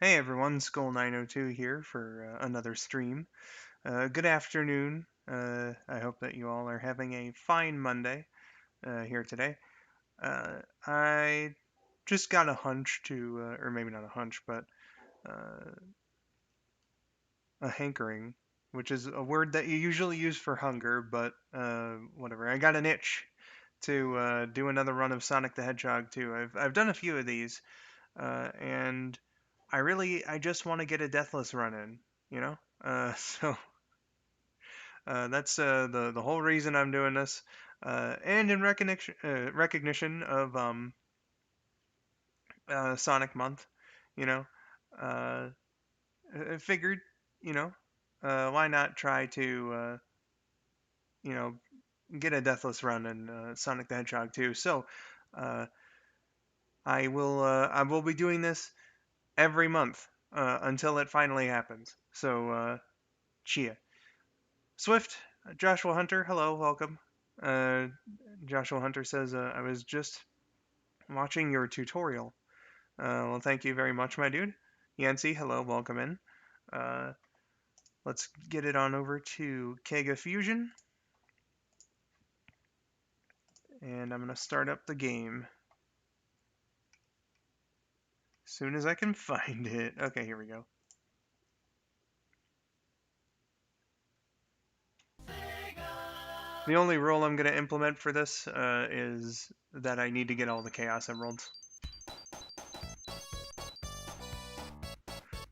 Hey everyone, skull902 here for another stream. Good afternoon. I hope that you all are having a fine Monday here today. I just got a hunch or maybe not a hunch, but uh, a hankering, which is a word that you usually use for hunger, but whatever. I got an itch to do another run of Sonic the Hedgehog 2. I've done a few of these, and I just want to get a deathless run in, you know? So that's the whole reason I'm doing this. And in recognition of Sonic Month, you know, uh, I figured, you know, why not try to, you know, get a deathless run in Sonic the Hedgehog 2. So uh, I will be doing this every month until it finally happens. So chia. Swift, Joshua Hunter, hello, welcome. Uh, Joshua Hunter says, I was just watching your tutorial. Well, thank you very much, my dude. Yancy, hello, welcome in. Uh, let's get it on over to Kega Fusion. And I'm going to start up the game. As soon as I can find it. Okay, here we go. The only rule I'm going to implement for this is that I need to get all the Chaos Emeralds.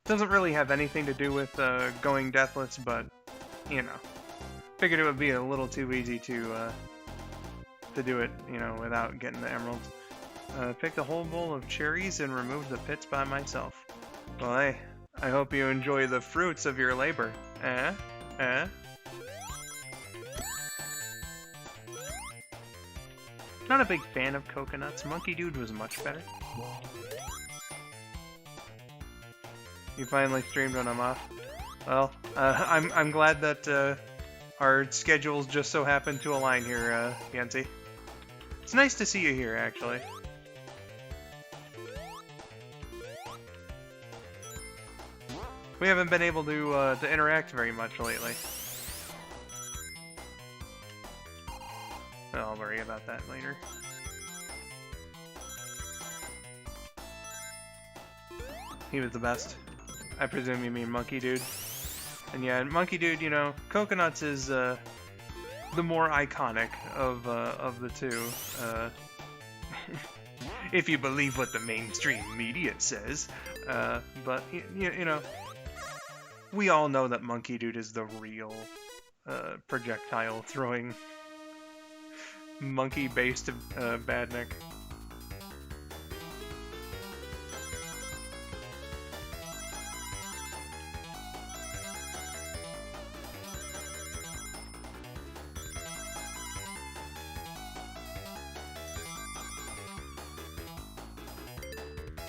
Doesn't really have anything to do with going deathless, but, you know. Figured it would be a little too easy to do it, you know, without getting the emeralds. Pick a whole bowl of cherries and remove the pits by myself. Well, hey, I hope you enjoy the fruits of your labor. Eh? Eh? Not a big fan of coconuts. Monkey Dude was much better. You finally streamed when I'm off. Well, I'm glad that our schedules just so happen to align here, Yancy. It's nice to see you here, actually. We haven't been able to interact very much lately. I'll worry about that later. He was the best. I presume you mean Monkey Dude. And yeah, Monkey Dude, you know, coconuts is the more iconic of the two. If you believe what the mainstream media says. But you know, we all know that Monkey Dude is the real projectile throwing monkey-based badnik.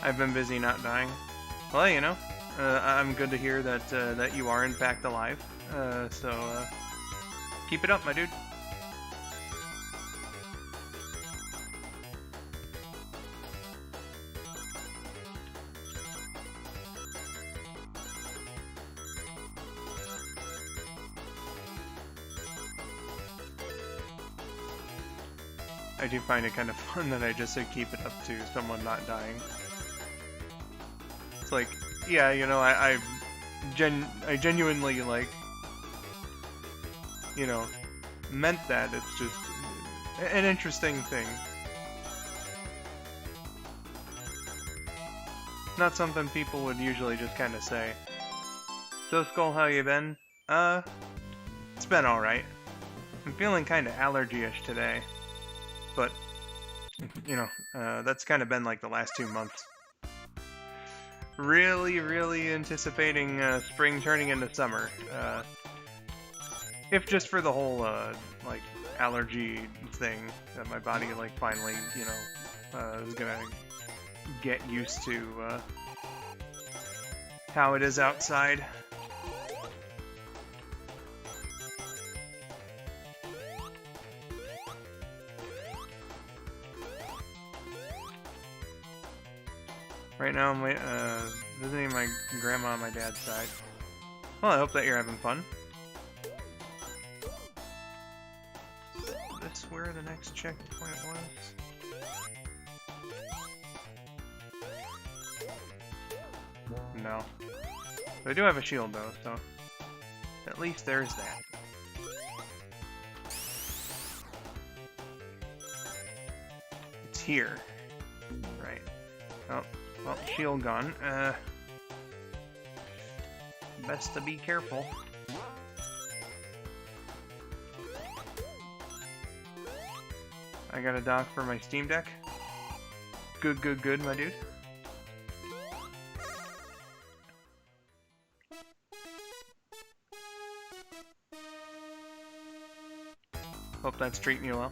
I've been busy not dying. Well, you know, I'm good to hear that that you are in fact alive. So keep it up, my dude. I do find it kind of fun that I just said keep it up to someone not dying. It's like, yeah, you know, I genuinely, like, you know, meant that. It's just an interesting thing. Not something people would usually just kind of say. So, Skull, how you been? It's been alright. I'm feeling kind of allergy-ish today. But, you know, that's kind of been like the last 2 months. Really anticipating spring turning into summer. If just for the whole, like, allergy thing that my body, like, finally, you know, is gonna get used to how it is outside. Right now I'm visiting my grandma on my dad's side. Well, I hope that you're having fun. Is this where the next checkpoint was? No. But I do have a shield though, so at least there's that. It's here. Right. Oh, well, shield gone. Best to be careful. I got a dock for my Steam Deck. Good, good, good, my dude. Hope that's treating you well.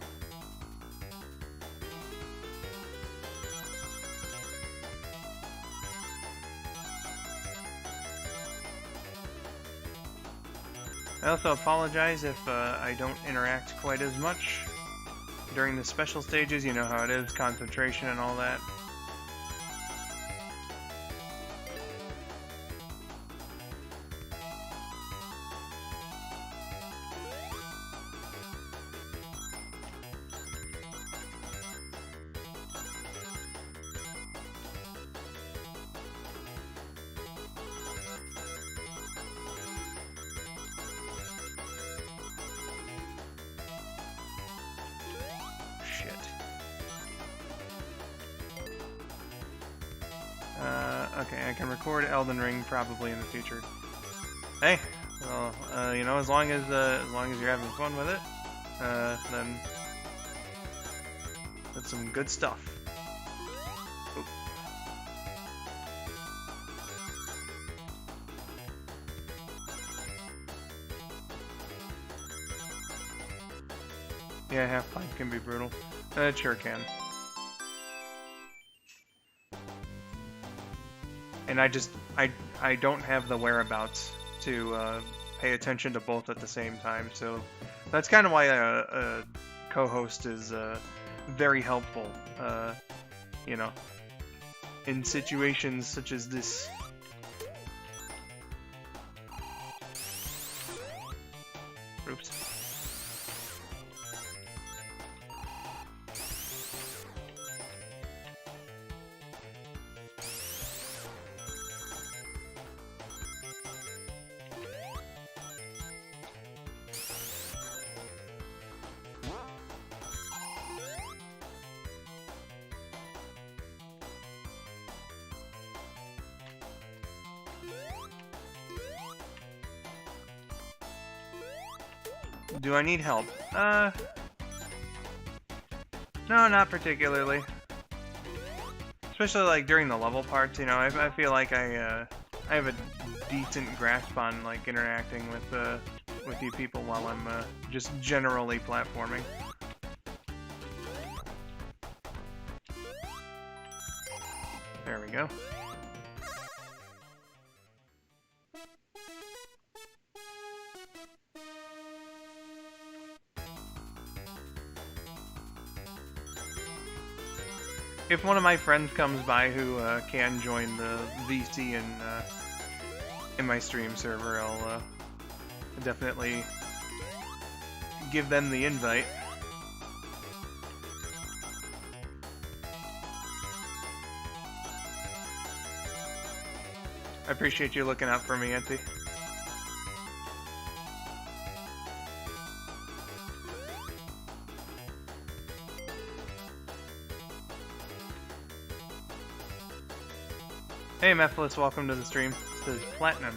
I also apologize if I don't interact quite as much during the special stages. You know how it is, concentration and all that. Okay, I can record Elden Ring probably in the future. Hey, well, you know, as long as you're having fun with it, then that's some good stuff. Oop. Yeah, half-pipe can be brutal. It sure can. And I don't have the whereabouts to pay attention to both at the same time, so that's kind of why a co-host is very helpful, you know, in situations such as this. Oops. Do I need help? No, not particularly. Especially like during the level parts, you know, I feel like I have a decent grasp on like interacting with you people while I'm just generally platforming. There we go. If one of my friends comes by who can join the VC in my stream server, I'll definitely give them the invite. I appreciate you looking out for me, Auntie. Hey Methless, welcome to the stream. This is Platinum.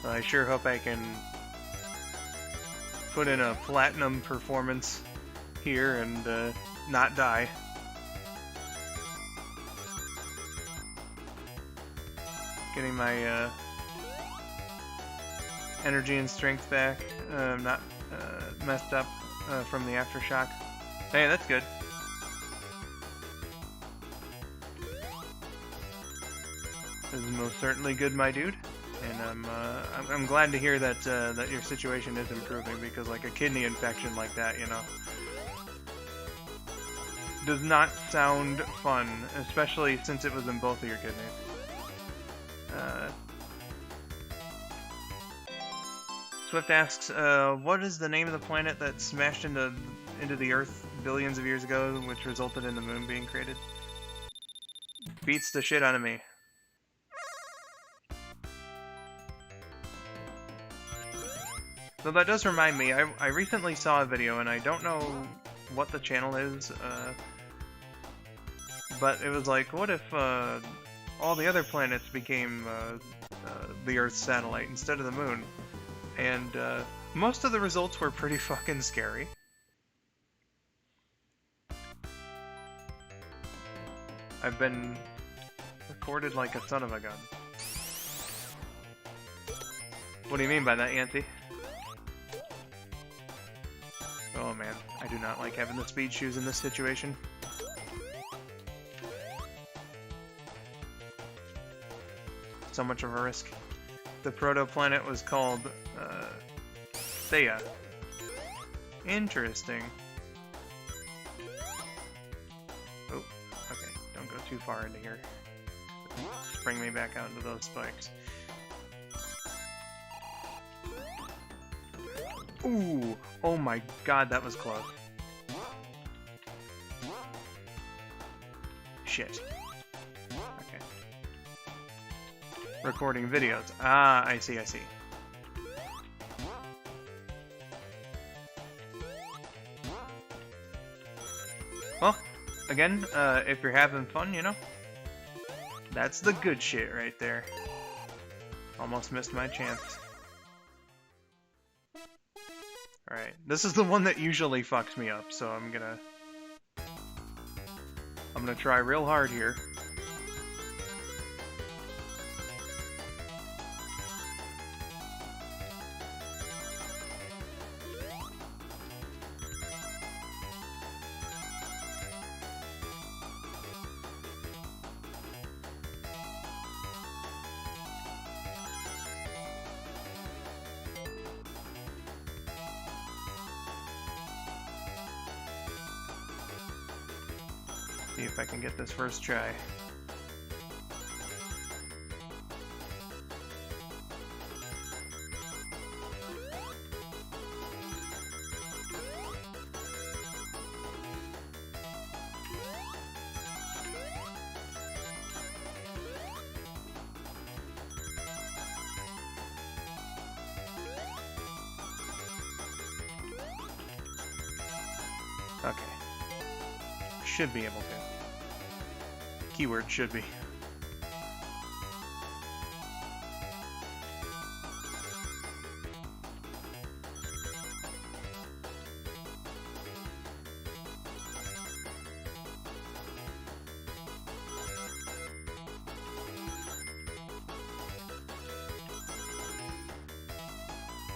Well, I sure hope I can put in a Platinum performance here and not die. Getting my energy and strength back, not messed up from the aftershock. Hey, that's good. This is most certainly good, my dude, and I'm glad to hear that that your situation is improving, because like a kidney infection like that, you know, does not sound fun, especially since it was in both of your kidneys. Swift asks, what is the name of the planet that smashed into the Earth billions of years ago, which resulted in the moon being created? Beats the shit out of me. So that does remind me, I recently saw a video, and I don't know what the channel is, but it was like, what if all the other planets became the Earth's satellite instead of the moon? And most of the results were pretty fucking scary. I've been recorded like a son of a gun. What do you mean by that, Yancy? Oh man, I do not like having the speed shoes in this situation. So much of a risk. The proto-planet was called, Thea. Interesting. Oh, okay, don't go too far into here. Bring me back out into those spikes. Ooh! Oh my god, that was close. Shit. Okay. Recording videos. Ah, I see, I see. Well, again, if you're having fun, you know, that's the good shit right there. Almost missed my chance. Alright, this is the one that usually fucks me up, so I'm gonna try real hard here. See if I can get this first try. Okay. Should be able to. Keyword should be.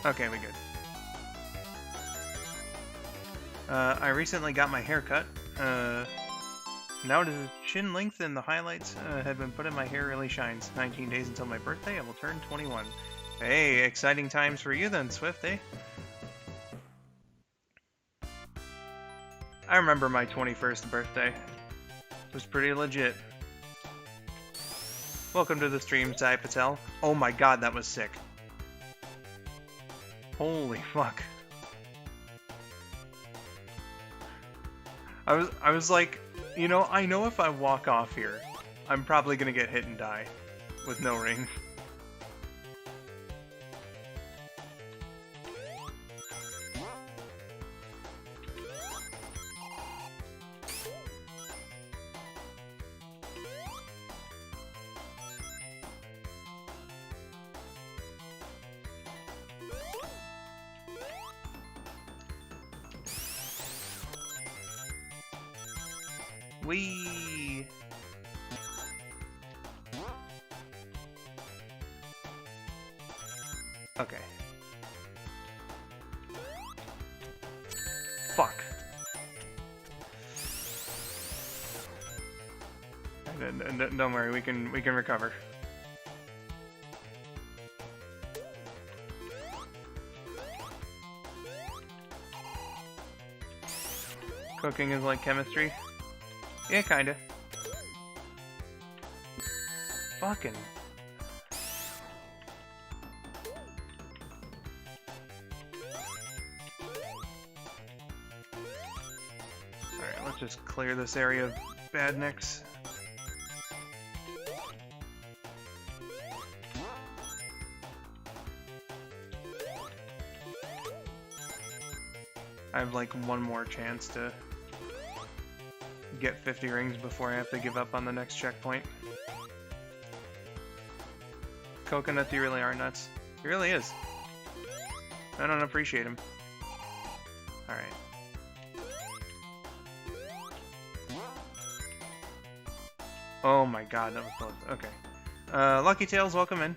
Okay, we good. I recently got my hair cut. Now the chin length and the highlights have been put in my hair really shines. 19 days until my birthday, I will turn 21. Hey, exciting times for you then, Swift, eh? I remember my 21st birthday. It was pretty legit. Welcome to the stream, Sai Patel. Oh my god, that was sick. Holy fuck. I was like, you know, I know if I walk off here, I'm probably gonna get hit and die with no ring. Whee! Okay. Fuck. Don't worry, we can recover. Cooking is like chemistry. Yeah, kinda. Fucking. Alright, let's just clear this area of badniks. I have like one more chance to get 50 rings before I have to give up on the next checkpoint. Coconuts, you really are nuts. He really is. I don't appreciate him. Alright. Oh my god, that was close. Okay. Lucky Tails, welcome in.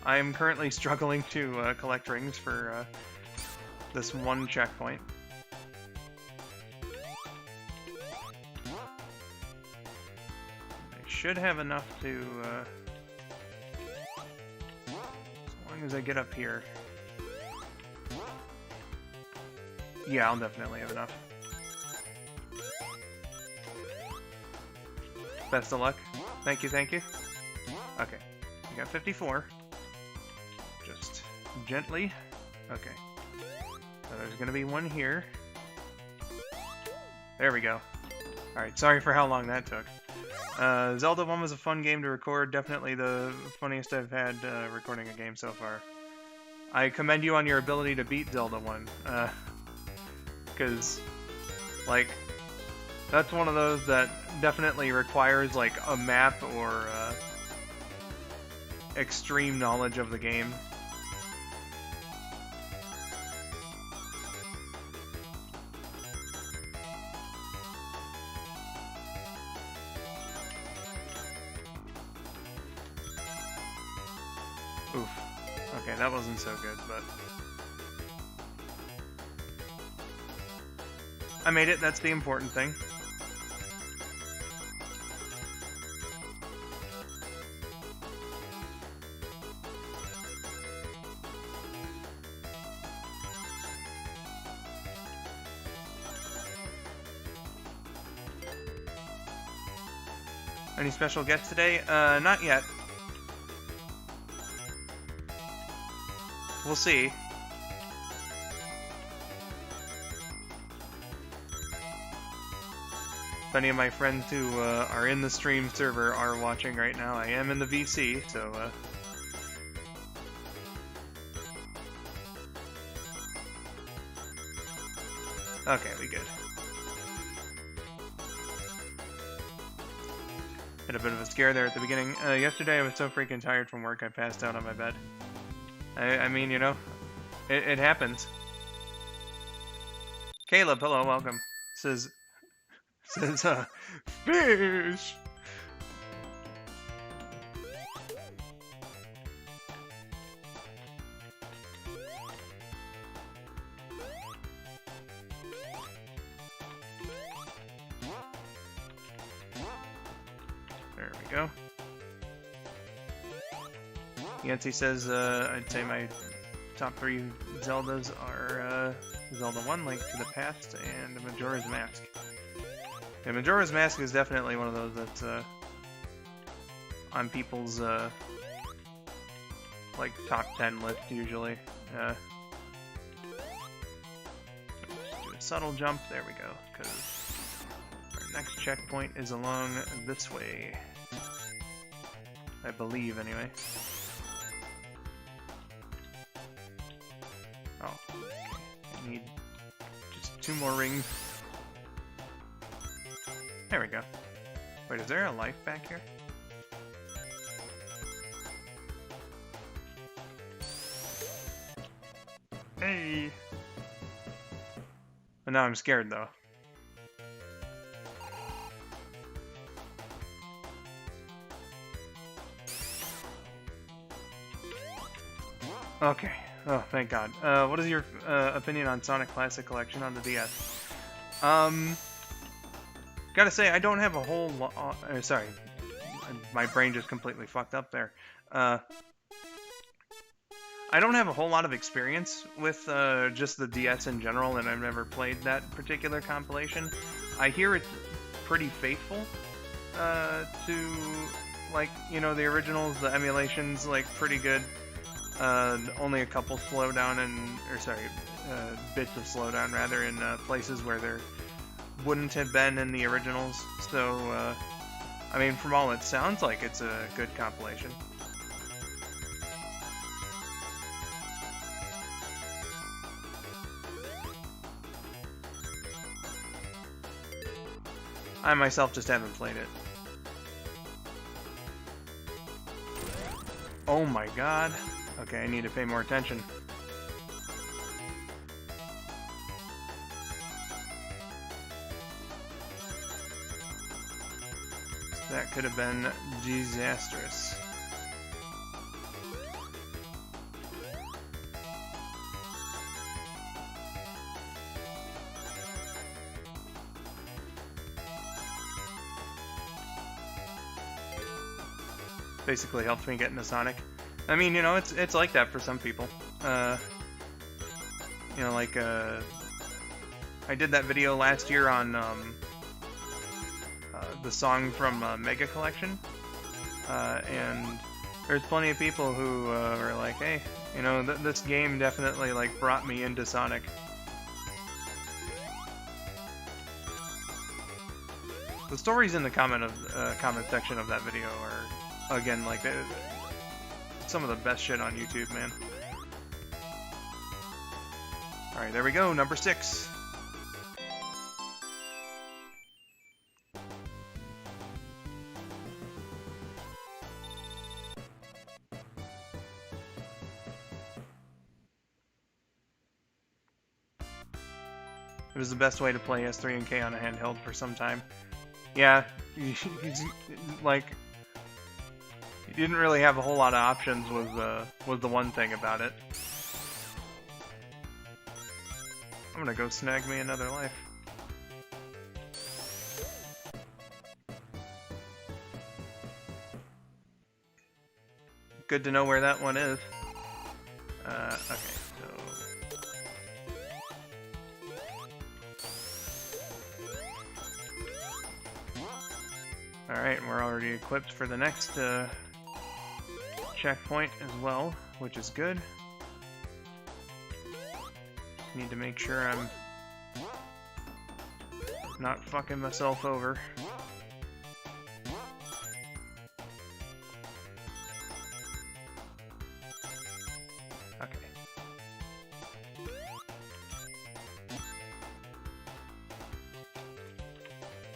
I am currently struggling to collect rings for this one checkpoint. I should have enough to, as long as I get up here. Yeah, I'll definitely have enough. Best of luck. Thank you, thank you. Okay, we got 54. Just gently. Okay. So there's gonna be one here. There we go. Alright, sorry for how long that took. Zelda 1 was a fun game to record. Definitely the funniest I've had recording a game so far. I commend you on your ability to beat Zelda 1. Because, like, that's one of those that definitely requires, like, a map or extreme knowledge of the game. Oof. Okay, that wasn't so good, but... I made it, that's the important thing. Any special guests today? Not yet. We'll see. If any of my friends who are in the stream server are watching right now, I am in the VC, so okay, we good. Had a bit of a scare there at the beginning. Yesterday I was so freaking tired from work I passed out on my bed. I mean, you know, it happens. Caleb, hello, welcome. Says, fish! There we go. Yancy says, I'd say my top 3 Zeldas are Zelda 1, Link to the Past, and Majora's Mask. Yeah, Majora's Mask is definitely one of those that's on people's like top 10 list usually. Let's do a subtle jump. There we go. Because our next checkpoint is along this way, I believe, anyway. Oh, okay. I need just 2 more rings. There we go. Wait, is there a life back here? Hey! But now I'm scared, though. Okay. Oh, thank God. What is your opinion on Sonic Classic Collection on the DS? Gotta say, I don't have a whole lot... sorry. My brain just completely fucked up there. I don't have a whole lot of experience with just the DS in general, and I've never played that particular compilation. I hear it's pretty faithful to, like, you know, the originals. The emulation's like pretty good. Only a couple slowdown bits of slowdown rather in places where there wouldn't have been in the originals. So, I mean, from all it sounds like, it's a good compilation. I myself just haven't played it. Oh my god. Okay, I need to pay more attention. That could have been disastrous. Basically helped me get into Sonic. I mean, you know, it's like that for some people. You know, like I did that video last year on the song from Mega Collection, and there's plenty of people who were like, "Hey, you know, this game definitely like brought me into Sonic." The stories in the comment section of that video are, again, like some of the best shit on YouTube, man. All right, there we go, number 6. It was the best way to play S3 and K on a handheld for some time. Yeah, like, you didn't really have a whole lot of options was the one thing about it. I'm gonna go snag me another life. Good to know where that one is. Okay, so... Alright, we're already equipped for the next checkpoint as well, which is good. Need to make sure I'm not fucking myself over. Okay.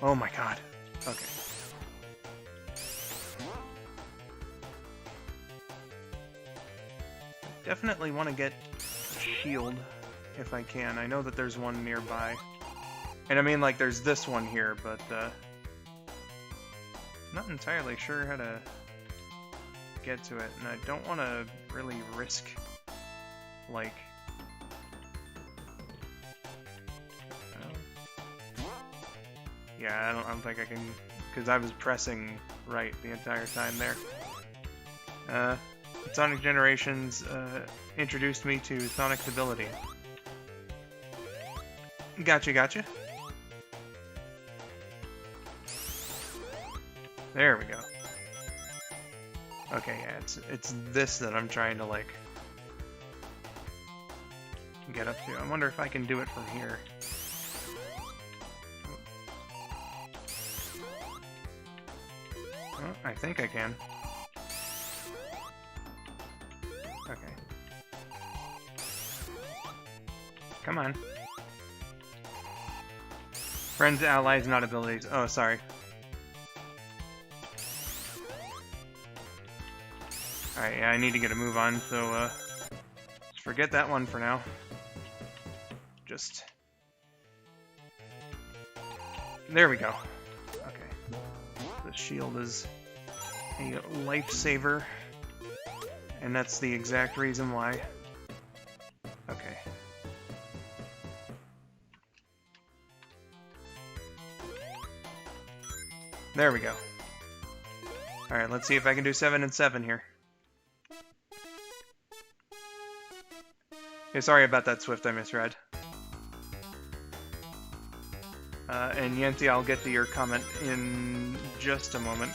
Oh my god. Okay. Definitely want to get a shield if I can. I know that there's one nearby. And I mean, like, there's this one here, but not entirely sure how to get to it. And I don't want to really risk, like... Yeah, I don't think I can, because I was pressing right the entire time there. Sonic Generations introduced me to Sonic's ability. Gotcha. There we go. Okay, yeah, it's this that I'm trying to, like, get up to. I wonder if I can do it from here. Oh, I think I can. Okay. Come on. Friends, allies, not abilities. Oh, sorry. Alright, yeah, I need to get a move on, so, let's forget that one for now. Just... There we go. Okay. The shield is a lifesaver, and that's the exact reason why. Okay. There we go. Alright, let's see if I can do 7 and 7 here. Hey, sorry about that, Swift, I misread. And Yancy, I'll get to your comment in just a moment.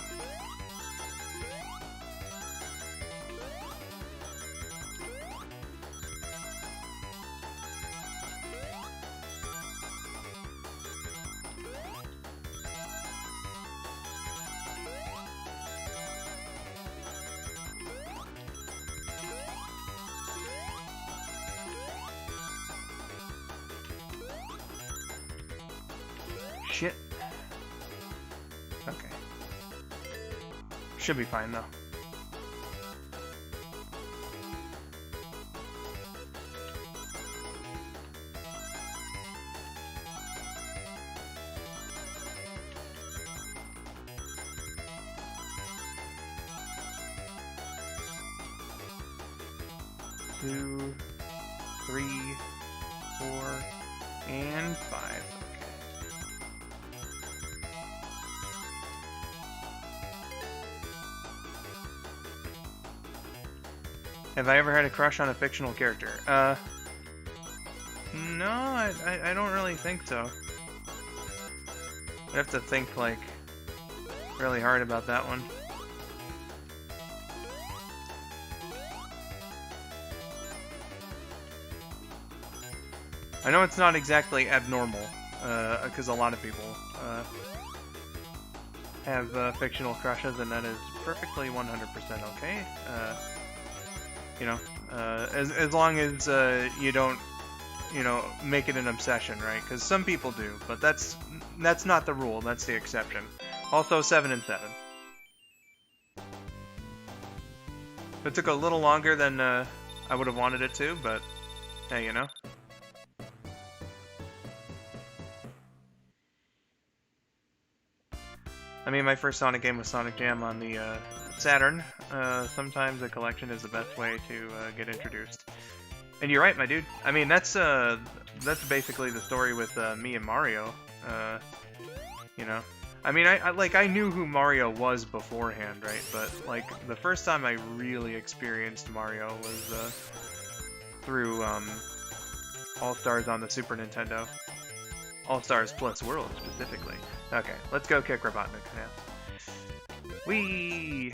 Shit. Okay. Should be fine though. Two, 3, 4, and 5. Have I ever had a crush on a fictional character? No, I don't really think so. I'd have to think, like, really hard about that one. I know it's not exactly abnormal, because a lot of people have fictional crushes, and that is perfectly 100% okay. You know, as long as you don't, you know, make it an obsession, right? Because some people do, but that's not the rule. That's the exception. Also, 7 and 7. It took a little longer than I would have wanted it to, but hey, you know. I mean, my first Sonic game was Sonic Jam on the Saturn. Sometimes a collection is the best way to get introduced. And you're right, my dude. I mean, that's basically the story with me and Mario. You know, I mean, I knew who Mario was beforehand, right? But like the first time I really experienced Mario was through All Stars on the Super Nintendo. All Stars Plus World specifically. Okay, let's go kick Robotnik's ass. Whee!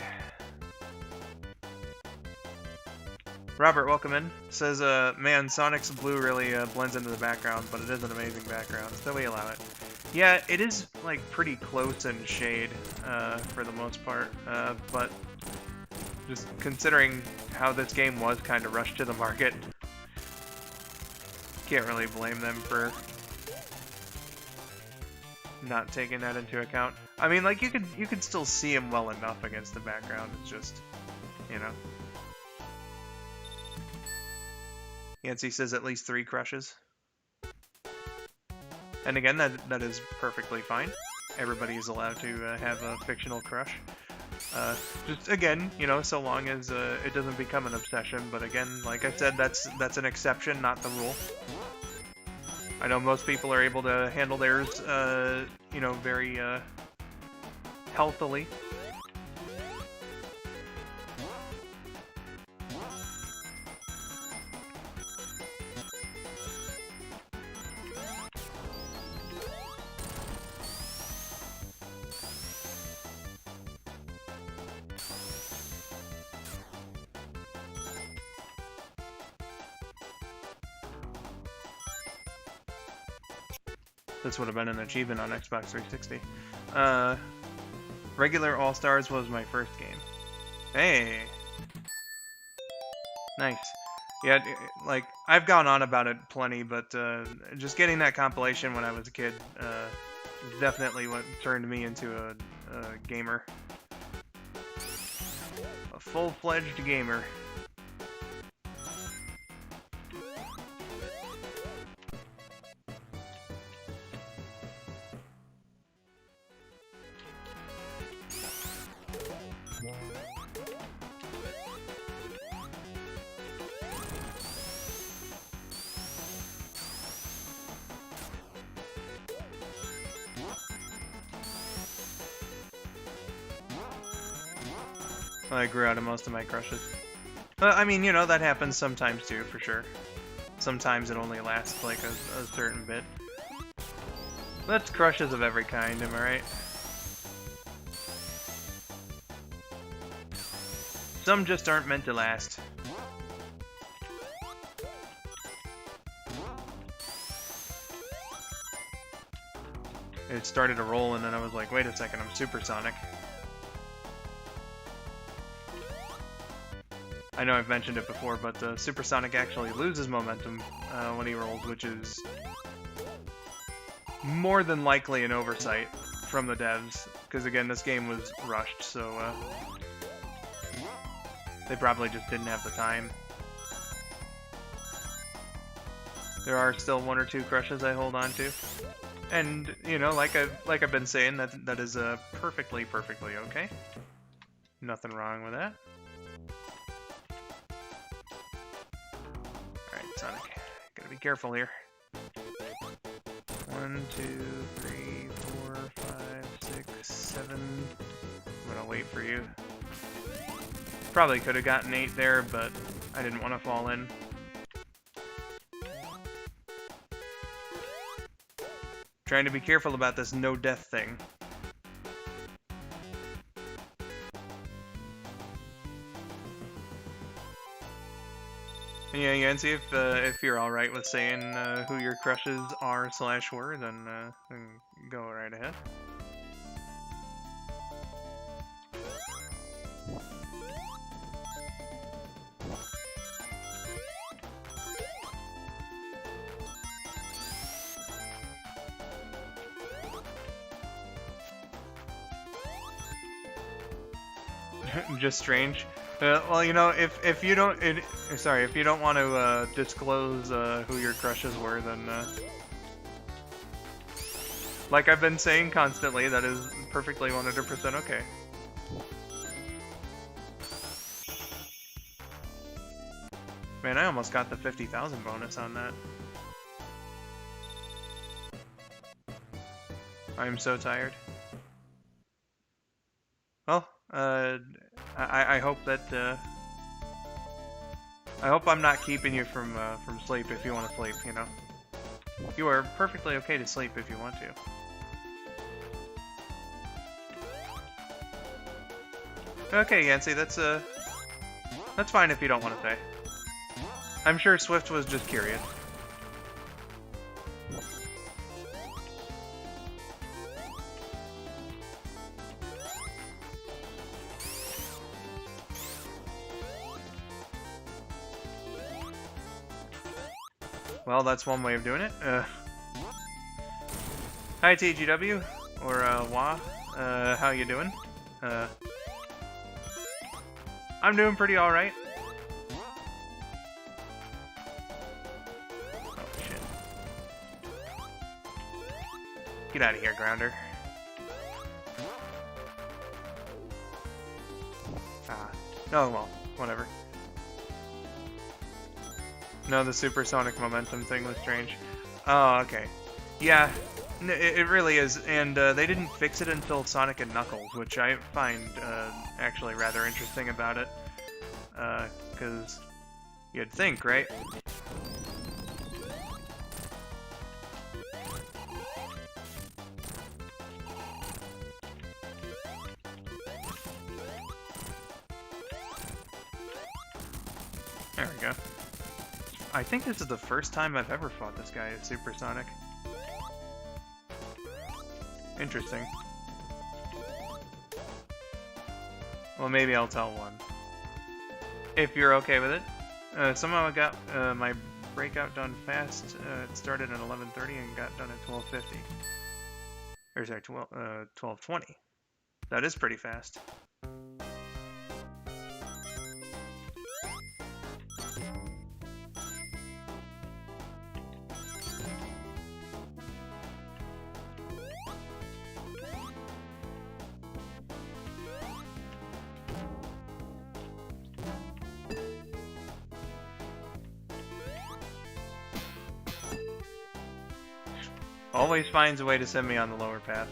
Robert, welcome in. Says, man, Sonic's blue really blends into the background, but it is an amazing background, so we allow it. Yeah, it is, like, pretty close in shade, for the most part, but just considering how this game was kind of rushed to the market, can't really blame them for not taking that into account. I mean, like, you could still see him well enough against the background. It's just, you know. Yancy says at least 3 crushes. And again, that is perfectly fine. Everybody is allowed to have a fictional crush. Just again, you know, so long as it doesn't become an obsession. But again, like I said, that's an exception, not the rule. I know most people are able to handle theirs, you know, very healthily. This would have been an achievement on Xbox 360. Regular All-Stars was my first game. Hey! Nice. Yeah, like, I've gone on about it plenty, but just getting that compilation when I was a kid is definitely what turned me into a gamer. A full-fledged gamer. I grew out of most of my crushes. I mean, you know, that happens sometimes too, for sure. Sometimes it only lasts like a certain bit. That's crushes of every kind, am I right? Some just aren't meant to last. It started to roll, and then I was like, wait a second, I'm supersonic. I know I've mentioned it before, but supersonic actually loses momentum when he rolls, which is more than likely an oversight from the devs, because again, this game was rushed, so they probably just didn't have the time. There are still one or two crushes I hold on to, and you know, like I've been saying, that is perfectly okay. Nothing wrong with that. All right, Sonic, gotta be careful here. 1, 2, 3, 4, 5, 6, 7. I'm gonna wait for you. Probably could have gotten 8 there, but I didn't want to fall in. Trying to be careful about this no death thing. And yeah, Yancy, if you're all right with saying who your crushes are/were, then go right ahead. Just strange. Well, you know, if you don't want to disclose who your crushes were, then like I've been saying constantly, that is perfectly 100% okay. Man, I almost got the 50,000 bonus on that. I'm so tired. Well, I hope that I hope I'm not keeping you from sleep if you want to sleep. You know, you are perfectly okay to sleep if you want to. Okay, Yancy, that's fine if you don't want to say. I'm sure Swift was just curious. Well, that's one way of doing it. Hi, TGW, or Wah. How you doing? I'm doing pretty all right. Oh shit! Get out of here, Grounder. Ah, oh well, whatever. No, the supersonic momentum thing was strange. Oh, okay. Yeah, it really is, and they didn't fix it until Sonic and Knuckles, which I find actually rather interesting about it. Because you'd think, right? There we go. I think this is the first time I've ever fought this guy at Supersonic. Interesting. Well, maybe I'll tell one. If you're okay with it. Somehow I got my breakout done fast. It started at 11:30 and got done at 12:50. Or sorry, 12:20. That is pretty fast. Always finds a way to send me on the lower path.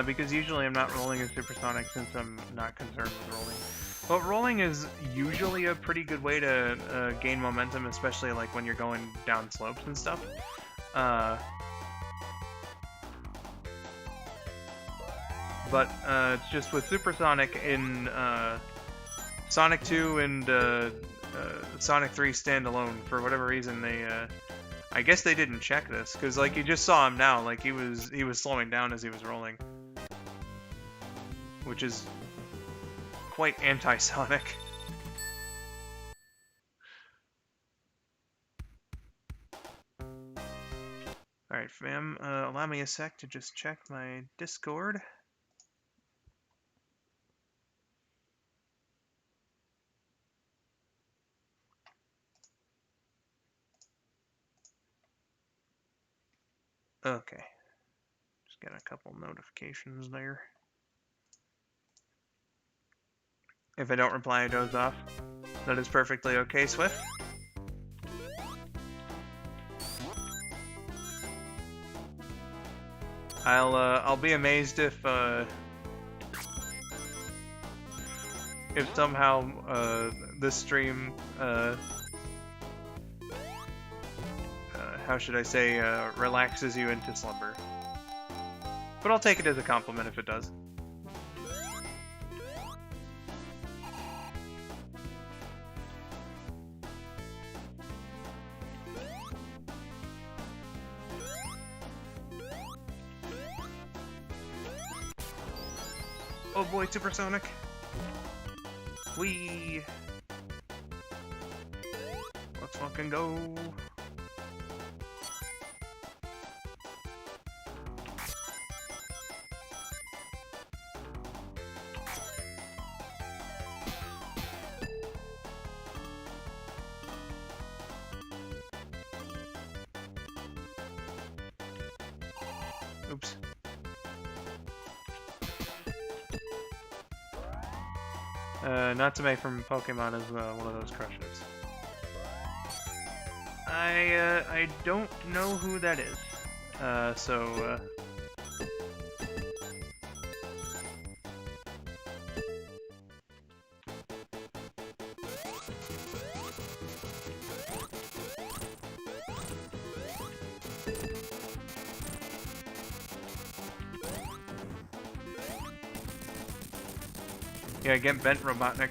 because usually I'm not rolling a supersonic since I'm not concerned with rolling. But rolling is usually a pretty good way to gain momentum, especially like when you're going down slopes and stuff. But it's just with supersonic in Sonic 2 and Sonic 3 standalone, for whatever reason they I guess they didn't check this, because like you just saw him now, like he was slowing down as he was rolling, which is quite anti-Sonic. Alright fam, allow me a sec to just check my Discord. Okay. Just got a couple notifications there. If I don't reply, I doze off. That is perfectly okay, Swift. I'll be amazed if somehow this stream how should I say, relaxes you into slumber. But I'll take it as a compliment if it does. Oh boy, supersonic. Whee! Let's fucking go. Oops. Natsume from Pokemon is one of those crushes. I don't know who that is. Yeah, get bent, Robotnik.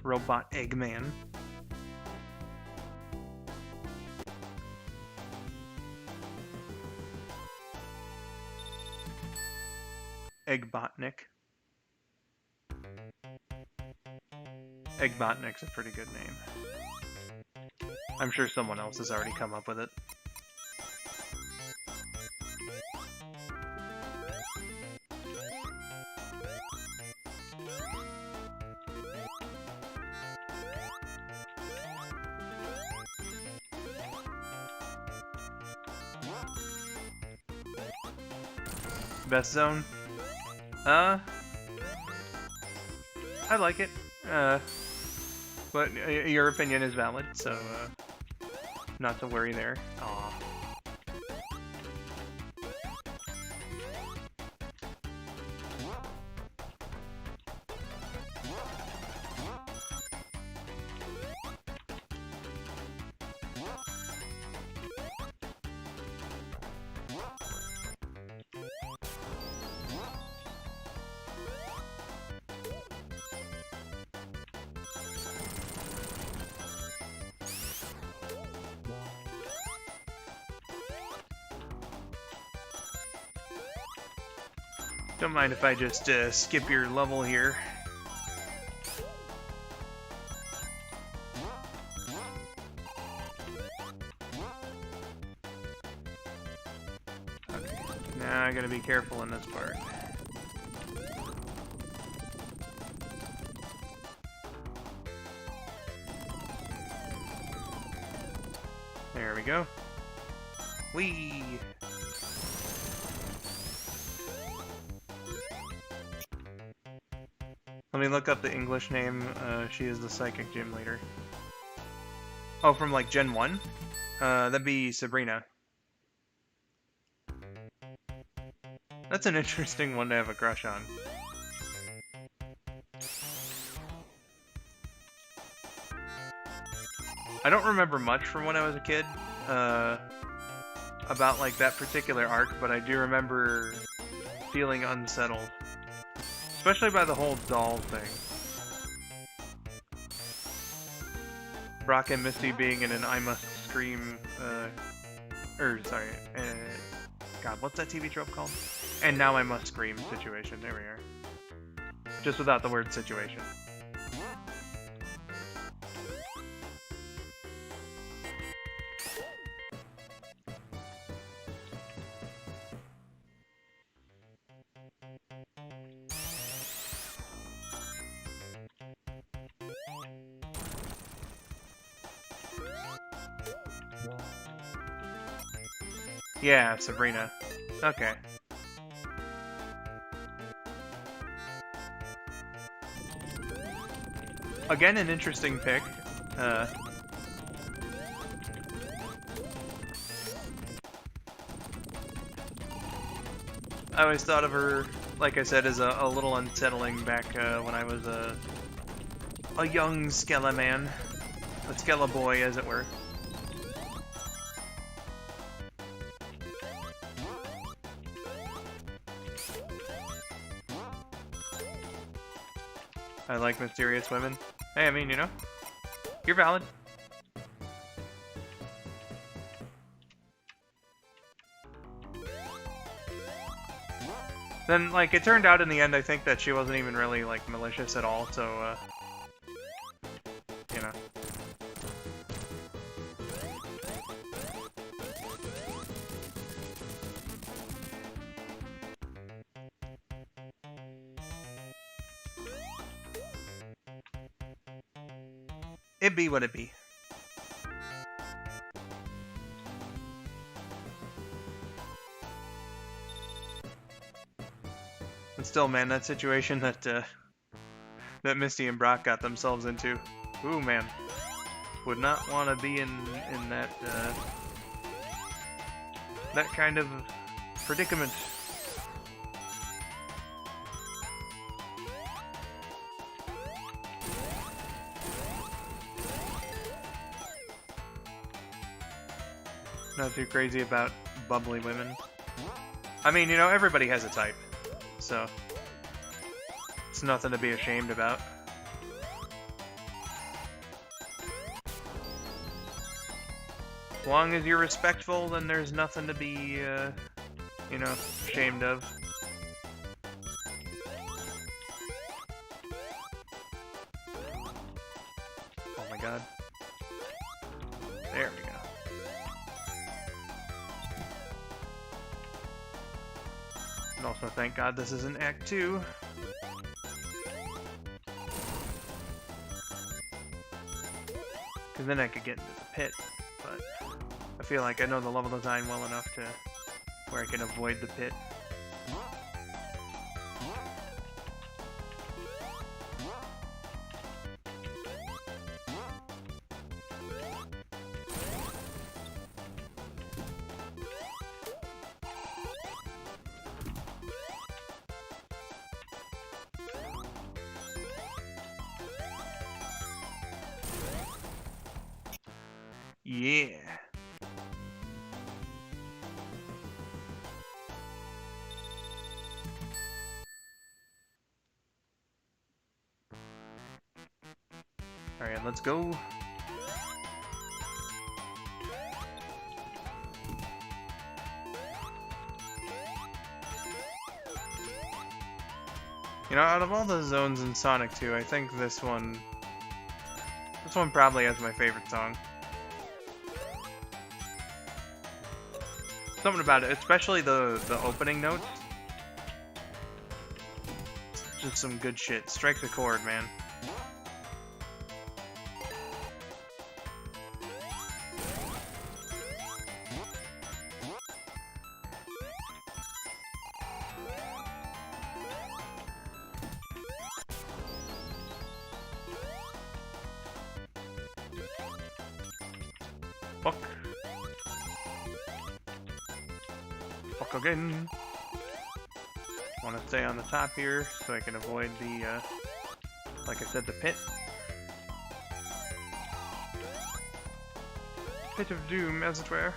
Robot Eggman. Eggbotnik. Eggbotnik's a pretty good name. I'm sure someone else has already come up with it. Best zone? I like it. But your opinion is valid, so not to worry there. Aw. Don't mind if I just skip your level here. Okay, now I gotta be careful in this part. There we go. Whee! Let me look up the English name. She is the psychic gym leader. Oh, from like Gen 1? That'd be Sabrina. That's an interesting one to have a crush on. I don't remember much from when I was a kid about like that particular arc, but I do remember feeling unsettled, especially by the whole doll thing. Brock and Misty being in an I Must Scream, God, what's that TV trope called? And Now I Must Scream situation. There we are. Just without the word situation. Yeah, Sabrina. Okay. Again, an interesting pick. I always thought of her, like I said, as a little unsettling back when I was a young Skella man. A Skella boy, as it were. I like mysterious women. Hey, I mean, you know, you're valid. Then, like, it turned out in the end, I think that she wasn't even really, like, malicious at all, so, you know. It be what it be. But still, man, that situation that that Misty and Brock got themselves into. Ooh, man, would not want to be in that that kind of predicament. Not too crazy about bubbly women. I mean, you know, everybody has a type, so it's nothing to be ashamed about. As long as you're respectful, then there's nothing to be, you know, ashamed of. Oh my god. There we go. And also, thank God this isn't Act 2. Because then I could get into the pit, but I feel like I know the level design well enough to where I can avoid the pit. Yeah. Alright, let's go. You know, out of all the zones in Sonic 2, I think this one probably has my favorite song. Something about it, especially the opening notes. It's just some good shit. Strike the chord, man. Fuck. Fuck again. Want to stay on the top here so I can avoid the, like I said, the pit. Pit of doom, as it were.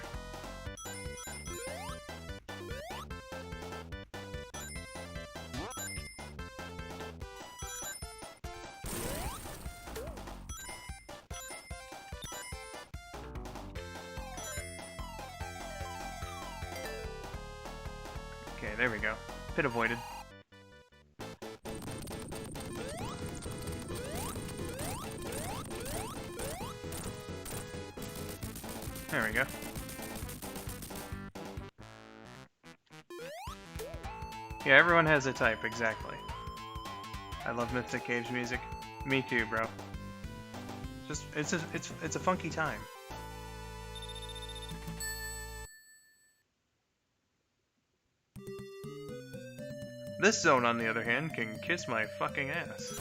Okay, there we go. Pit avoided. There we go. Yeah, everyone has a type, exactly. I love Mystic Cave's music. Me too, bro. It's a funky time. This zone, on the other hand, can kiss my fucking ass.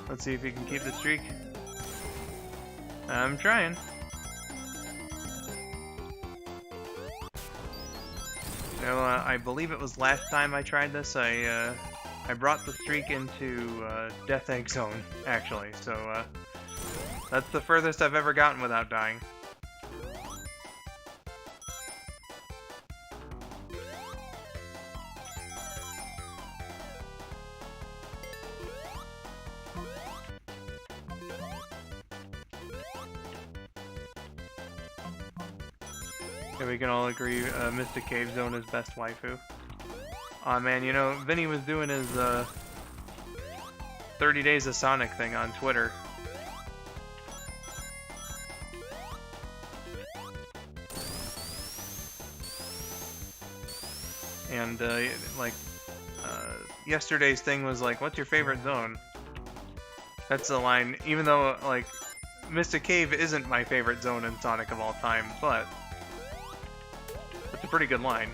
Let's see if you can keep the streak. I'm trying. No, I believe it was last time I tried this. I brought the streak into Death Egg Zone, actually. So that's the furthest I've ever gotten without dying. Yeah, we can all agree Mystic Cave Zone is best waifu. Aw man, you know, Vinny was doing his 30 Days of Sonic thing on Twitter. And yesterday's thing was like, what's your favorite zone? That's the line, even though like Mystic Cave isn't my favorite zone in Sonic of all time, but it's a pretty good line.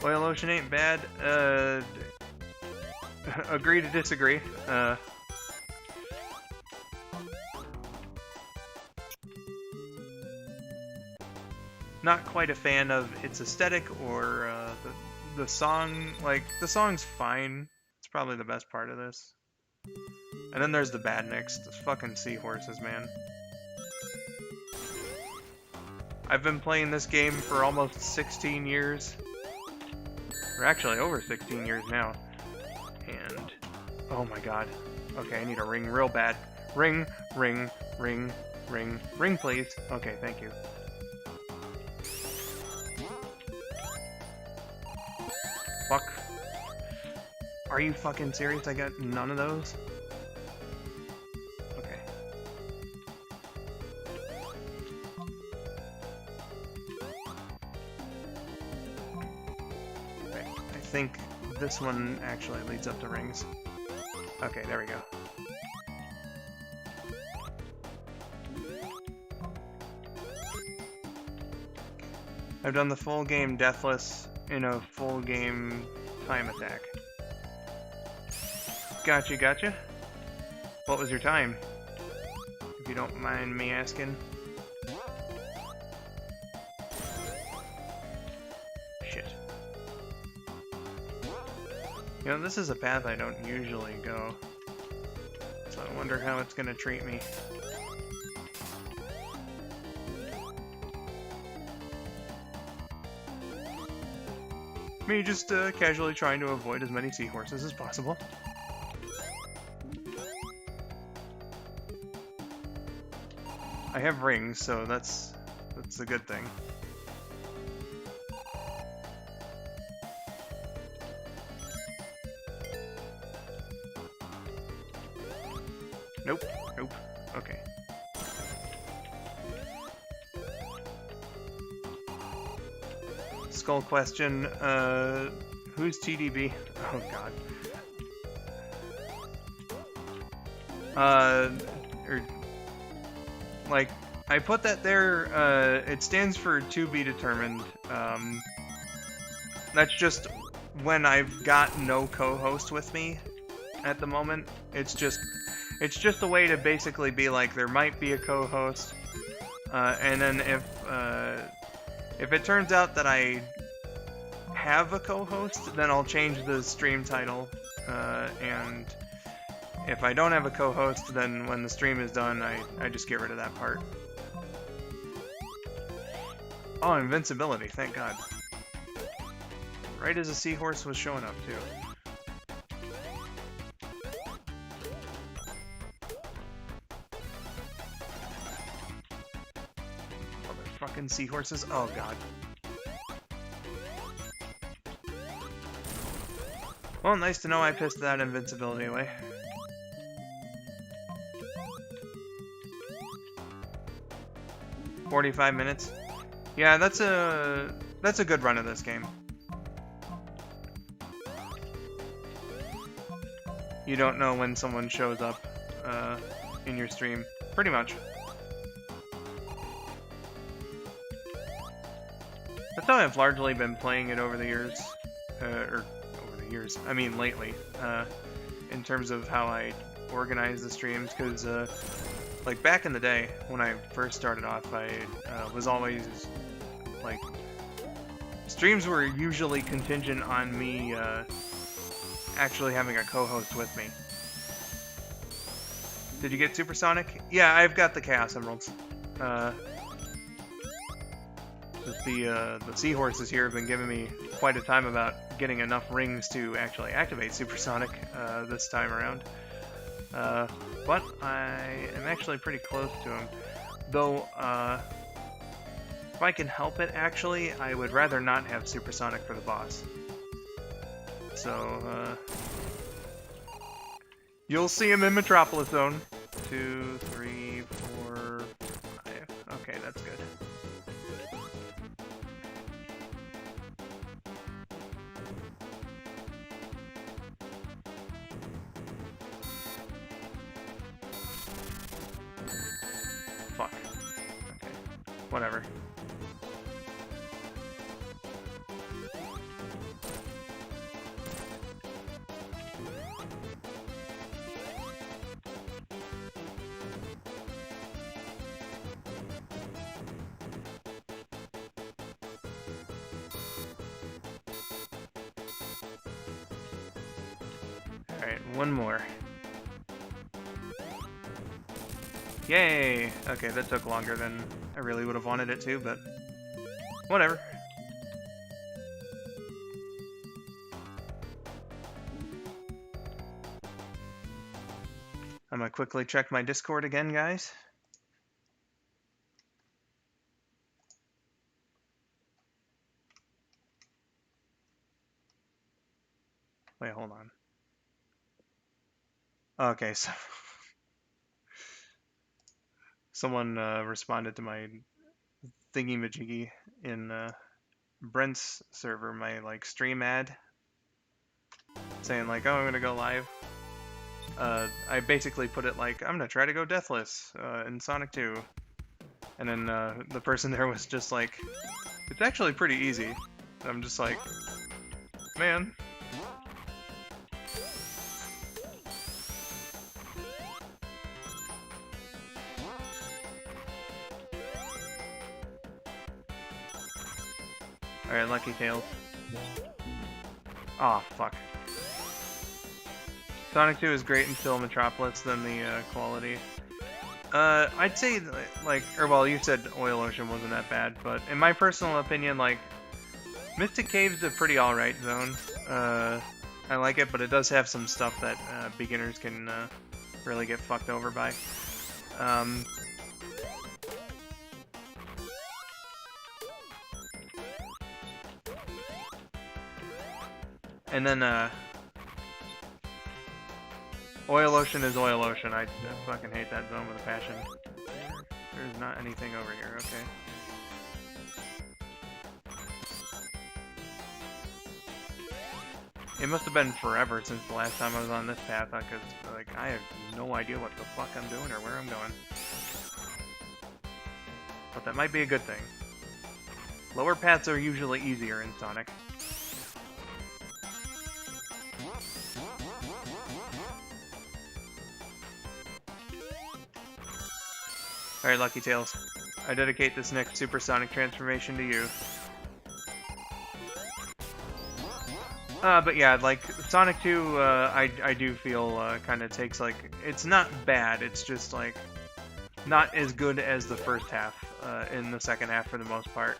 Oil Ocean ain't bad. Agree to disagree. Not quite a fan of its aesthetic or the song. Like, the song's fine. It's probably the best part of this. And then there's the badniks, the fucking seahorses, man. I've been playing this game for almost 16 years. Or actually, over 16 years now. And, oh my god. Okay, I need a ring real bad. Ring, ring, ring, ring, ring please. Okay, thank you. Fuck. Are you fucking serious? I got none of those? Okay. Okay, I think this one actually leads up to rings. Okay, there we go. I've done the full game deathless in a full game time attack. Gotcha, gotcha. What was your time? If you don't mind me asking. Shit. You know, this is a path I don't usually go. So I wonder how it's gonna treat me. Me just casually trying to avoid as many seahorses as possible. I have rings, so that's a good thing. Nope, nope. Okay. Skull question, who's TDB? Oh god. Like, I put that there, it stands for to be determined. That's just when I've got no co-host with me at the moment. It's just a way to basically be like, there might be a co-host, and then if it turns out that I have a co-host, then I'll change the stream title, and if I don't have a co-host, then when the stream is done, I just get rid of that part. Oh, invincibility, thank God. Right as a seahorse was showing up, too. Motherfucking seahorses, oh God. Well, nice to know I pissed that invincibility away. "45 minutes. Yeah, that's a good run of this game. You don't know when someone shows up in your stream, pretty much. That's how I've largely been playing it over the years, I mean lately, in terms of how I organize the streams, because like back in the day when I first started off, I was always like, streams were usually contingent on me actually having a co-host with me. Did you get Supersonic? Yeah, I've got the Chaos Emeralds. The seahorses here have been giving me quite a time about getting enough rings to actually activate Supersonic this time around. But I am actually pretty close to him. Though, if I can help it, actually, I would rather not have Supersonic for the boss. So, you'll see him in Metropolis Zone. 2, 3, 4, 5. Okay, that's good. Fuck. Okay. Whatever. Alright, one more. Yay! Okay, that took longer than I really would have wanted it to, but whatever. I'm gonna quickly check my Discord again, guys. Wait, hold on. Okay, so someone responded to my thingy-majiggy in Brent's server, my like stream ad, saying like, "Oh, I'm gonna go live." I basically put it like, "I'm gonna try to go deathless in Sonic 2," and then the person there was just like, "It's actually pretty easy." And I'm just like, man. Alright, Lucky Tails. Aw, oh, fuck. Sonic 2 is great until Metropolis, then the quality. I'd say, like, or well, you said Oil Ocean wasn't that bad, but in my personal opinion, like, Mystic Cave's a pretty alright zone. I like it, but it does have some stuff that beginners can really get fucked over by. And then Oil Ocean is Oil Ocean. I fucking hate that zone with a passion. There's not anything over here, okay. It must have been forever since the last time I was on this path, because like I have no idea what the fuck I'm doing or where I'm going. But that might be a good thing. Lower paths are usually easier in Sonic. Alright, Lucky Tails. I dedicate this next supersonic transformation to you. But yeah, like, Sonic 2, I do feel, kind of takes, like, it's not bad, it's just, like, not as good as the first half, in the second half for the most part.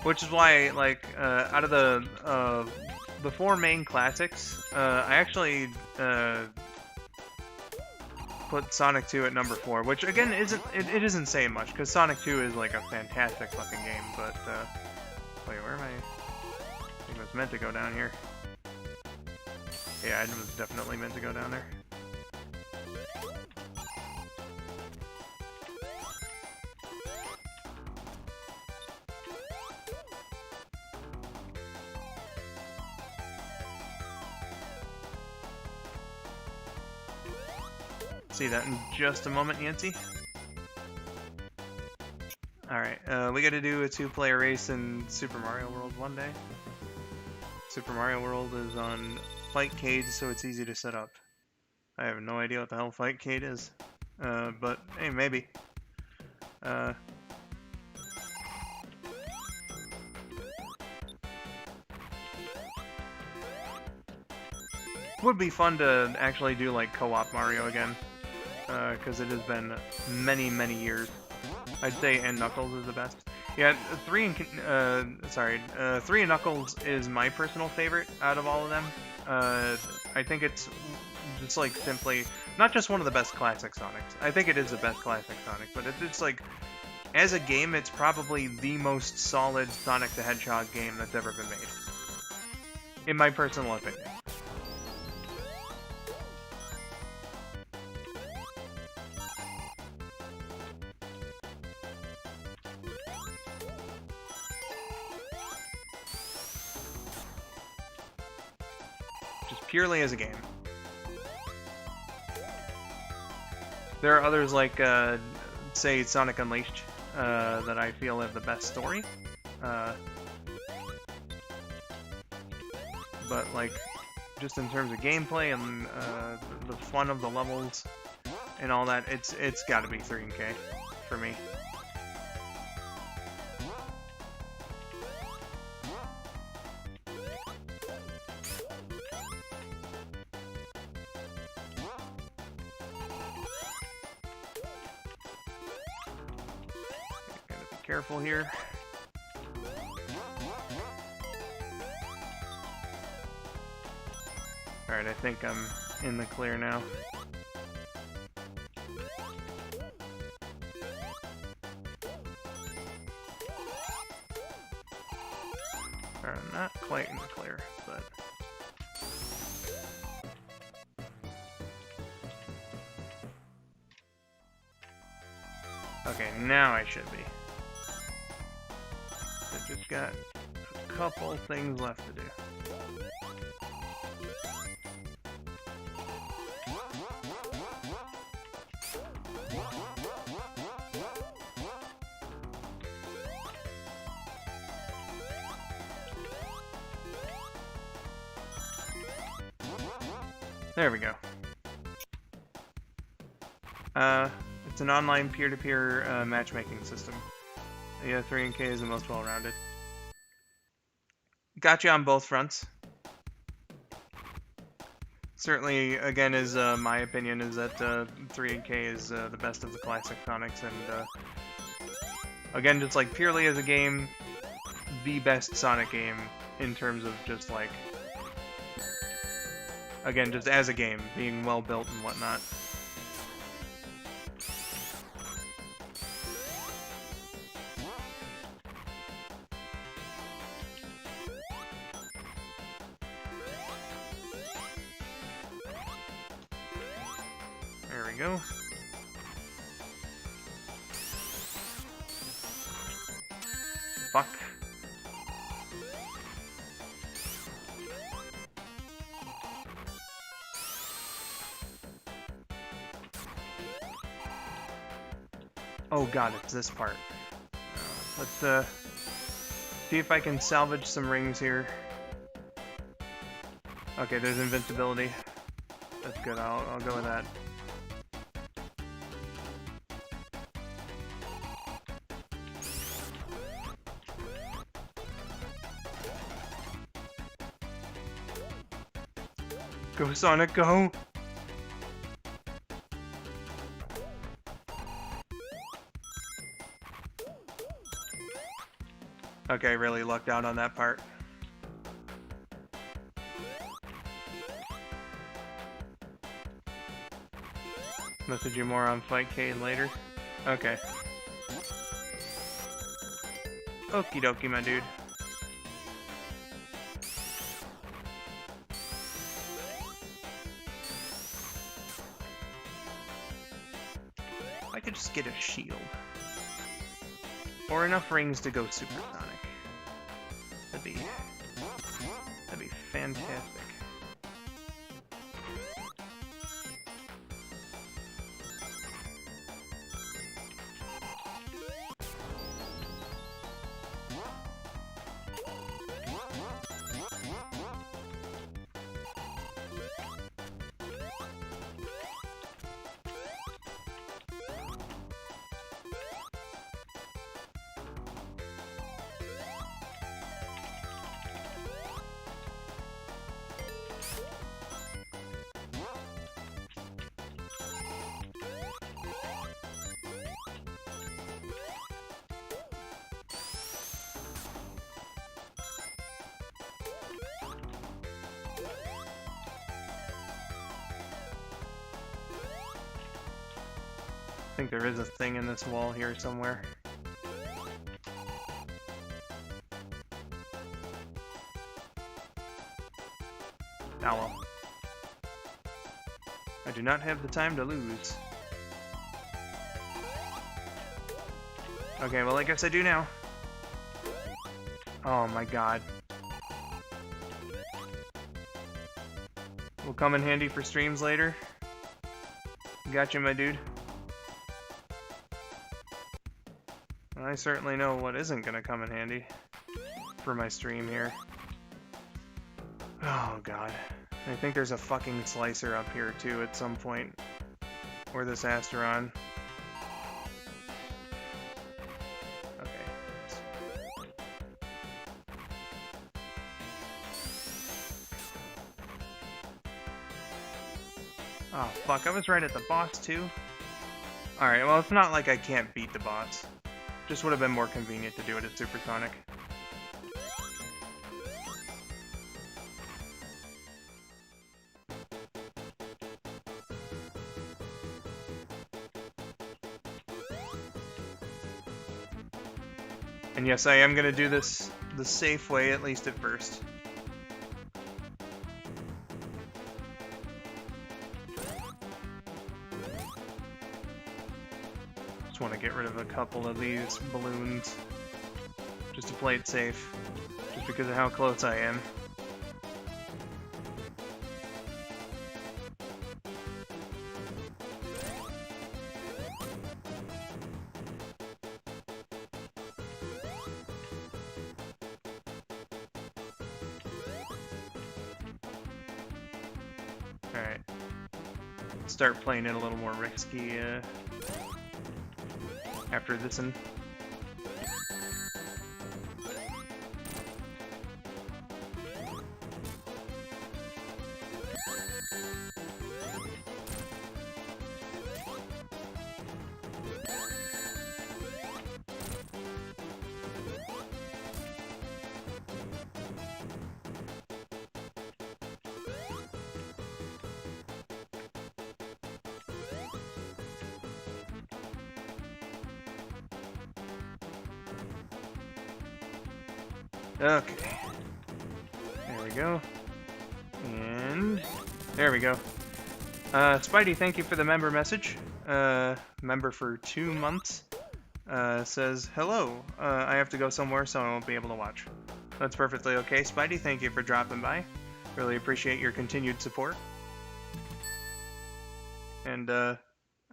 Which is why, like, out of the 4 main classics, I actually, put Sonic 2 at number 4, which again it isn't saying much, because Sonic 2 is like a fantastic fucking game, but wait, where am I? I think it was meant to go down here. Yeah, it was definitely meant to go down there. See that in just a moment, Yancy. Alright, we gotta do a 2-player race in Super Mario World one day. Super Mario World is on Fightcade, so it's easy to set up. I have no idea what the hell Fightcade is. But, hey, maybe. Would be fun to actually do, like, co-op Mario again. Because it has been many, many years. I'd say and Knuckles is the best. Yeah, 3 and Knuckles is my personal favorite out of all of them. I think it's just like simply not just one of the best classic Sonics. I think it is the best classic Sonic, but it's like as a game, it's probably the most solid Sonic the Hedgehog game that's ever been made, in my personal opinion. Purely as a game. There are others like, say, Sonic Unleashed, that I feel have the best story. But, like, just in terms of gameplay and the fun of the levels and all that, it's gotta be 3K for me. Careful here. Alright, I think I'm in the clear now. Or not quite in the clear, but... Okay, now I should be. Just got a couple things left to do. There we go. It's an online peer-to-peer matchmaking system. Yeah, 3K is the most well-rounded. Got you on both fronts. certainly, again, is my opinion is that 3K is the best of the classic Sonics, and again, just like purely as a game, the best Sonic game in terms of just like, again, just as a game, being well built and whatnot. There we go. Fuck. Oh god, it's this part. Let's see if I can salvage some rings here. Okay, there's invincibility. That's good, I'll go with that. Go Sonic, go! Okay, really lucked out on that part. Message you more on Fight K later. Okay. Okie dokie, my dude. I could just get a shield. Or enough rings to go supersonic. That'd be fantastic. I think there is a thing in this wall here somewhere. Ah well. I do not have the time to lose. Okay, well I guess I do now. Oh my god. Will come in handy for streams later. Gotcha, my dude. I certainly know what isn't gonna come in handy for my stream here. Oh god. I think there's a fucking slicer up here too at some point. Or this Asteron. Okay. Oh fuck, I was right at the boss too? Alright, well it's not like I can't beat the boss. Just would have been more convenient to do it as supersonic. And yes, I am going to do this the safe way, at least at first. Just want to get rid of a couple of these balloons, just to play it safe, just because of how close I am. Alright. Start playing it a little more risky after this one. Okay. There we go. And there we go. Spidey, thank you for the member message. Member for 2 months. Says, hello, I have to go somewhere, so I won't be able to watch. That's perfectly okay, Spidey. Thank you for dropping by. Really appreciate your continued support. And,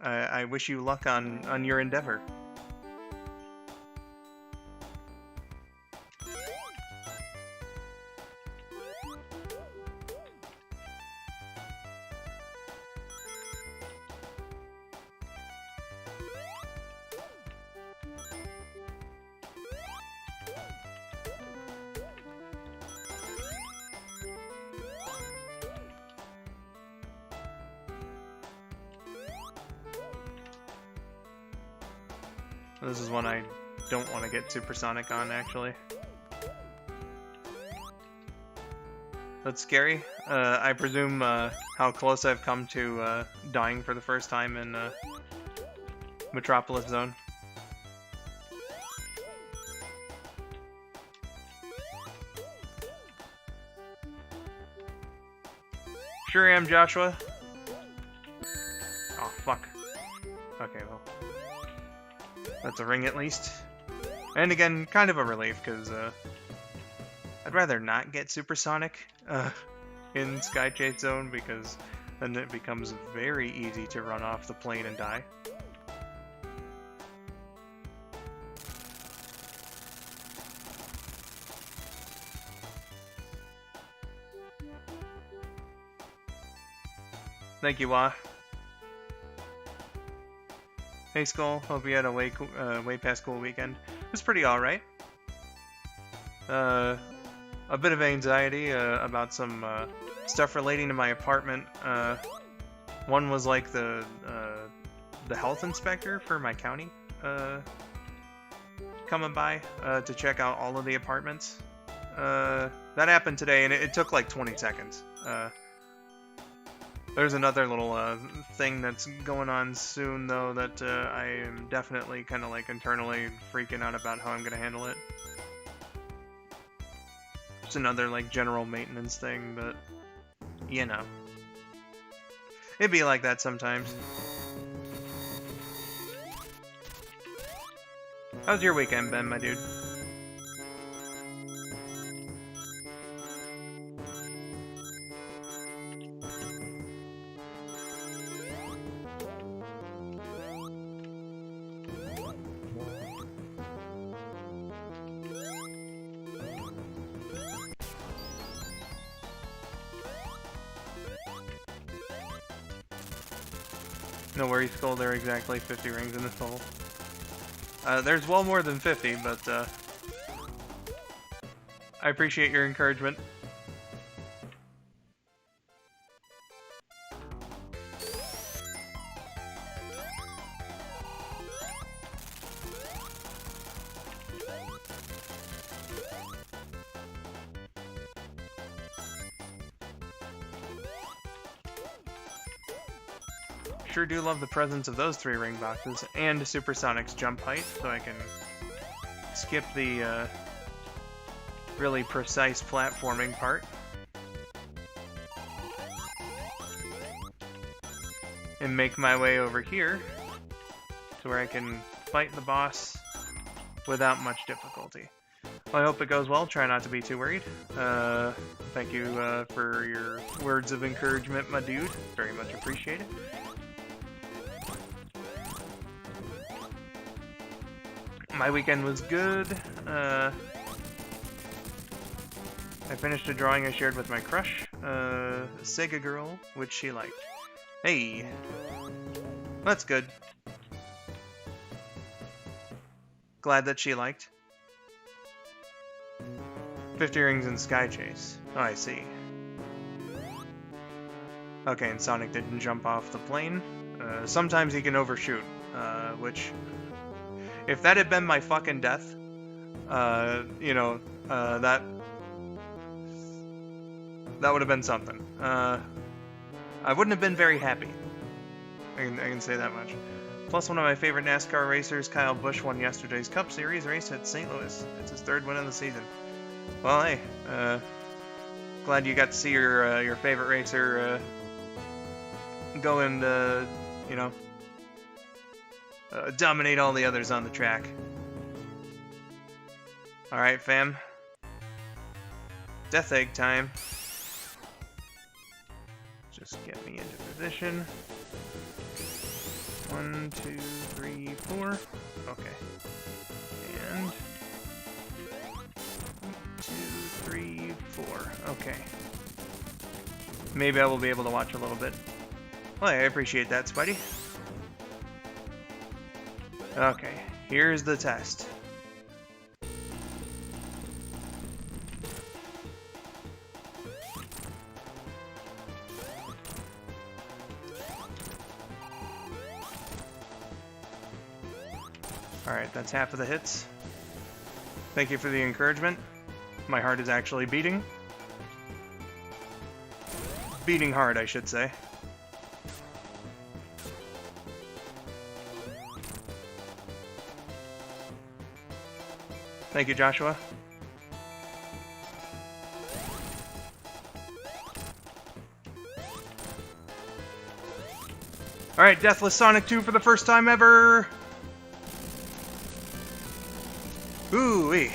I wish you luck on your endeavor. This is one I don't want to get supersonic on, actually. That's scary. I presume how close I've come to dying for the first time in Metropolis Zone. Sure am, Joshua. Oh, fuck. Okay, well. That's a ring at least. And again, kind of a relief, because I'd rather not get supersonic in Sky Chase Zone, because then it becomes very easy to run off the plane and die. Thank you, Wah. Hey Skull, hope you had a way past cool weekend. It was pretty alright. A bit of anxiety about some stuff relating to my apartment. One was like the health inspector for my county coming by to check out all of the apartments. That happened today, and it took like 20 seconds. There's another little thing that's going on soon, though, that I am definitely kind of like internally freaking out about how I'm going to handle it. It's another like general maintenance thing, but you know. It'd be like that sometimes. How's your weekend been, my dude? No worries, Skull, there are exactly 50 rings in this hole. There's well more than 50, but I appreciate your encouragement. Sure do love the presence of those 3 ring boxes, and Supersonic's jump height, so I can skip the really precise platforming part. And make my way over here to where I can fight the boss without much difficulty. Well, I hope it goes well. Try not to be too worried. Thank you for your words of encouragement, my dude. Very much appreciated. My weekend was good. I finished a drawing I shared with my crush, Sega Girl, which she liked. Hey, that's good. Glad that she liked. 50 rings in Sky Chase. Oh, I see. Okay, and Sonic didn't jump off the plane. Sometimes he can overshoot, which... If that had been my fucking death, you know, that would have been something. I wouldn't have been very happy. I can say that much. Plus, one of my favorite NASCAR racers, Kyle Busch, won yesterday's Cup Series race at St. Louis. It's his 3rd win of the season. Well, hey, glad you got to see your favorite racer go and you know, dominate all the others on the track. All right, fam. Death egg time. Just get me into position. 1, 2, 3, 4. Okay. And 2, 3, 4. Okay. Maybe I will be able to watch a little bit. Well, I appreciate that, Spidey. Okay, here's the test. Alright, that's half of the hits. Thank you for the encouragement. My heart is actually beating. Beating hard, I should say. Thank you, Joshua. Alright, Deathless Sonic 2 for the first time ever! Ooh-wee.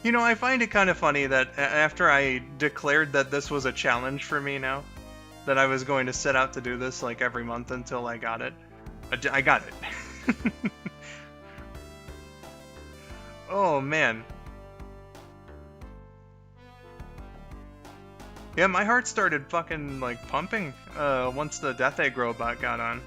You know, I find it kind of funny that after I declared that this was a challenge for me now, that I was going to set out to do this like every month until I got it. I got it. Oh, man. Yeah, my heart started fucking, like, pumping once the Death Egg robot got on.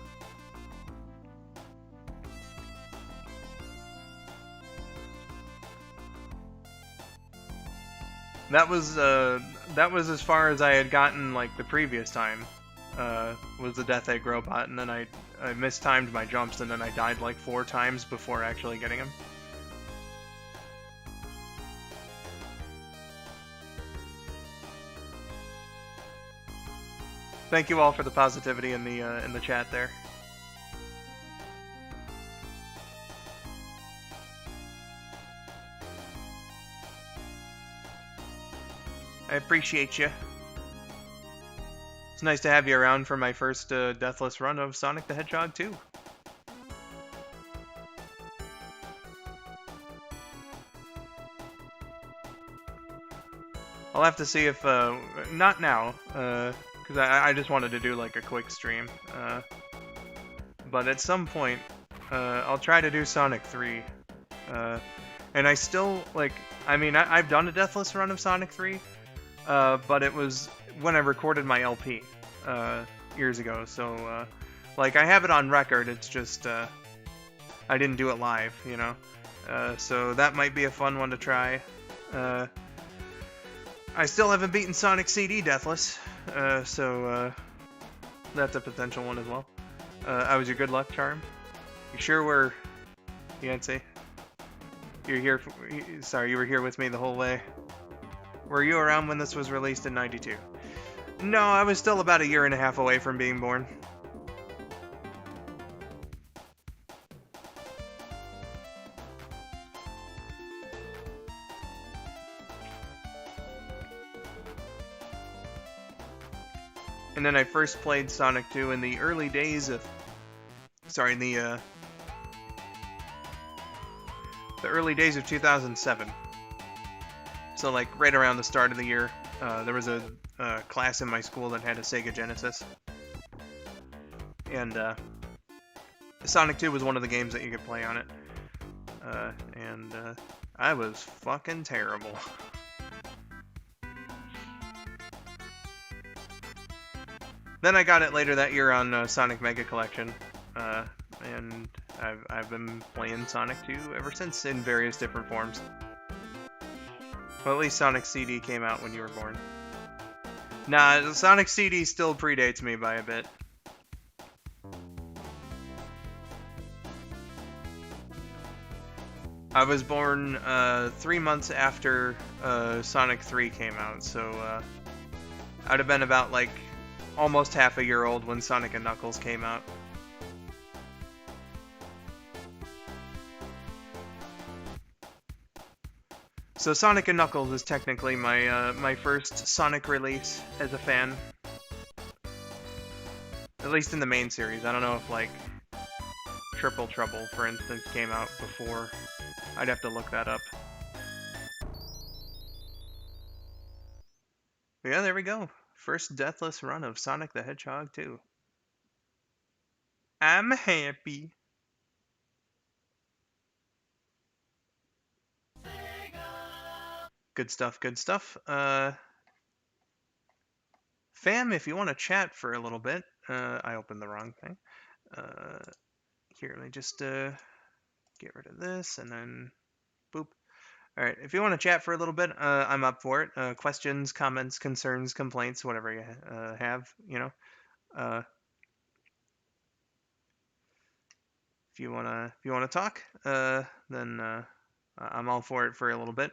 That was as far as I had gotten, like, the previous time, was the Death Egg robot, and then I mistimed my jumps, and then I died, like, 4 times before actually getting him. Thank you all for the positivity in the chat there. I appreciate you. It's nice to have you around for my first deathless run of Sonic the Hedgehog 2. I'll have to see if, not now, because I just wanted to do like a quick stream, but at some point, I'll try to do Sonic 3, and I still, like, I mean, I've done a deathless run of Sonic 3, but it was when I recorded my LP, years ago, so, like, I have it on record, it's just, I didn't do it live, you know, so that might be a fun one to try. I still haven't beaten Sonic CD Deathless, so that's a potential one as well. I was your good luck charm. You sure were, Yancey? You're here. Sorry, you were here with me the whole way. Were you around when this was released in '92? No, I was still about a year and a half away from being born. And then I first played Sonic 2 in the early days of... Sorry, in the early days of 2007. So, like, right around the start of the year, there was a class in my school that had a Sega Genesis. And Sonic 2 was one of the games that you could play on it. And I was fucking terrible. Then I got it later that year on Sonic Mega Collection, and I've been playing Sonic 2 ever since in various different forms. Well, at least Sonic CD came out when you were born. Nah, Sonic CD still predates me by a bit. I was born 3 months after Sonic 3 came out, so I'd have been about, like, almost half a year old when Sonic and Knuckles came out. So Sonic and Knuckles is technically my first Sonic release as a fan, at least in the main series. I don't know if like Triple Trouble, for instance, came out before. I'd have to look that up. Yeah, there we go. First deathless run of Sonic the Hedgehog 2. I'm happy. Good stuff, good stuff. Fam, if you want to chat for a little bit, I opened the wrong thing. Uh, Here, let me just get rid of this and then boop. All right, if you want to chat for a little bit, I'm up for it. Questions, comments, concerns, complaints, whatever you have, you know. Uh, if you wanna talk, then I'm all for it for a little bit.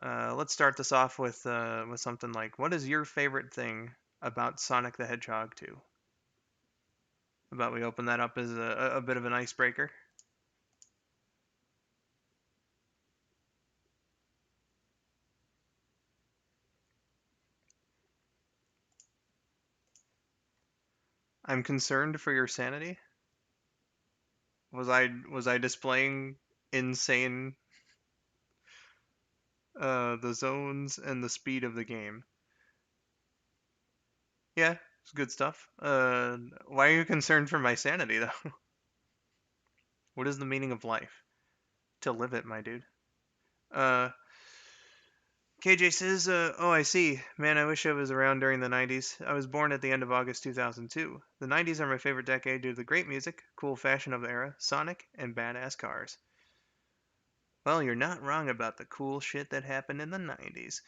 Let's start this off with something like, what is your favorite thing about Sonic the Hedgehog 2? About we open that up as a bit of an icebreaker. I'm concerned for your sanity. Was I displaying insane the zones and the speed of the game? Yeah, it's good stuff. Why are you concerned for my sanity though? What is the meaning of life? To live it, my dude. Uh, KJ says, oh, I see. Man, I wish I was around during the 90s. I was born at the end of August 2002. The 90s are my favorite decade due to the great music, cool fashion of the era, Sonic, and badass cars. Well, you're not wrong about the cool shit that happened in the 90s.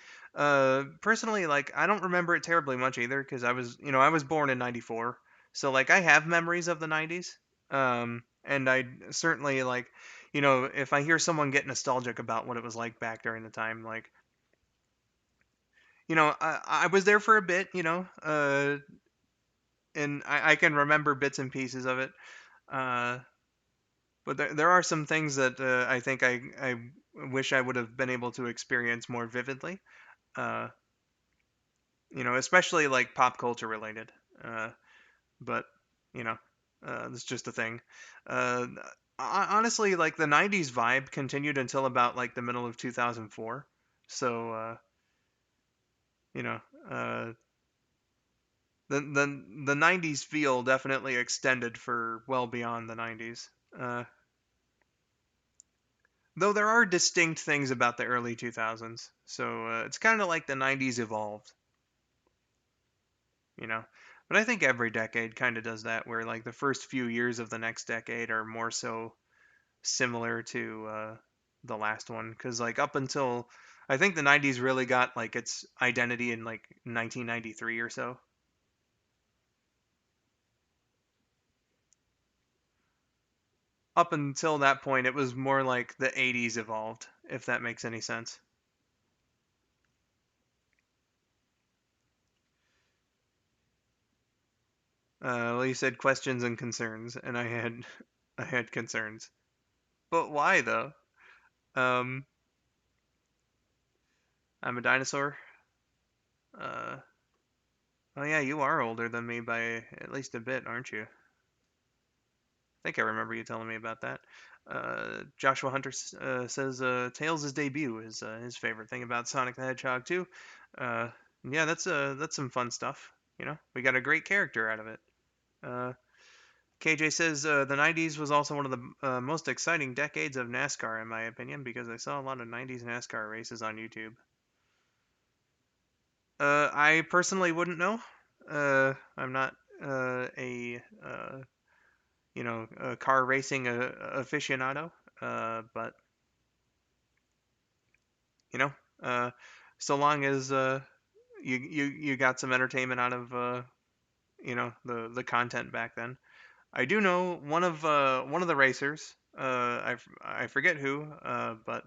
Personally, like, I don't remember it terribly much either, because I was born in 94. So, like, I have memories of the 90s. And I certainly, like, if I hear someone get nostalgic about what it was like back during the time, like, I was there for a bit, and I can remember bits and pieces of it. Uh, but there are some things that I think I wish I would have been able to experience more vividly. Uh, especially like pop culture related. But you know, that's just a thing. Uh, Honestly, like the '90s vibe continued until about like the middle of 2004. So you know, uh, the '90s feel definitely extended for well beyond the '90s. Though there are distinct things about the early 2000s, so it's kind of like the '90s evolved, you know. But I think every decade kind of does that, where like the first few years of the next decade are more so similar to the last one, because like up until I think the '90s really got like its identity in like 1993 or so. Up until that point, it was more like the '80s evolved, if that makes any sense. Well, you said questions and concerns, and I had I had concerns. But why though? Um, I'm a dinosaur. Uh, oh yeah, you are older than me by at least a bit, aren't you? I think I remember you telling me about that. Joshua Hunter says Tails' debut is his favorite thing about Sonic the Hedgehog 2. Uh, yeah, that's some fun stuff. We got a great character out of it. Uh, KJ says the 90s was also one of the most exciting decades of NASCAR, in my opinion, because I saw a lot of 90s NASCAR races on YouTube. I personally wouldn't know. I'm not a car racing aficionado. But you know, uh, so long as you got some entertainment out of the content back then. I do know one of the racers. I forget who. But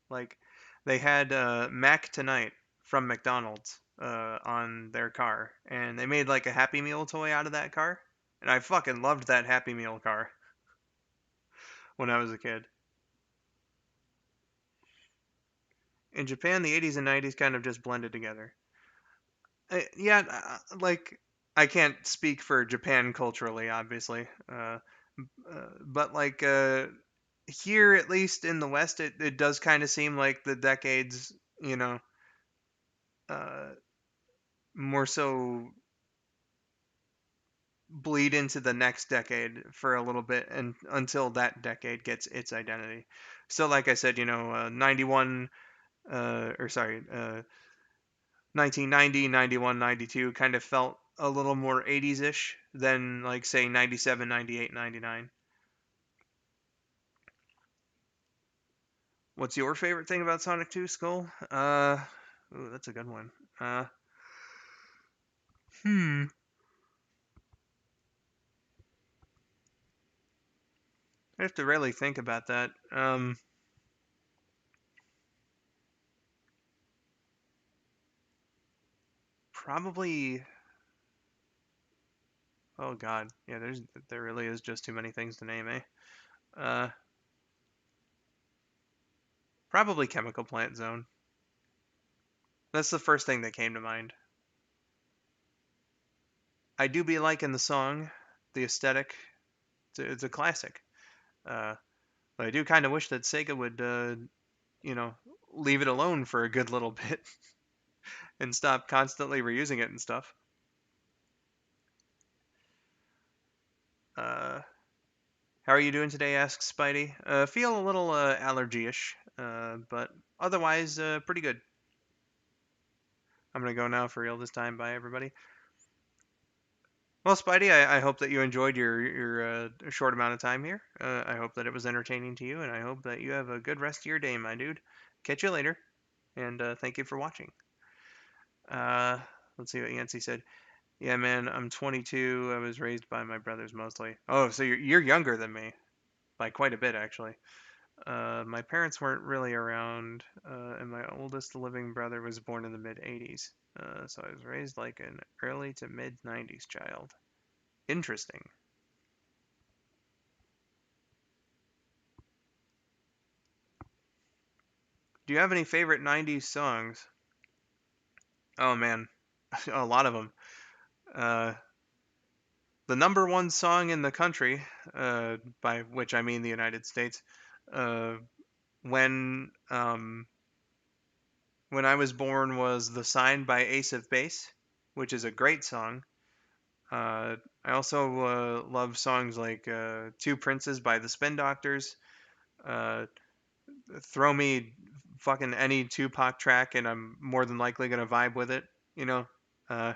like they had Mac Tonight from McDonald's on their car, and they made like a Happy Meal toy out of that car, and I fucking loved that Happy Meal car when I was a kid. In Japan, the 80s and 90s kind of just blended together. Yeah, like I can't speak for Japan culturally, obviously, but like here, at least in the West, it does kind of seem like the decades, you know, uh, more so bleed into the next decade for a little bit and until that decade gets its identity. So, like I said, 91, or sorry, 1990, 91, 92 kind of felt a little more 80s-ish than like say 97, 98, 99. What's your favorite thing about Sonic 2, Skull? Ooh, that's a good one. Uh, hmm. I have to really think about that. Probably. Oh God, yeah. There really is just too many things to name, eh? Uh, Probably Chemical Plant Zone. That's the first thing that came to mind. I do be liking the song, the aesthetic. It's a classic. Uh, but I do kind of wish that Sega would, you know, leave it alone for a good little bit and stop constantly reusing it and stuff. Uh, how are you doing today? Asks Spidey. Feel a little allergy-ish, but otherwise pretty good. I'm gonna go now for real this time. Bye, everybody. Well, Spidey, I hope that you enjoyed your short amount of time here. I hope that it was entertaining to you, and I hope that you have a good rest of your day, my dude. Catch you later, and thank you for watching. Uh, let's see what Yancey said. Yeah, man, I'm 22. I was raised by my brothers mostly. Oh, so you're younger than me by quite a bit, actually. My parents weren't really around, and my oldest living brother was born in the mid 80s. So I was raised like an early to mid 90s child. Interesting. Do you have any favorite 90s songs? Oh man, a lot of them. Uh, the number one song in the country, by which I mean the United States, uh, when when I was born was "The Sign" by Ace of Base, which is a great song. I also love songs like Two Princes by the Spin Doctors. Uh, Throw me fucking any Tupac track and I'm more than likely gonna vibe with it. You know, uh,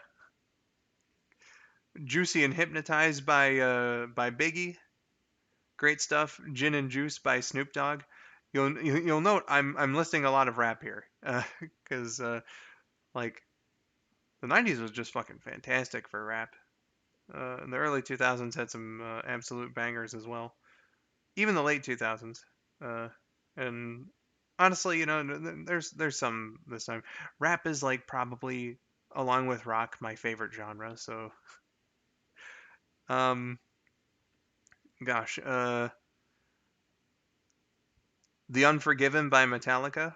Juicy and Hypnotized by Biggie, great stuff. Gin and Juice by Snoop Dogg. You'll note I'm listing a lot of rap here, because like the '90s was just fucking fantastic for rap. And the early 2000s had some absolute bangers as well. Even the late 2000s. Uh, and honestly, there's some this time. Rap is like probably along with rock my favorite genre. So, um, gosh, The Unforgiven by Metallica,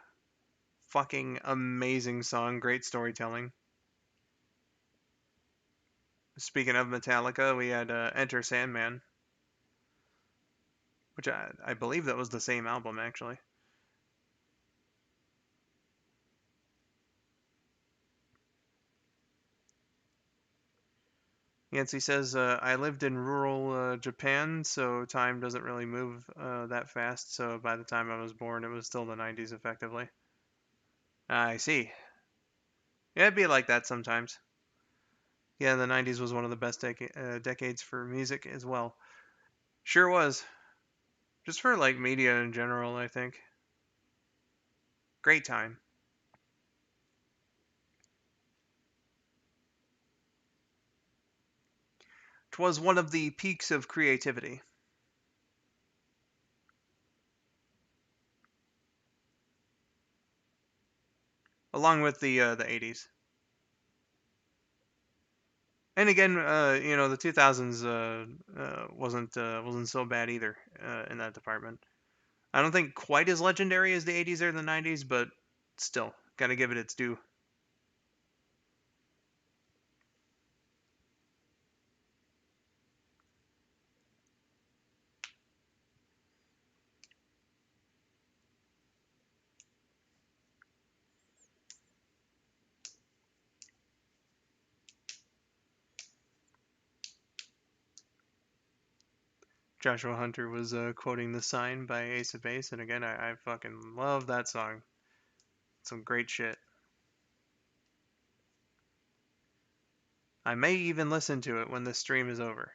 fucking amazing song, great storytelling. Speaking of Metallica, we had Enter Sandman, which I believe that was the same album actually. Yancey says, I lived in rural Japan, so time doesn't really move that fast. So by the time I was born, it was still the 90s effectively. I see. Yeah, it'd be like that sometimes. Yeah, the 90s was one of the best decades for music as well. Sure was. Just for like media in general, I think. Great time. 'Twas one of the peaks of creativity, along with the 80s. And again, the 2000s wasn't so bad either in that department. I don't think quite as legendary as the 80s or the 90s, but still gotta give it its due. Joshua Hunter was quoting The Sign by Ace of Base, and again, I fucking love that song. Some great shit. I may even listen to it when the stream is over.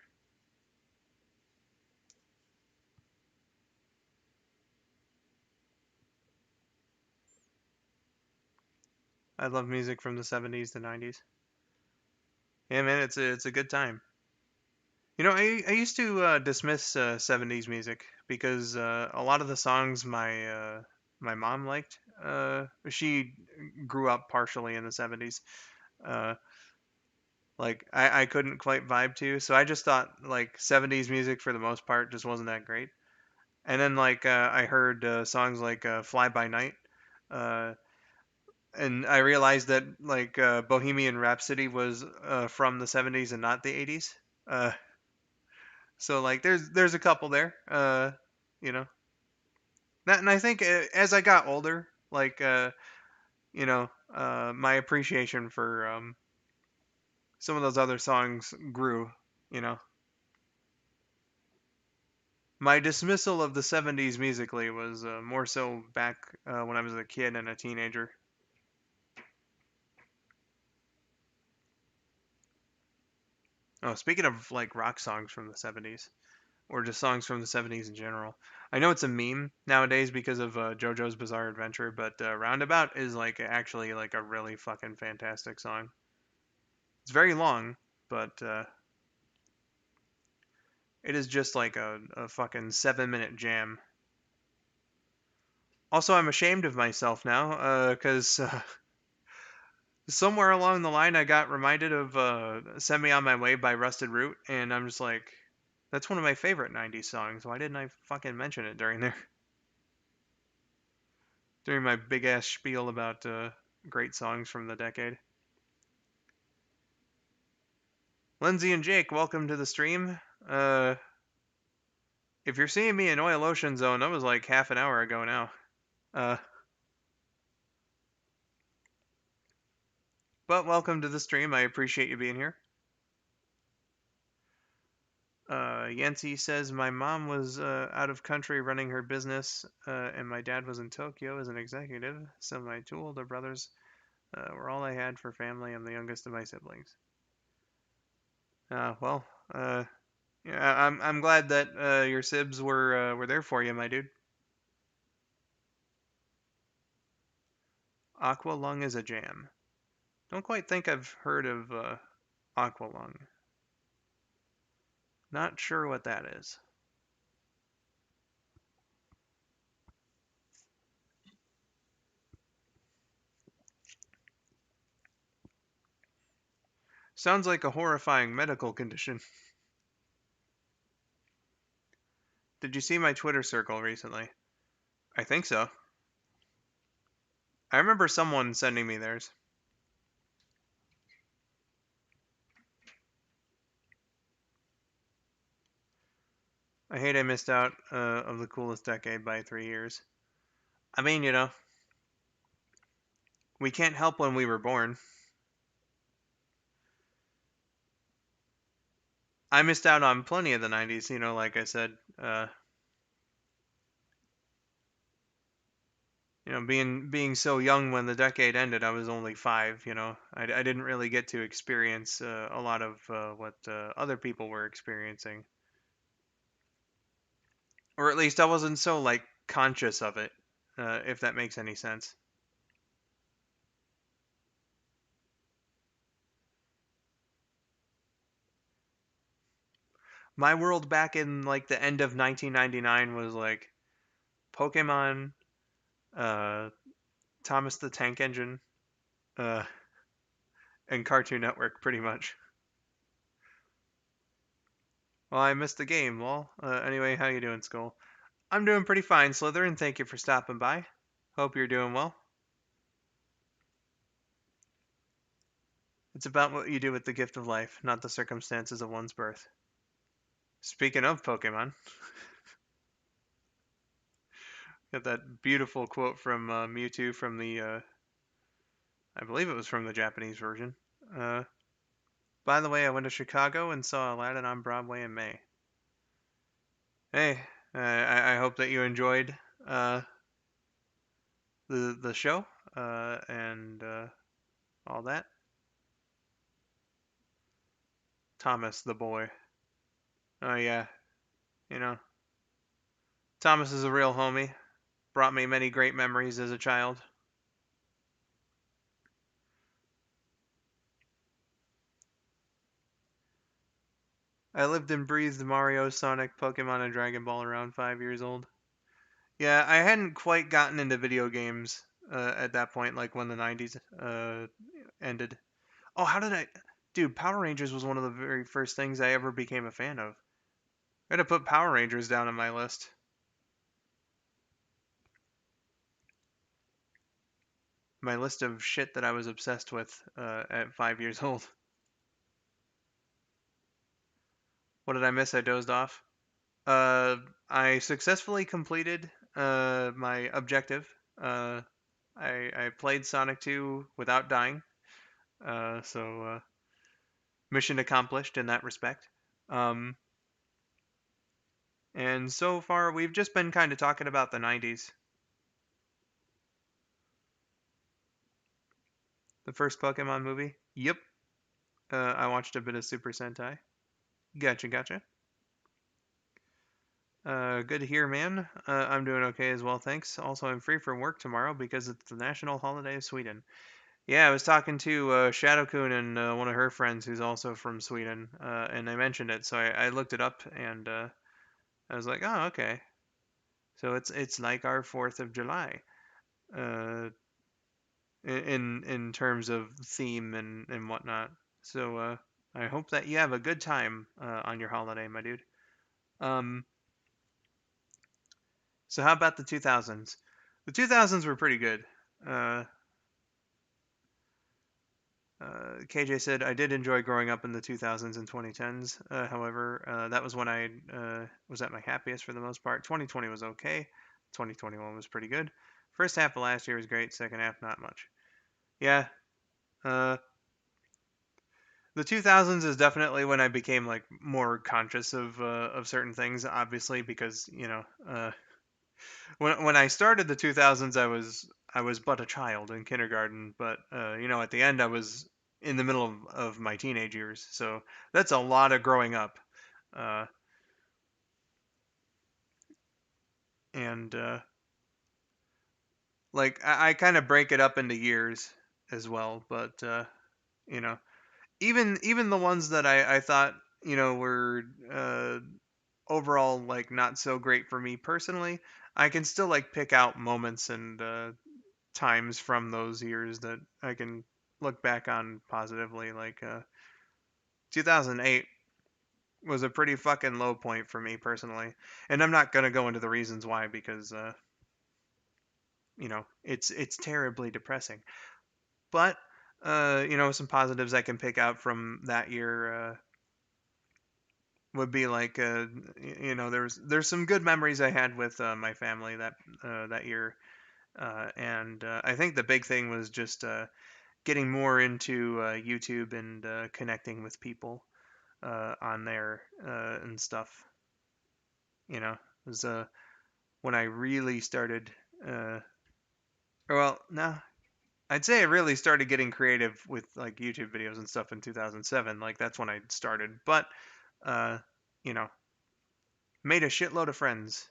I love music from the 70s to 90s. Yeah, man, it's a good time. You know, I used to dismiss 70s music because a lot of the songs my mom liked. She grew up partially in the 70s. Uh, like I couldn't quite vibe to, so I just thought like 70s music for the most part just wasn't that great. And then like I heard songs like Fly By Night, uh, and I realized that like Bohemian Rhapsody was from the 70s and not the 80s. Uh, so like there's a couple there, you know. And I think as I got older, like my appreciation for some of those other songs grew, you know. My dismissal of the 70s musically was more so back when I was a kid and a teenager. Oh, speaking of like rock songs from the 70s, or just songs from the 70s in general. I know it's a meme nowadays because of JoJo's Bizarre Adventure, but Roundabout is like actually like a really fucking fantastic song. It's very long, but it is just like a fucking 7 minute jam. Also, I'm ashamed of myself now because somewhere along the line I got reminded of "Send Me on My Way" by Rusted Root, and I'm just like, that's one of my favorite '90s songs. Why didn't I fucking mention it during there? During my big ass spiel about great songs from the decade. Lindsay and Jake, welcome to the stream. Uh, if you're seeing me in Oil Ocean Zone, that was like half an hour ago now. Uh, but welcome to the stream. I appreciate you being here. Yancy says my mom was out of country running her business, and my dad was in Tokyo as an executive. So my two older brothers were all I had for family. I'm the youngest of my siblings. Well, yeah, I'm glad that your sibs were there for you, my dude. Aqua Lung is a jam. Don't quite think I've heard of Aqua Lung. Not sure what that is. Sounds like a horrifying medical condition. Did you see my Twitter circle recently? I think so. I remember someone sending me theirs. I hate I missed out of the coolest decade by 3 years. I mean, you know, we can't help when we were born. I missed out on plenty of the 90s, you know, like I said. Being so young when the decade ended, I was only 5, you know. I didn't really get to experience a lot of what other people were experiencing. Or at least I wasn't so, like, conscious of it, if that makes any sense. My world back in, like, the end of 1999 was, like, Pokemon, uh, Thomas the Tank Engine, uh, and Cartoon Network, pretty much. Well, I missed the game. Well, anyway, how you doing, Skull? I'm doing pretty fine, Slytherin. Thank you for stopping by. Hope you're doing well. It's about what you do with the gift of life, not the circumstances of one's birth. Speaking of Pokemon, got that beautiful quote from Mewtwo from I believe it was from the Japanese version. Uh, by the way, I went to Chicago and saw Aladdin on Broadway in May. Hey, I hope that you enjoyed uh, the show and all that. Thomas the boy. Oh yeah, you know, Thomas is a real homie. Brought me many great memories as a child. I lived and breathed Mario, Sonic, Pokemon, and Dragon Ball around 5 years old. Yeah, I hadn't quite gotten into video games at that point, like when the 90s ended. Oh, how did I. Dude, Power Rangers was one of the very first things I ever became a fan of. I had to put Power Rangers down on my list. My list of shit that I was obsessed with at 5 years old. What did I miss? I dozed off. Uh, I successfully completed my objective. Uh, I played Sonic 2 without dying. So mission accomplished in that respect. Um, and so far, we've just been kind of talking about the 90s. The first Pokemon movie? Yep. I watched a bit of Super Sentai. Gotcha, gotcha. Good to hear, man. I'm doing okay as well, thanks. Also, I'm free from work tomorrow because it's the national holiday of Sweden. Yeah, I was talking to Shadowcoon and one of her friends who's also from Sweden, and they mentioned it, so I looked it up and I was like, oh, okay. So it's like our 4th of July, uh, in terms of theme and whatnot. So I hope that you have a good time on your holiday, my dude. Um, so how about the 2000s? The 2000s were pretty good. Uh, KJ said, I did enjoy growing up in the 2000s and 2010s. However, that was when I was at my happiest for the most part. 2020 was okay. 2021 was pretty good. First half of last year was great. Second half, not much. Yeah. Uh, the 2000s is definitely when I became like more conscious of certain things. Obviously, because when I started the 2000s, I was but a child in kindergarten, but at the end I was in the middle of my teenage years, so that's a lot of growing up, uh, and like I kind of break it up into years as well, but you know, even the ones that I thought were overall like not so great for me personally, I can still like pick out moments and times from those years that I can look back on positively. Like 2008 was a pretty fucking low point for me personally, and I'm not gonna go into the reasons why because it's terribly depressing. But some positives I can pick out from that year would be like there's some good memories I had with my family that year, and I think the big thing was just getting more into YouTube and connecting with people on there and stuff. It was when I really started. Uh, well, no, I'd say I really started getting creative with like YouTube videos and stuff in 2007. Like that's when I started. But uh, you know, made a shitload of friends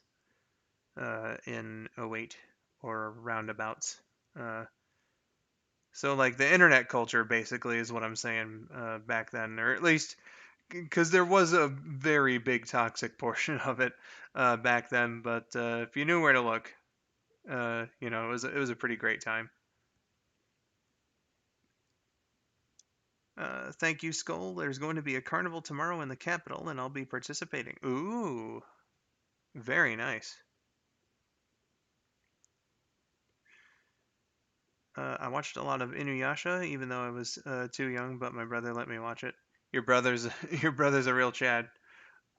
in '08 or roundabouts. Uh, so like the internet culture basically is what I'm saying back then, or at least because there was a very big toxic portion of it back then. But if you knew where to look, it was a pretty great time. Thank you, Skull. There's going to be a carnival tomorrow in the capital, and I'll be participating. Ooh, very nice. I watched a lot of Inuyasha, even though I was too young, but my brother let me watch it. Your brother's your brother's a real Chad.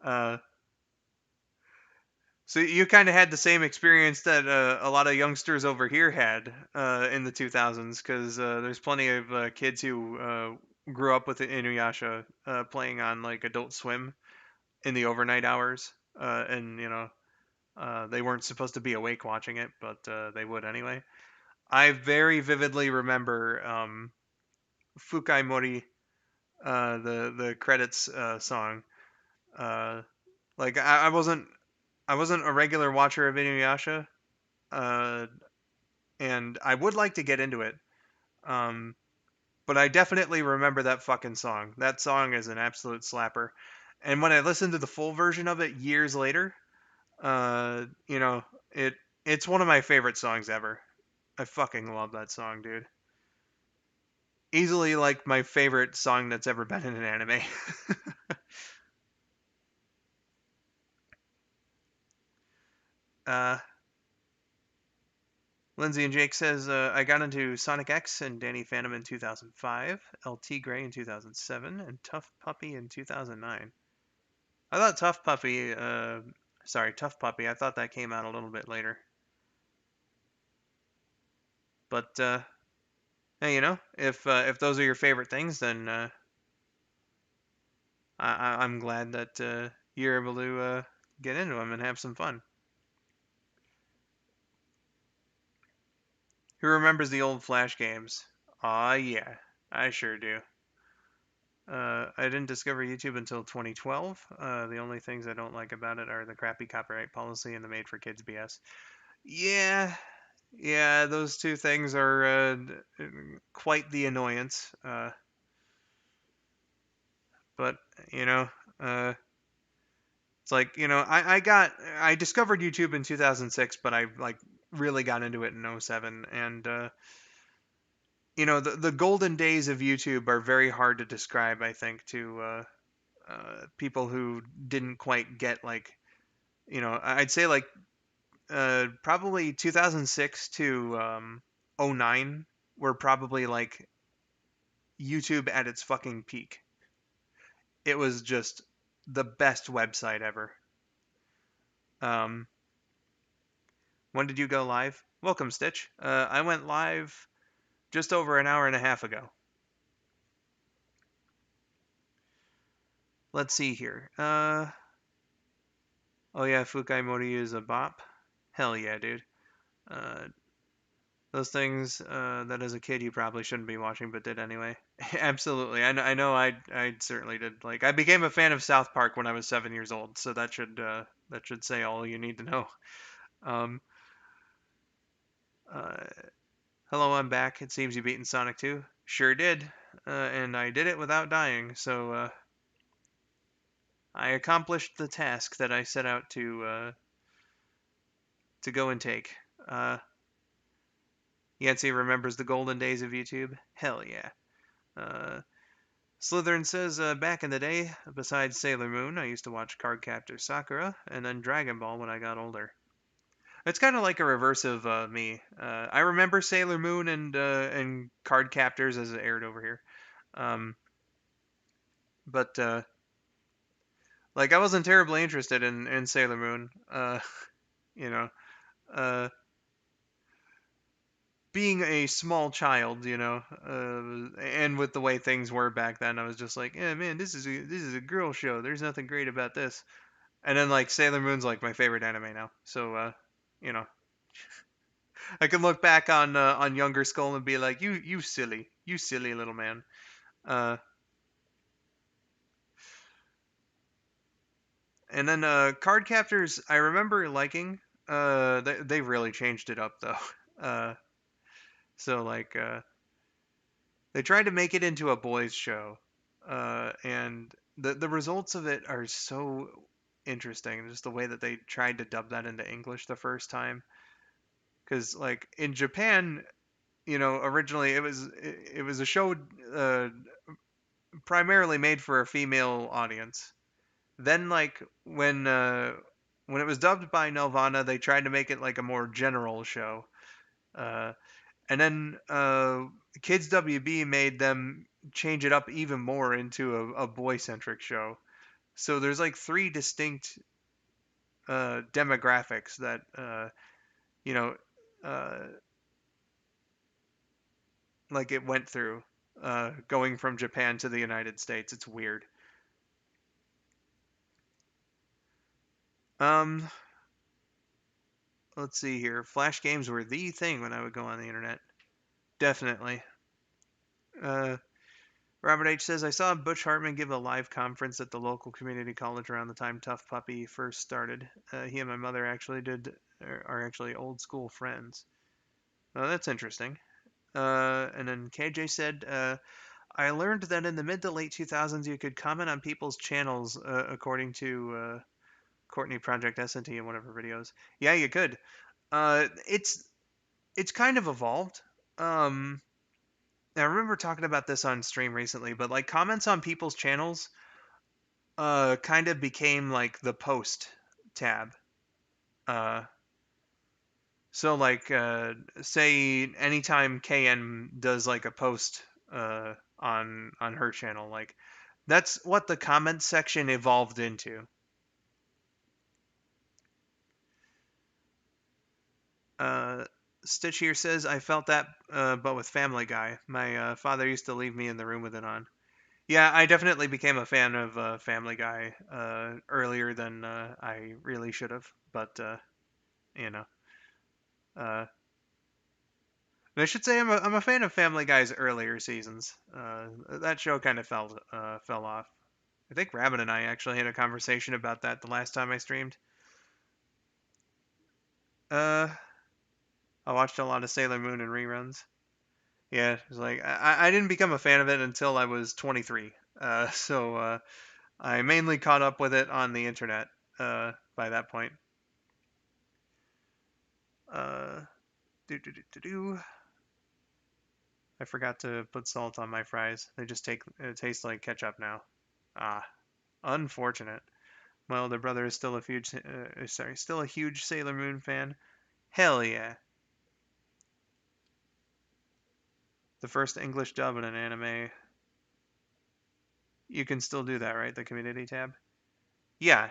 Uh, so you kind of had the same experience that a lot of youngsters over here had in the 2000s, because there's plenty of kids who grew up with the Inuyasha playing on like Adult Swim in the overnight hours, and they weren't supposed to be awake watching it, but they would anyway. I very vividly remember Fukai Mori, the credits song. Uh, like I wasn't a regular watcher of Inuyasha, uh, and I would like to get into it. Um, but I definitely remember that fucking song. That song is an absolute slapper. And when I listened to the full version of it years later, uh, you know, it it's one of my favorite songs ever. I fucking love that song, dude. Easily like my favorite song that's ever been in an anime. uh, Lindsay and Jake says I got into Sonic X and Danny Phantom in 2005, LT Gray in 2007, and Tough Puppy in 2009. I thought Tough Puppy. I thought that came out a little bit later. But hey, if those are your favorite things, then I'm glad that you're able to get into them and have some fun. Who remembers the old Flash games? Aw, yeah, I sure do. I didn't discover YouTube until 2012. The only things I don't like about it are the crappy copyright policy and the made for kids BS. Yeah, yeah, those two things are quite the annoyance. But you know, uh, it's like I discovered YouTube in 2006, but I like really got into it in '07, and the golden days of YouTube are very hard to describe. I think to people who didn't quite get like I'd say like probably 2006 to '09 were probably like YouTube at its fucking peak. It was just the best website ever. Um, when did you go live? Welcome, Stitch. I went live just over an hour and a half ago. Let's see here. Oh yeah, Fukai Mori is a bop. Hell yeah, dude. Uh, those things that as a kid you probably shouldn't be watching, but did anyway. Absolutely, I know I certainly did. Like I became a fan of South Park when I was 7 years old, so that should say all you need to know. Um, uh, Hello, I'm back. It seems you beaten Sonic 2. Sure did, and I did it without dying. So I accomplished the task that I set out to go and take. Uh, Yancey remembers the golden days of YouTube. Hell yeah. Uh, Slytherin says, back in the day, besides Sailor Moon, I used to watch Cardcaptor Sakura and then Dragon Ball when I got older. It's kind of like a reverse of me. I remember Sailor Moon and Cardcaptors as it aired over here. Um, but like I wasn't terribly interested in Sailor Moon. You know, uh, being a small child, and with the way things were back then, I was just like, yeah, man, this is a girl show. There's nothing great about this. And then like Sailor Moon's like my favorite anime now. So you know, I can look back on younger Skull and be like, you silly little man. Uh, and then Card Captors, I remember liking. They really changed it up though. Uh, so like they tried to make it into a boys show, and the results of it are so interesting. Just the way that they tried to dub that into English the first time, because like in Japan, originally it was a show uh, primarily made for a female audience. Then like when it was dubbed by Nelvana, they tried to make it like a more general show. Uh, And then Kids WB made them change it up even more into a boy centric show. So there's like three distinct demographics that you know uh, like it went through going from Japan to the United States. It's weird. Um, let's see here. Flash games were the thing when I would go on the internet. Definitely. Uh, Robert H says I saw Butch Hartman give a live conference at the local community college around the time Tough Puppy first started. He and my mother actually are actually old school friends. Oh, that's interesting. And then KJ said, I learned that in the mid to late 2000s you could comment on people's channels, according to Courtney Project S&T and whatever videos. Yeah, you could. It's kind of evolved. Um, I remember talking about this on stream recently, but like comments on people's channels kind of became like the post tab. Uh, so like say anytime KN does like a post on her channel, like that's what the comment section evolved into. Uh, Stitch here says I felt that, but with Family Guy. My father used to leave me in the room with it on. Yeah, I definitely became a fan of Family Guy earlier than I really should have, but you know. Uh, I should say I'm a fan of Family Guy's earlier seasons. That show kind of fell off. I think Rabbit and I actually had a conversation about that the last time I streamed. Uh, I watched a lot of Sailor Moon and reruns. Yeah, it's like I didn't become a fan of it until I was 23. So I mainly caught up with it on the internet by that point. Uh, do do do do do. I forgot to put salt on my fries. They just taste like ketchup now. Ah, unfortunate. My older brother is still a huge Sailor Moon fan. Hell yeah. The first English dub in an anime. You can still do that, right? The community tab? Yeah.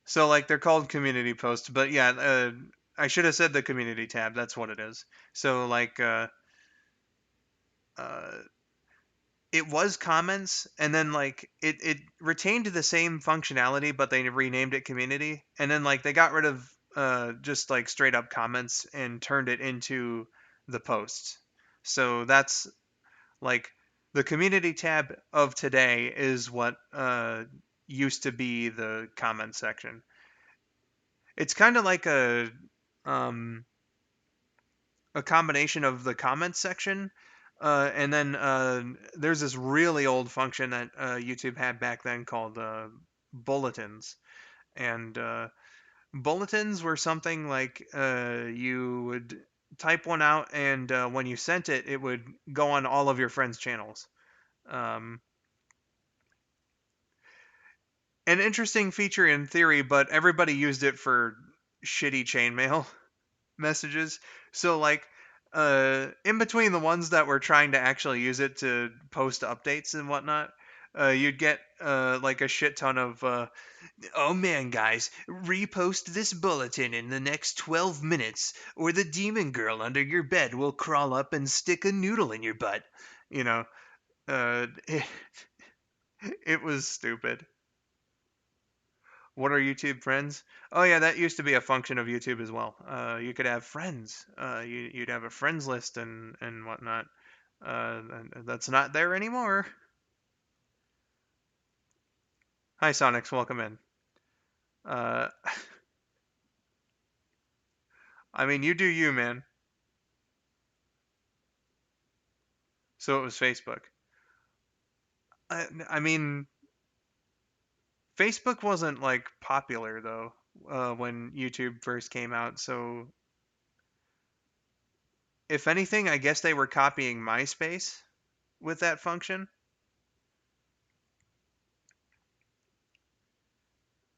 So like they're called community posts, but yeah, I should have said the community tab. That's what it is. So like uh it was comments and then like it retained the same functionality but they renamed it community and then like they got rid of just like straight up comments and turned it into the posts. So that's like the community tab of today is what used to be the comment section. It's kind of like um a combination of the comments section and then there's this really old function that YouTube had back then called bulletins. And bulletins were something like you would type one out, and when you sent it, it would go on all of your friends' channels. Um, an interesting feature in theory, but everybody used it for shitty chainmail messages. So like in between the ones that were trying to actually use it to post updates and whatnot, you'd get like a shit ton of oh man guys, repost this bulletin in the next 12 minutes or the demon girl under your bed will crawl up and stick a noodle in your butt. You know, it was stupid. What are YouTube friends? Oh yeah, that used to be a function of YouTube as well. You could have friends. You'd have a friends list and whatnot. And that's not there anymore. Hi Sonics, welcome in. Uh, I mean, you do you, man. So it was Facebook. I mean, Facebook wasn't like popular though when YouTube first came out. So if anything, I guess they were copying MySpace with that function.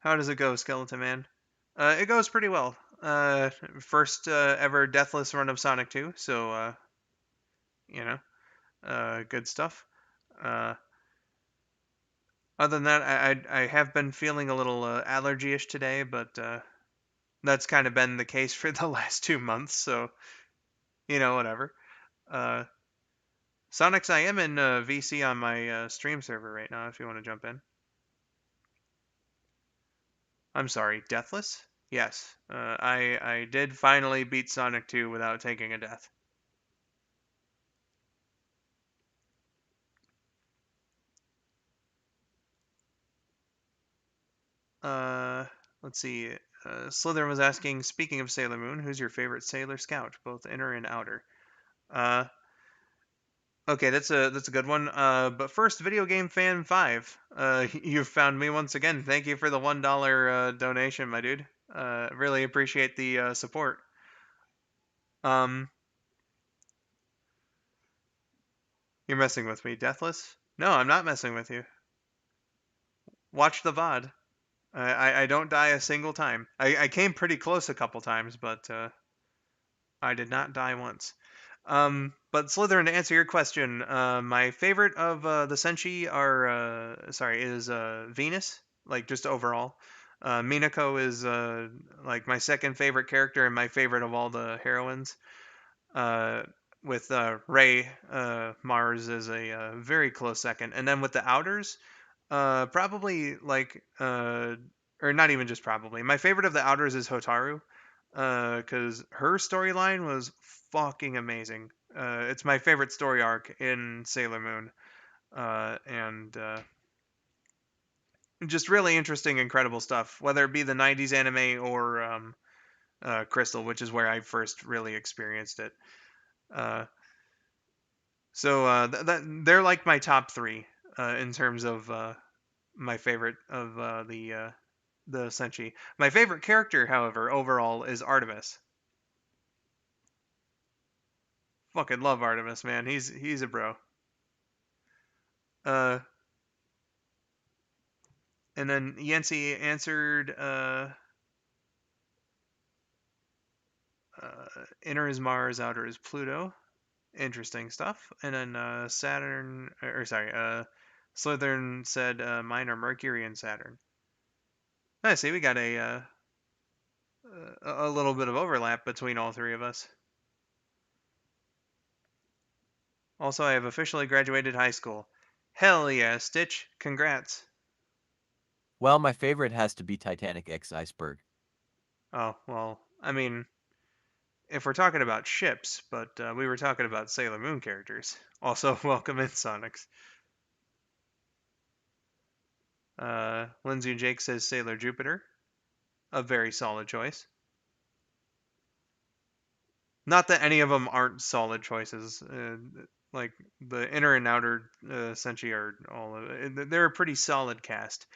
How does it go, Skeleton Man? It goes pretty well. First ever deathless run of Sonic 2, so you know, good stuff. Uh, Other than that, I have been feeling a little allergy-ish today, but that's kind of been the case for the last 2 months, so whatever. Uh, Sonics, I am in VC on my stream server right now. If you want to jump in. I'm sorry, deathless? Yes, I did finally beat Sonic 2 without taking a death. Uh, let's see. Slytherin was asking, speaking of Sailor Moon, who's your favorite Sailor Scout, both inner and outer? Uh, okay, that's a good one. But first, Video Game Fan 5. You've found me once again. Thank you for the $1 donation, my dude. Really appreciate the support. Um, you're messing with me, Deathless? No, I'm not messing with you. Watch the VOD. I don't die a single time. I came pretty close a couple times, but I did not die once. But Slytherin, to answer your question, my favorite of the Senshi are, is Venus, like just overall. Minako is like my second favorite character and my favorite of all the heroines. Uh, with Ray, Mars is a very close second. And then with the Outers, probably like, or not even just probably. My favorite of the Outers is Hotaru, because her storyline was fucking amazing. It's my favorite story arc in Sailor Moon, and just really interesting, incredible stuff. Whether it be the '90s anime or Crystal, which is where I first really experienced it. Uh, they're like my top three in terms of my favorite of the Senshi. My favorite character, however, overall is Artemis. Fucking love Artemis, man. He's a bro. Uh, and then Yancy answered inner is Mars, outer is Pluto. Interesting stuff. And then Saturn, or sorry, Slytherin said mine are Mercury and Saturn. I see. We got a little bit of overlap between all three of us. Also, I have officially graduated high school. Hell yeah, Stitch. Congrats. Well, my favorite has to be Titanic X Iceberg. Oh, well, I mean, if we're talking about ships, but we were talking about Sailor Moon characters. Also, welcome in, Sonics. Lindsay and Jake says Sailor Jupiter. A very solid choice. Not that any of them aren't solid choices. Like the inner and outer Senshi are all. They're a pretty solid cast.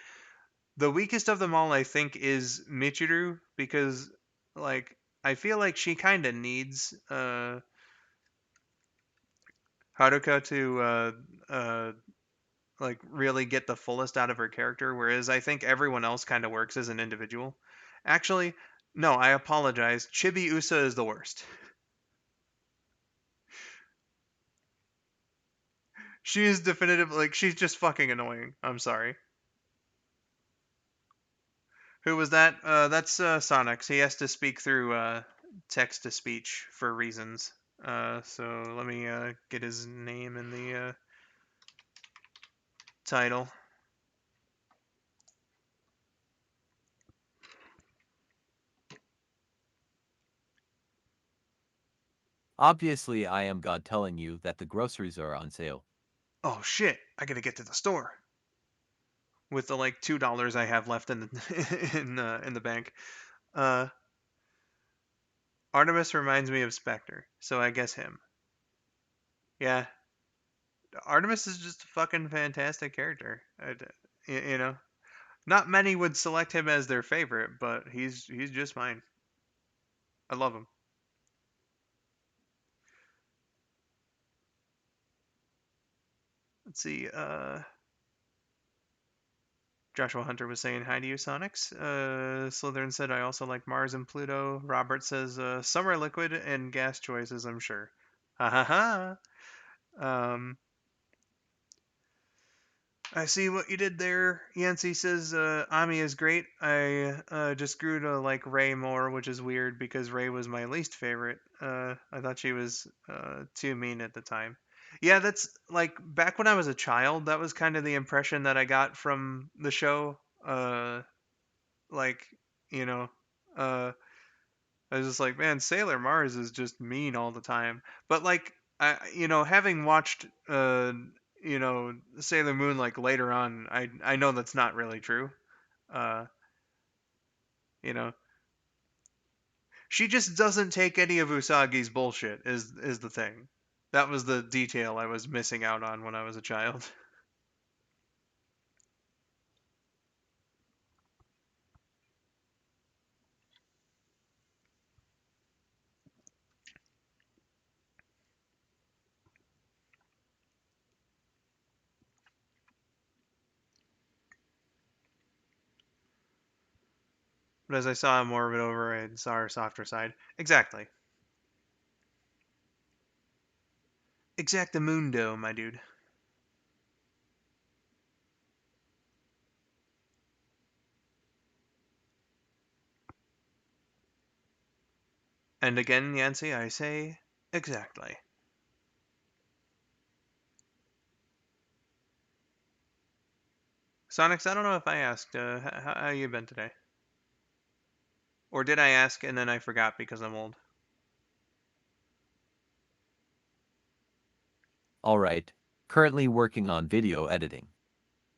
The weakest of them all, I think, is Michiru because, like, I feel like she kind of needs Haruka to like really get the fullest out of her character, whereas I think everyone else kind of works as an individual. Actually, no, I apologize. Chibi Usa is the worst. She is definitively like she's just fucking annoying. I'm sorry. Who was that? That's Sonix. He has to speak through text to speech for reasons. So let me get his name in the title. Obviously, I am God telling you that the groceries are on sale. Oh shit! I gotta get to the store with the like $2 I have left in the in the bank. Uh, Artemis reminds me of Spectre, so I guess him. Yeah, Artemis is just a fucking fantastic character. You know, not many would select him as their favorite, but he's just mine. I love him. Let's see. Joshua Hunter was saying hi to you, Sonix. Slytherin said I also like Mars and Pluto. Robert says some are liquid and gas choices, I'm sure. Ha ha ha. Um, I see what you did there. Yancey says Ami is great. I just grew to like Ray more, which is weird because Ray was my least favorite. I thought she was too mean at the time. Yeah, that's like back when I was a child. That was kind of the impression that I got from the show. Like, you know, uh, I was just like, man, Sailor Mars is just mean all the time. But like, having watched, Sailor Moon like later on, I know that's not really true. Uh, you know, she just doesn't take any of Usagi's bullshit. Is the thing. That was the detail I was missing out on when I was a child. But as I saw more of it over, I saw her softer side. Exactly. Exactamundo, my dude. And again, Yancey, I say exactly. Sonics, I don't know if I asked, how you been today? Or did I ask and then I forgot because I'm old? Alright. Currently working on video editing.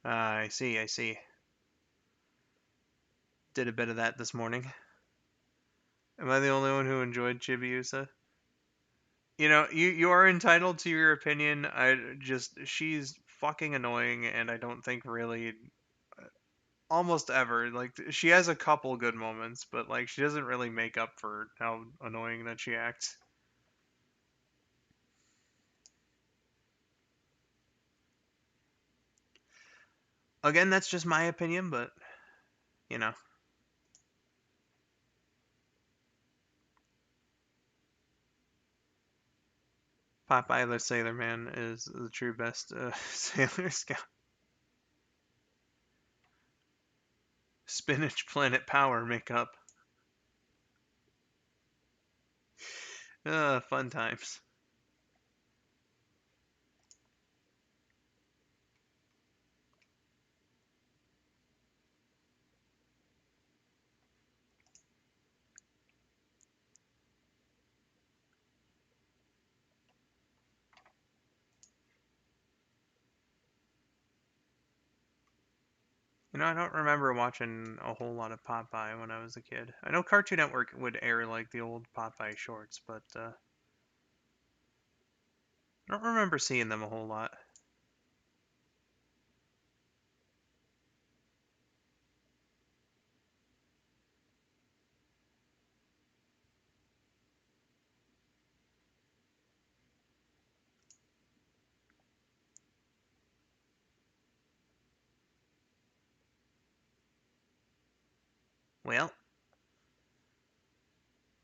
I see, I see. Did a bit of that this morning. Am I the only one who enjoyed Chibiusa? You are entitled to your opinion. She's fucking annoying, and I don't think really almost ever like she has a couple good moments, but like she doesn't really make up for how annoying that she acts. Again, that's just my opinion, but you know, Popeye the Sailor Man is the true best Sailor Scout. Spinach Planet Power makeup. Fun times. I don't remember watching a whole lot of Popeye when I was a kid. I know Cartoon Network would air like the old Popeye shorts, but I don't remember seeing them a whole lot. Well,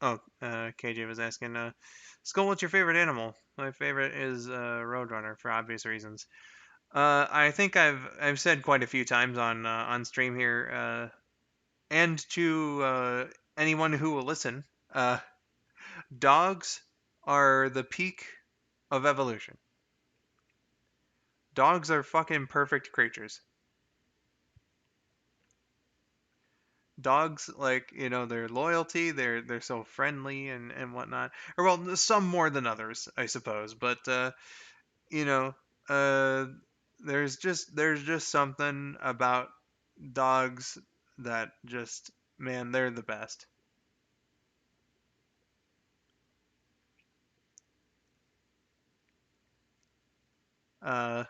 oh, KJ was asking, Skull, what's your favorite animal? My favorite is Roadrunner for obvious reasons. I think I've said quite a few times on stream here, and to anyone who will listen, uh, dogs are the peak of evolution. Dogs are fucking perfect creatures. Dogs, like, their loyalty, they're so friendly and whatnot. Or well, some more than others, I suppose. But you know, uh, there's just something about dogs that just, man, they're the best. Uh,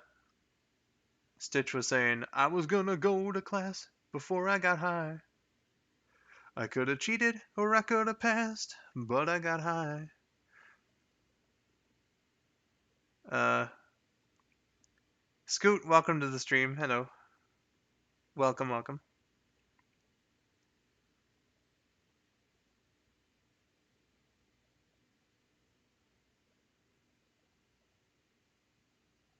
Stitch was saying, I was gonna go to class before I got high. I could have cheated or I could have passed, but I got high. Uh, Scoot, welcome to the stream. Hello. Welcome, welcome.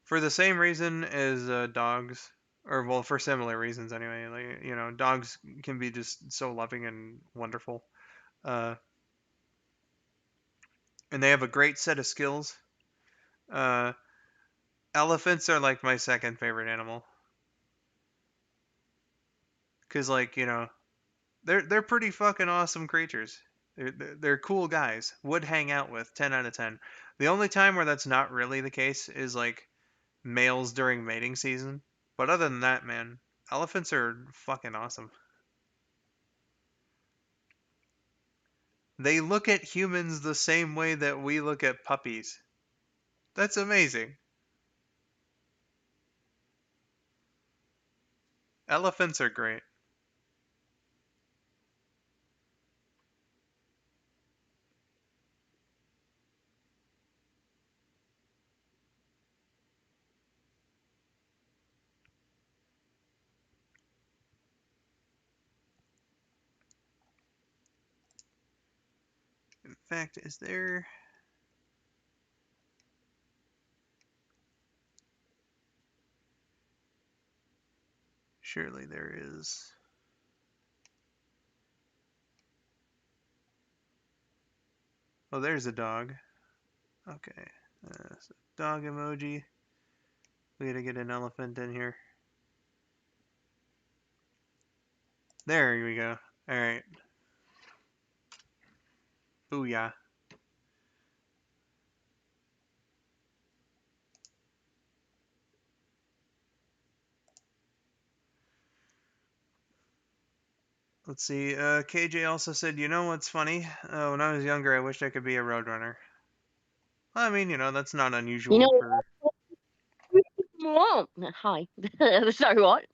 For the same reason as dogs, or well, for similar reasons anyway. Like dogs can be just so loving and wonderful, uh, and they have a great set of skills. Uh, Elephants are like my second favorite animal, cause they're pretty fucking awesome creatures. They're cool guys. Would hang out with 10 out of 10. The only time where that's not really the case is like males during mating season. But other than that, man, elephants are fucking awesome. They look at humans the same way that we look at puppies. That's amazing. Elephants are great. In fact, is there. Surely there is. Oh, there's a dog. Okay. So dog emoji. We gotta get an elephant in here. There we go. Alright. Booyah. Let's see. KJ also said, you know what's funny? When I was younger, I wished I could be a roadrunner. I mean, that's not You unusual know for. what? Hi. Sorry, what?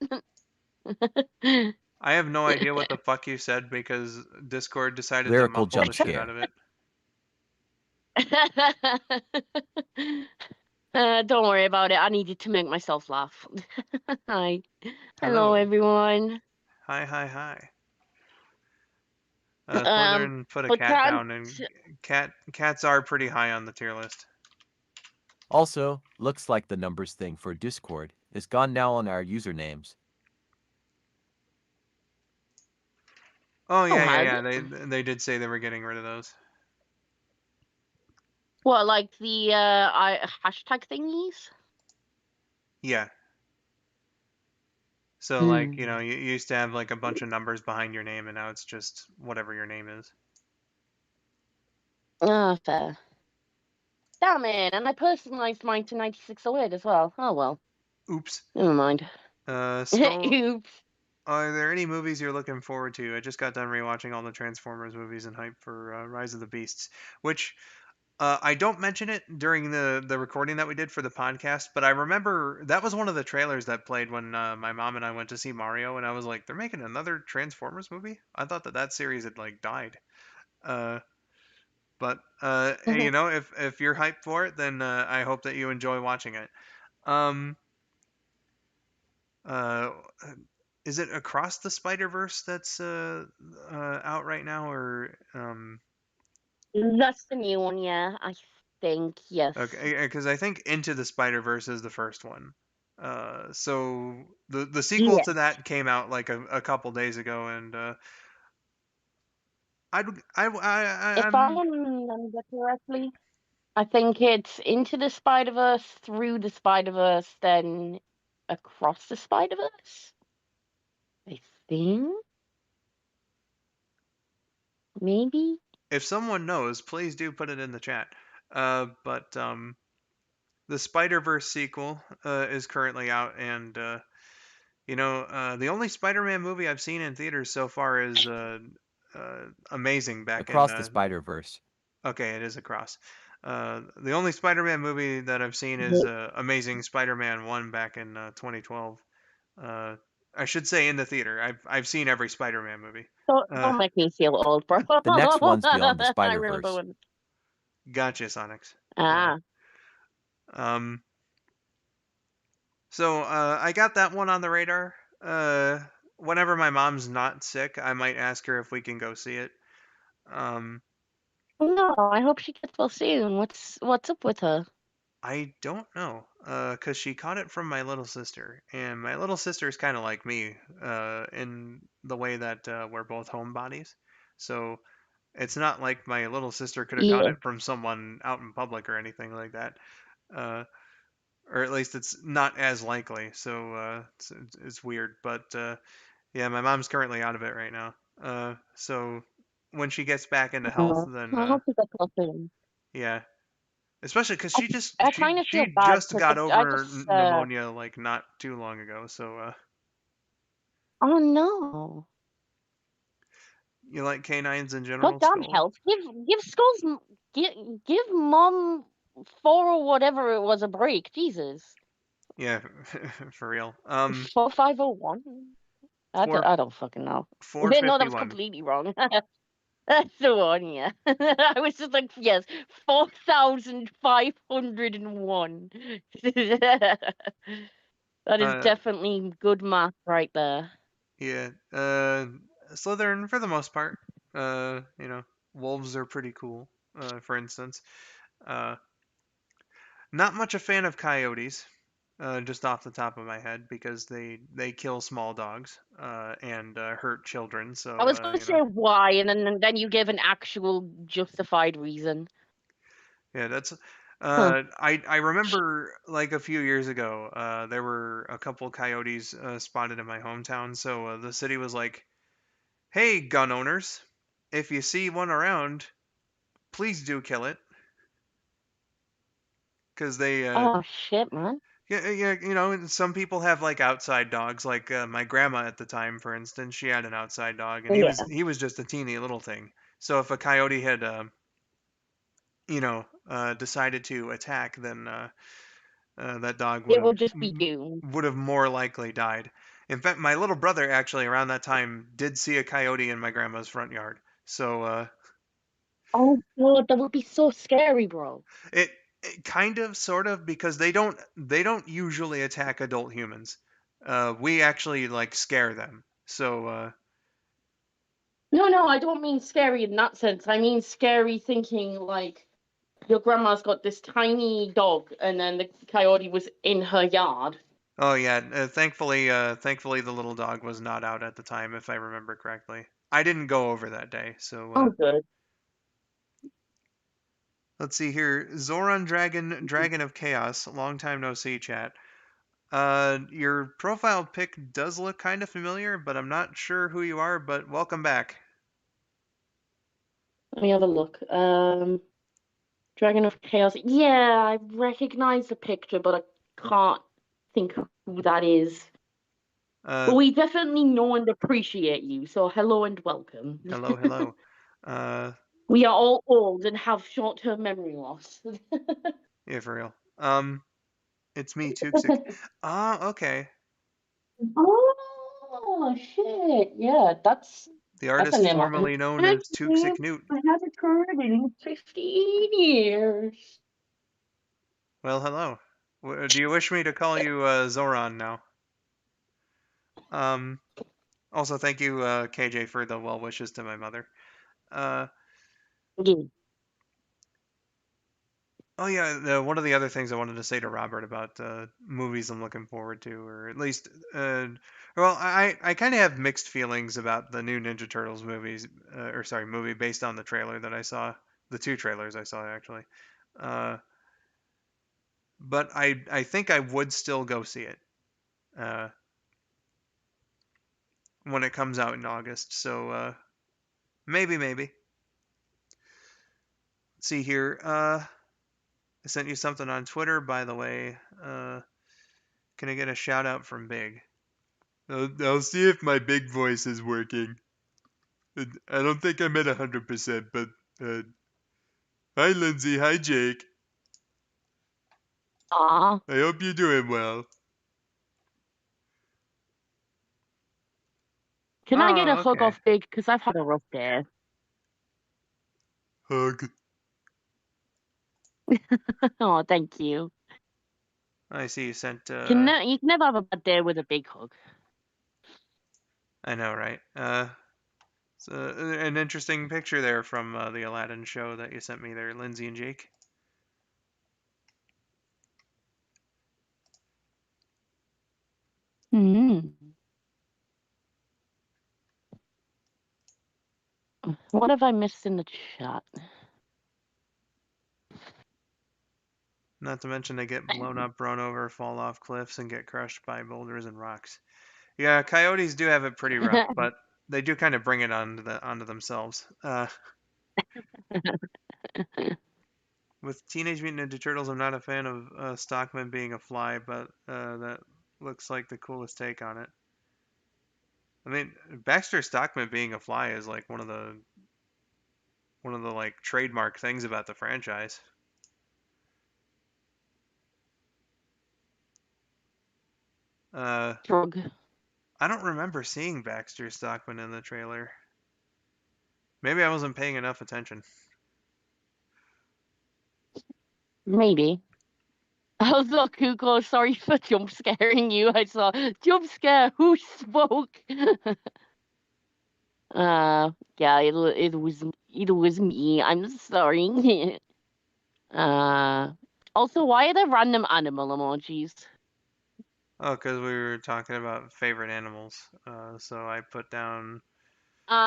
I have no idea what the fuck you said because Discord decided to Lyrical muffle the jump shit out scare. of it. Don't worry about it. I needed to make myself laugh. Hi. Hello, Hello. everyone. Hi, hi, hi. Um, Slytherin put a but cat can't. down, and cats are pretty high on the tier list. Also, looks like the numbers thing for Discord is gone now on our usernames. Oh Oh, yeah, yeah, has yeah. it? They did say they were getting rid of those. What, like the hashtag thingies? Yeah. So like, Hmm. you used to have like a bunch of numbers behind your name, and now it's just whatever your name is. Ah, fair. Damn it! And I personalized mine to 9608 as well. Oh well. Oops. Never mind. Skull. Oops. Are there any movies you're looking forward to? I just got done rewatching all the Transformers movies and hype for Rise of the Beasts, which I don't mention it during the recording that we did for the podcast, but I remember that was one of the trailers that played when my mom and I went to see Mario, and I was like, they're making another Transformers movie? I thought that series had like died. Uh, but hey, if you're hyped for it, then I hope that you enjoy watching it. Um, uh, is it Across the Spider Verse that's out right now, or That's the new one, yeah. I think, yes. okay, because I think Into the Spider Verse is the first one. So the sequel Yeah. to that came out like a couple days ago, and I'd If I I'm remember correctly, I think it's Into the Spider-Verse, Through the Spider-Verse, then Across the Spider-Verse. I think, maybe. if someone knows, please do put it in the chat. But the Spider Verse sequel is currently out, and the only Spider-Man movie I've seen in theaters so far is Amazing back in. Across the Spider-Verse. Okay, it is Across. The only Spider-Man movie that I've seen is Yeah. Amazing Spider-Man 1 back in 2012. Uh, I should say in the theater. I've seen every Spider-Man movie. Uh, Don't make me feel old, bro. The next one's Beyond the I remember Spider-Verse. when. gotcha, Sonics. Ah. Um, so I got that one on the radar. whenever my mom's not sick, I might ask her if we can go see it. Um, No, I hope she gets well soon. What's up with her? I don't know, 'cause she caught it from my little sister, and my little sister is kind of like me, in the way that we're both homebodies. So it's not like my little sister could have caught Yeah. it from someone out in public or anything like that. Uh, or at least it's not as likely. So it's weird, but yeah, my mom's currently out of it right now. So when she gets back into health, Oh, then I hope she gets well soon. yeah, especially because I, she just I she kind of feel she bad just because got I over just pneumonia like not too long ago. So oh no. you like canines in general, Goddamn Skull? health. Give Skulls give Mom four or whatever it was a break. Jesus. Yeah, for real. 4501. Four I don't fucking know. four No, that fifty was one. completely wrong. That's the one, yeah. I was just like, yes, 4501. That is Uh, definitely good math right there. yeah. Slytherin for the most part. Wolves are pretty cool. For instance. Uh, Not much a fan of coyotes. Just off the top of my head, because they kill small dogs and hurt children. I So was going to say why, and then you gave an actual justified reason. yeah, that's. Huh. I remember like a few years ago, there were a couple coyotes spotted in my hometown. So the city was like, "Hey, gun owners, if you see one around, please do kill it," because they Oh shit, man. yeah, yeah, and some people have like outside dogs. Like my grandma at the time, for instance, she had an outside dog, and he was Yeah. he was just a teeny little thing. So if a coyote had, decided to attack, then that dog It will just be you. would have more likely died. In fact, my little brother actually around that time did see a coyote in my grandma's front yard. So Oh god, that would be so scary, bro. it, it kind of, sort of, because they don't usually attack adult humans. We actually like scare them. So No, I don't mean scary in that sense. I mean scary thinking like your grandma's got this tiny dog and then the coyote was in her yard. oh yeah, thankfully the little dog was not out at the time, if I remember correctly. I didn't go over that day, so Oh, good. let's see here. Zoran Dragon of Chaos, long time no see, chat. Your profile pic does look kind of familiar, but I'm not sure who you are, but welcome back. Let me have a look. Dragon of Chaos. Yeah, I recognize the picture, but I can't think who that is. But Uh, we definitely know and appreciate you, so hello and welcome. hello, hello. Uh, We are all old and have short-term memory loss. yeah, for real. It's me, Tuxic. Ah, okay. Oh shit! Yeah, The that's a artist name I formerly known haven't as Tuxic Newt. I haven't heard in 15 years. Well, hello. Do you wish me to call you Zoran now? Um, Also, thank you, KJ, for the well wishes to my mother. Uh, Yeah. oh yeah, one of the other things I wanted to say to Robert about movies I'm looking forward to, or at least, well, I kind of have mixed feelings about the new Ninja Turtles movies, or sorry, movie based on the trailer that I saw, the two trailers I saw actually. Uh, but I think I would still go see it uh, when it comes out in August. So maybe. Let's see here. I sent you something on Twitter, by the way. Can I get a shout out from Big? I'll see if my big voice is working. I don't think I'm at 100%, but uh, hi, Lindsay. Hi, Jake. Aw. I hope you're doing well. Can I get a Oh, hug okay. off Big? Because I've had a rough day. Hug. Oh, thank you. I see you sent. You can never have a bad day with a big hug. I know, right? It's an interesting picture there from the Aladdin show that you sent me there, Lindsay and Jake. What have I missed in the chat? Not to mention they get blown up, run over, fall off cliffs, and get crushed by boulders and rocks. Yeah, coyotes do have it pretty rough, but they do kind of bring it onto themselves. With Teenage Mutant Ninja Turtles, I'm not a fan of Stockman being a fly, but that looks like the coolest take on it. I mean, Baxter Stockman being a fly is like one of the like trademark things about the franchise. Uh, Drug. I don't remember seeing Baxter Stockman in the trailer. Maybe I wasn't paying enough attention. Maybe. Also, Kuko, sorry for jump scaring you. I saw jump scare. Who spoke? Yeah, it was me. I'm sorry. Also, why are there random animal emojis? Oh, because we were talking about favorite animals. So I put down,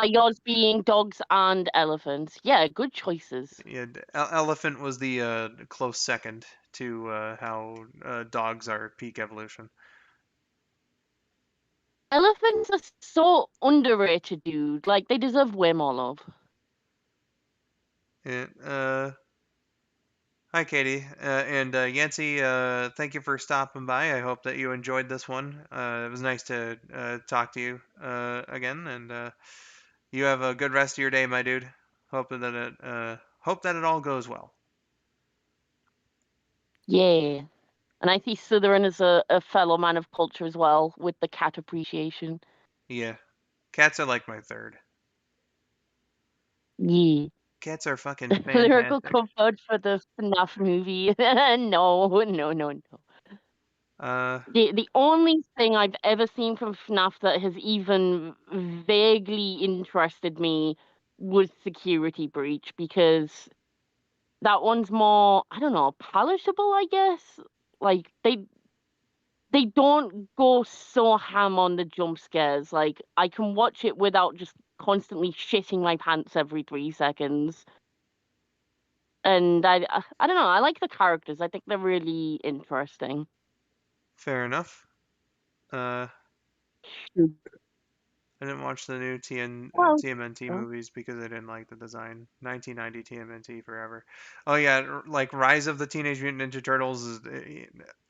Yours being dogs and elephants. Yeah, good choices. yeah, elephant was the close second to how dogs are peak evolution. Elephants are so underrated, dude. Like, they deserve way more love. Yeah, hi, Katie. And Yancy, thank you for stopping by. I hope that you enjoyed this one. It was nice to talk to you again, and you have a good rest of your day, my dude. Hope that it all goes well. Yeah. And I see Slytherin as a fellow man of culture as well, with the cat appreciation. Yeah, cats are like my third. Yeah. Cats are fucking Lyrical fantastic. comfort for the FNAF movie. No. Uh, The only thing I've ever seen from FNAF that has even vaguely interested me was Security Breach, because that one's more, I don't know, palatable, I guess. Like, they don't go so ham on the jump scares. Like, I can watch it without just constantly shitting my pants every 3 seconds. And I don't know, I like the characters. I think they're really interesting. fair enough. Uh, Mm. I didn't watch the new Well, TMNT uh, movies because I didn't like the design. 1990 TMNT forever. Oh yeah, like Rise of the Teenage Mutant Ninja Turtles is.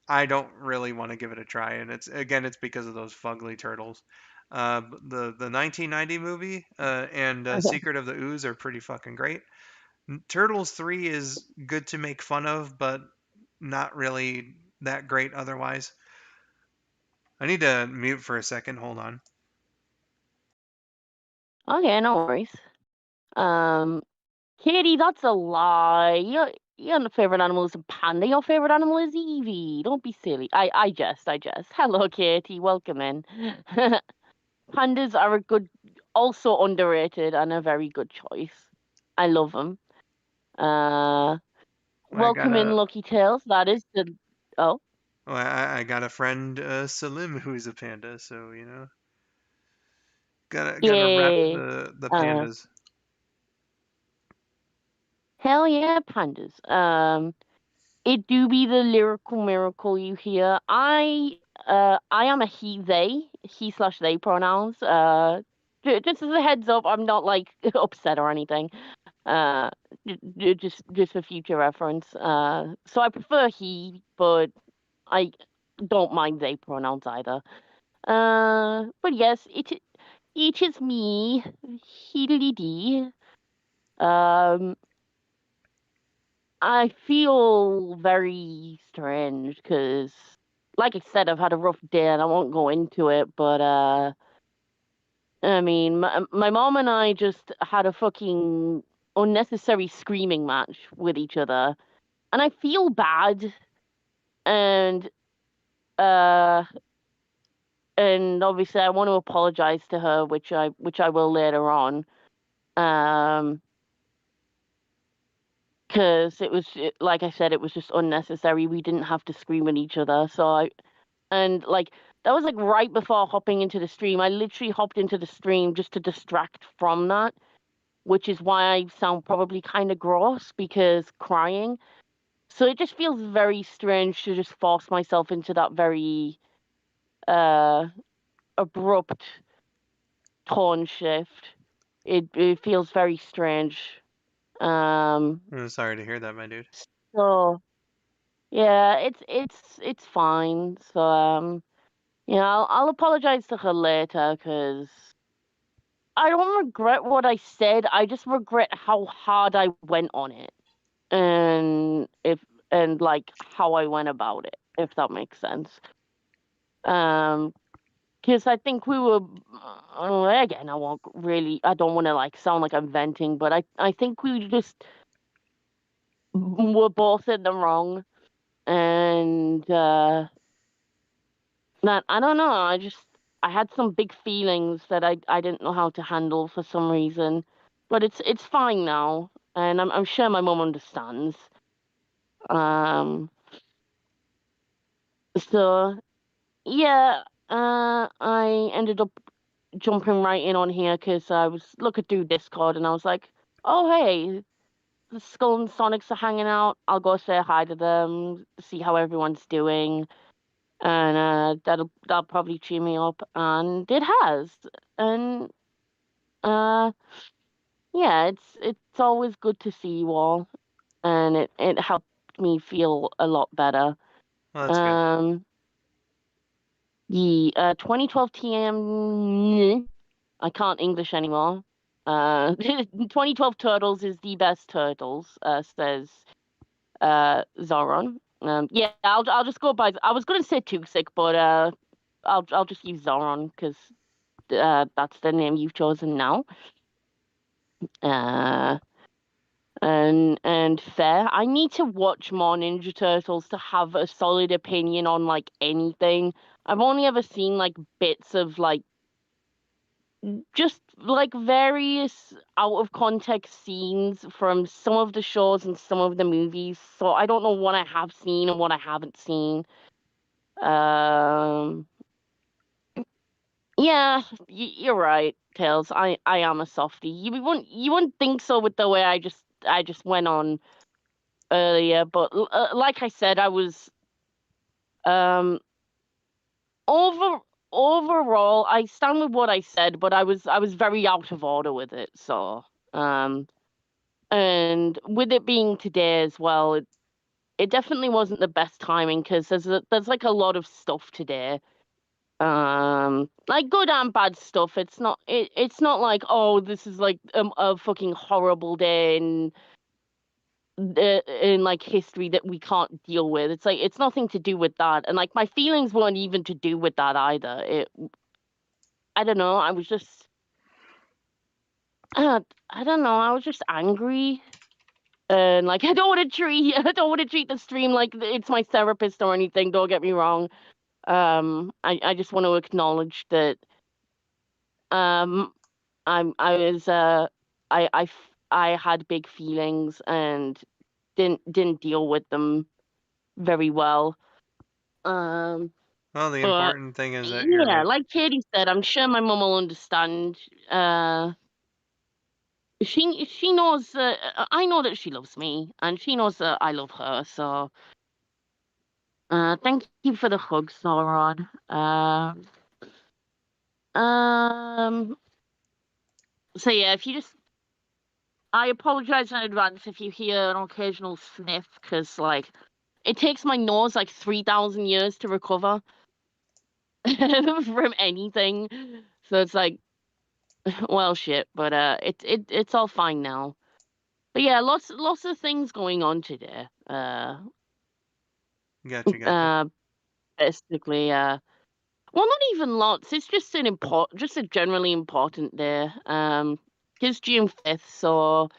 I don't really want to give it a try, and it's because of those fugly turtles. The 1990 movie and Secret of the Ooze are pretty fucking great. Turtles 3 is good to make fun of, but not really that great otherwise. I need to mute for a second. Hold on. okay, no worries. Um, Katie, that's a lie. Your favorite animal is a panda. Your favorite animal is Evie. Don't be silly. I jest. Hello, Katie. Welcome in. Pandas are also underrated and a very good choice. I love them. Uh, I got welcome in, a Lucky Tails. That is the. Oh, Well, I got a friend, Salim, who's a panda, so gotta rep yeah. the Uh, pandas. hell yeah, pandas. It do be the lyrical miracle you hear. I am a he/they pronouns. Just as a heads up, I'm not like upset or anything. Just for future reference. So I prefer he, but I don't mind they pronouns either. But yes, it is me, Hiddly dee. Um, I feel very strange because, like I said, I've had a rough day and I won't go into it, but I mean, my mom and I just had a fucking unnecessary screaming match with each other, and I feel bad. And uh, and obviously I want to apologize to her, which I will later on. Because like I said, it was just unnecessary. We didn't have to scream at each other. And like that was like right before hopping into the stream. I literally hopped into the stream just to distract from that, which is why I sound probably kind of gross because crying. So it just feels very strange to just force myself into that very abrupt tone shift. It feels very strange. I'm sorry to hear that, my dude. So yeah, it's fine. So yeah, I'll apologize to her later because I don't regret what I said. I just regret how hard I went on it, and like how I went about it, if that makes sense. Because I think we were again. I don't want to like sound like I'm venting, but I think we just were both in the wrong, and that I don't know. I had some big feelings that I didn't know how to handle for some reason, but it's fine now, and I'm sure my mom understands. Um, so yeah, I ended up jumping right in on here because I was looking through Discord and I was like, oh hey, the Skull and Sonics are hanging out. I'll go say hi to them, see how everyone's doing, and that'll probably cheer me up, and it has. And uh, yeah, it's always good to see you all, and it helped me feel a lot better. Well, that's good. The 2012 TM, I can't English anymore. 2012 Turtles is the best Turtles, says Zoron. Yeah, I'll just go by. I was gonna say Toxic, but I'll just use Zoron because that's the name you've chosen now. Uh, and fair. I need to watch more Ninja Turtles to have a solid opinion on like anything. I've only ever seen like bits of like just like various out of context scenes from some of the shows and some of the movies. So I don't know what I have seen and what I haven't seen. Um, yeah, you're right, Tails. I am a softie. You wouldn't think so with the way I just went on earlier, but like I said, I was um over overall I stand with what I said, but I was very out of order with it. So and with it being today as well, it definitely wasn't the best timing because there's like a lot of stuff today. Like good and bad stuff. It's not like, oh, this is like a fucking horrible day in like history that we can't deal with. It's like it's nothing to do with that, and like my feelings weren't even to do with that either. I don't know. I was just I don't know. I was just angry, and like I don't want to treat the stream like it's my therapist or anything. Don't get me wrong. I just want to acknowledge that um I was I had big feelings and didn't deal with them very well. Um, Well, the but important thing is that you're yeah, like, like Katie said, I'm sure my mum will understand. She knows I know that she loves me, and she knows that I love her. So, thank you for the hug, Sauron. Um. So yeah, if you just, I apologize in advance if you hear an occasional sniff, because like it takes my nose like 3,000 years to recover from anything. So it's like, well, shit. But it's all fine now. But yeah, lots of things going on today. gotcha. Uh, basically, well, not even lots. It's just just a generally important day. It's June 5th, so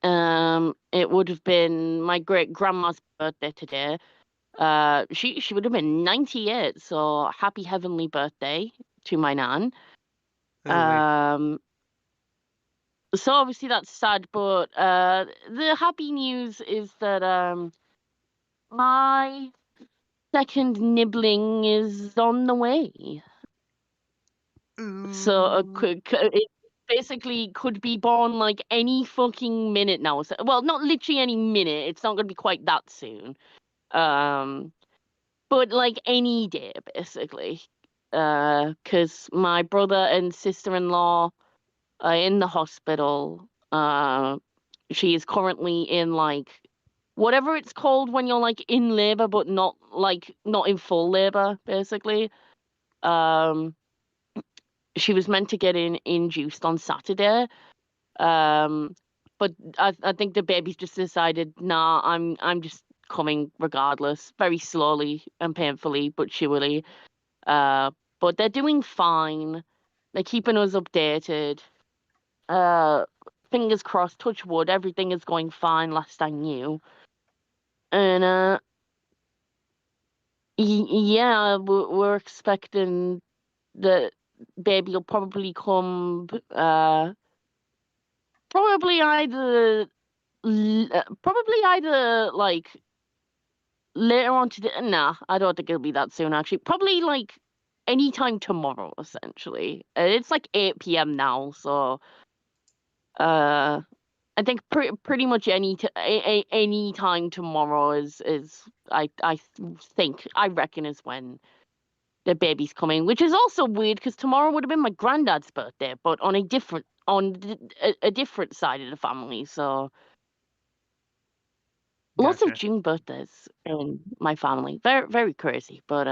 it would have been my great grandma's birthday today. She would have been 98, so happy heavenly birthday to my nan. Ooh, So obviously that's sad, but the happy news is that my second nibbling is on the way. So ooh, it basically could be born like any fucking minute now. So, well, not literally any minute. It's not going to be quite that soon. Um, but like any day, basically. Because my brother and sister-in-law are in the hospital. She is currently in like whatever it's called when you're like in labor, but not in full labor, basically. Um, she was meant to get induced on Saturday. Um, but I think the baby's just decided, nah, I'm just coming regardless, very slowly and painfully, but surely. Uh, but they're doing fine. They're keeping us updated. Uh, Fingers crossed, touch wood, everything is going fine last I knew. And yeah, we're expecting the baby will probably come probably either probably either like later on today. Nah, I don't think it'll be that soon actually. Probably like anytime tomorrow essentially. It's like 8 p.m. now, so uh I think pretty much any time tomorrow is I think I reckon is when the baby's coming, which is also weird because tomorrow would have been my granddad's birthday, but on a different side of the family. So lots of gotcha. June birthdays in my family. Very crazy, but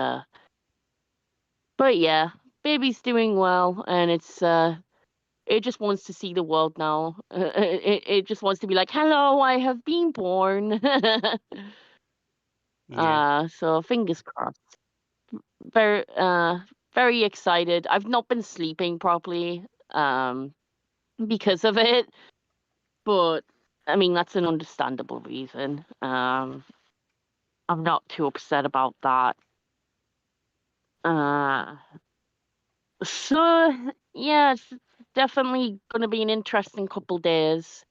yeah, baby's doing well, and it just wants to see the world now. It just wants to be like, hello, I have been born. Yeah, So fingers crossed. Very very excited. I've not been sleeping properly because of it, but I mean that's an understandable reason. I'm not too upset about that. Uh so yeah, it's definitely gonna be an interesting couple days.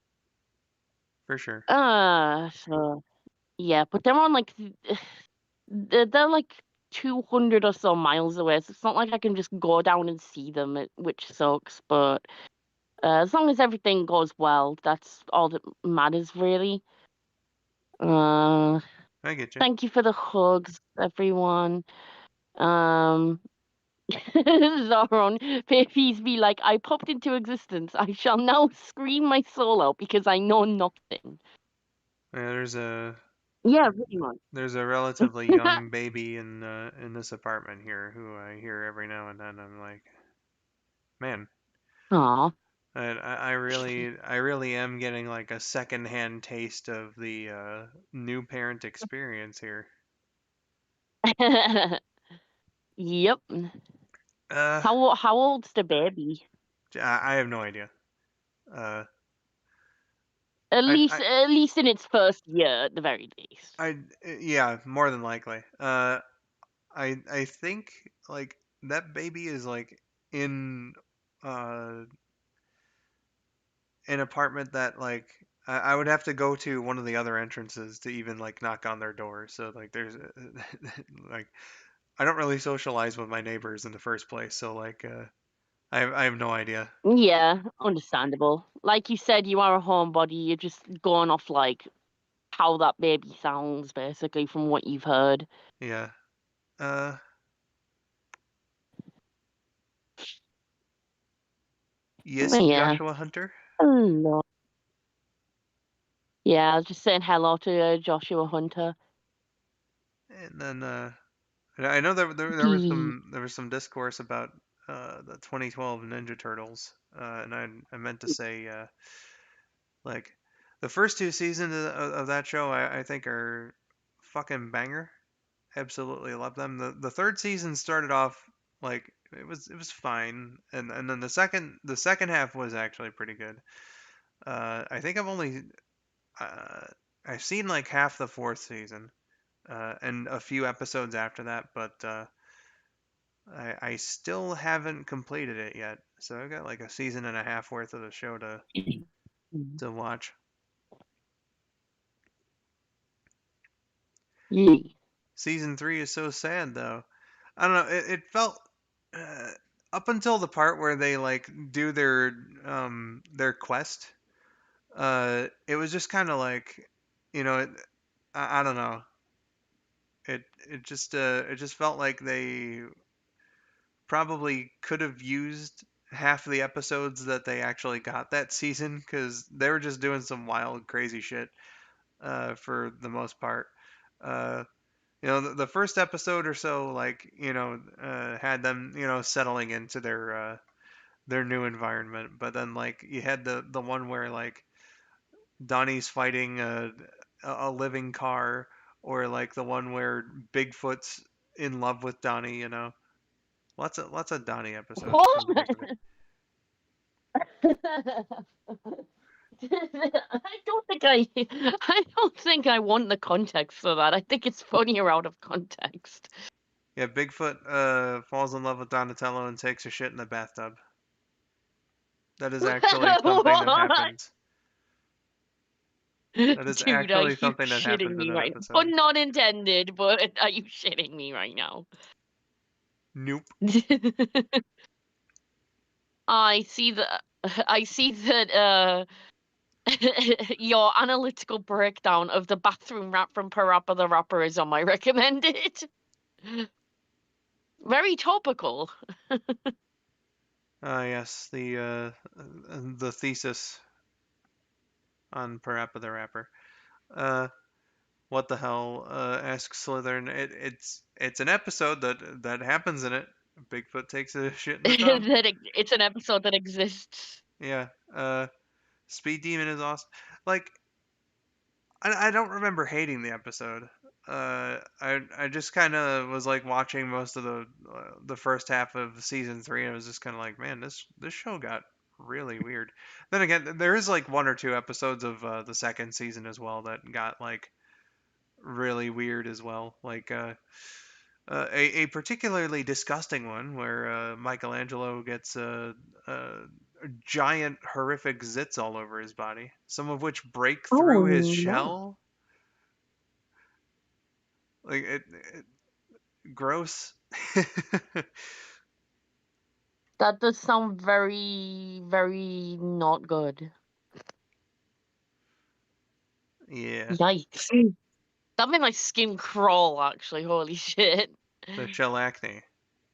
for sure. So yeah, but they're on like they're like 200 or so miles away, so it's not like I can just go down and see them, which sucks. But as long as everything goes well, that's all that matters, really. Uh, I get you. Thank you for the hugs, everyone. Um, Zoron, babies be like, I popped into existence. I shall now scream my soul out because I know nothing. Yeah, Yeah, pretty much. there's a relatively young baby in this apartment here who I hear every now and then. I'm like, man, Aw. I really am getting like a secondhand taste of the new parent experience here. Yep. Uh, How old's the baby? I have no idea. Uh, I At least in its first year, at the very least. yeah, more than likely. I think like that baby is like in uh an apartment that like I would have to go to one of the other entrances to even like knock on their door. So like there's like I don't really socialize with my neighbors in the first place. So like I have no idea. Yeah, understandable. Like you said, you are a homebody. You're just going off like how that baby sounds, basically, from what you've heard. Yeah. Uh yes, But yeah. Joshua Hunter. Hello. Yeah, I was just saying hello to Joshua Hunter. And then I know He. there was some discourse about the 2012 Ninja Turtles, and I meant to say like the first two seasons of that show I think are fucking banger. Absolutely love them. The third season started off like it was fine, and then the second half was actually pretty good. I think uh, I've seen like half the fourth season, and a few episodes after that, but I still haven't completed it yet. So I got like a season and a half worth of the show to watch. Yeah. Season 3 is so sad though. I don't know. It felt uh, up until the part where they like do their quest. It was just kind of like, you know, I don't know. It just felt like they probably could have used half the episodes that they actually got that season because they were just doing some wild, crazy shit for the most part. Uh, the first episode or so, like, had them, settling into their new environment. But then, like, you had the one where, like, Donnie's fighting a living car, or like the one where Bigfoot's in love with Donnie. Lots of Donnie episodes. Come to What? think of it. I don't think I want the context for that. I think it's funnier out of context. Yeah, Bigfoot falls in love with Donatello and takes a shit in the bathtub. That is actually something that What? happens. That is Dude, are actually you something that shitting happens in me that right now? But episode. not intended, but are you shitting me right now? Nope. I see that your analytical breakdown of the bathroom rap from Parappa the Rapper is on my recommended. Very topical. Yes, the thesis on Parappa the Rapper. Uh, what the hell? Asks Slytherin. It's an episode that happens in it. Bigfoot takes a shit in the tub. It's an episode that exists. Yeah. Speed Demon is awesome. Like, I don't remember hating the episode. I just kind of was like watching most of the first half of season 3, and I was just kind of like, man, this show got really weird. Then again, there is like one or two episodes of the second season as well that got like really weird as well. Like a particularly disgusting one where Michelangelo gets a giant horrific zits all over his body, some of which break Oh through his no. shell. Like gross. That does sound very, very not good. Yeah, Yikes. That made my skin crawl, actually. Holy shit. the shell acne.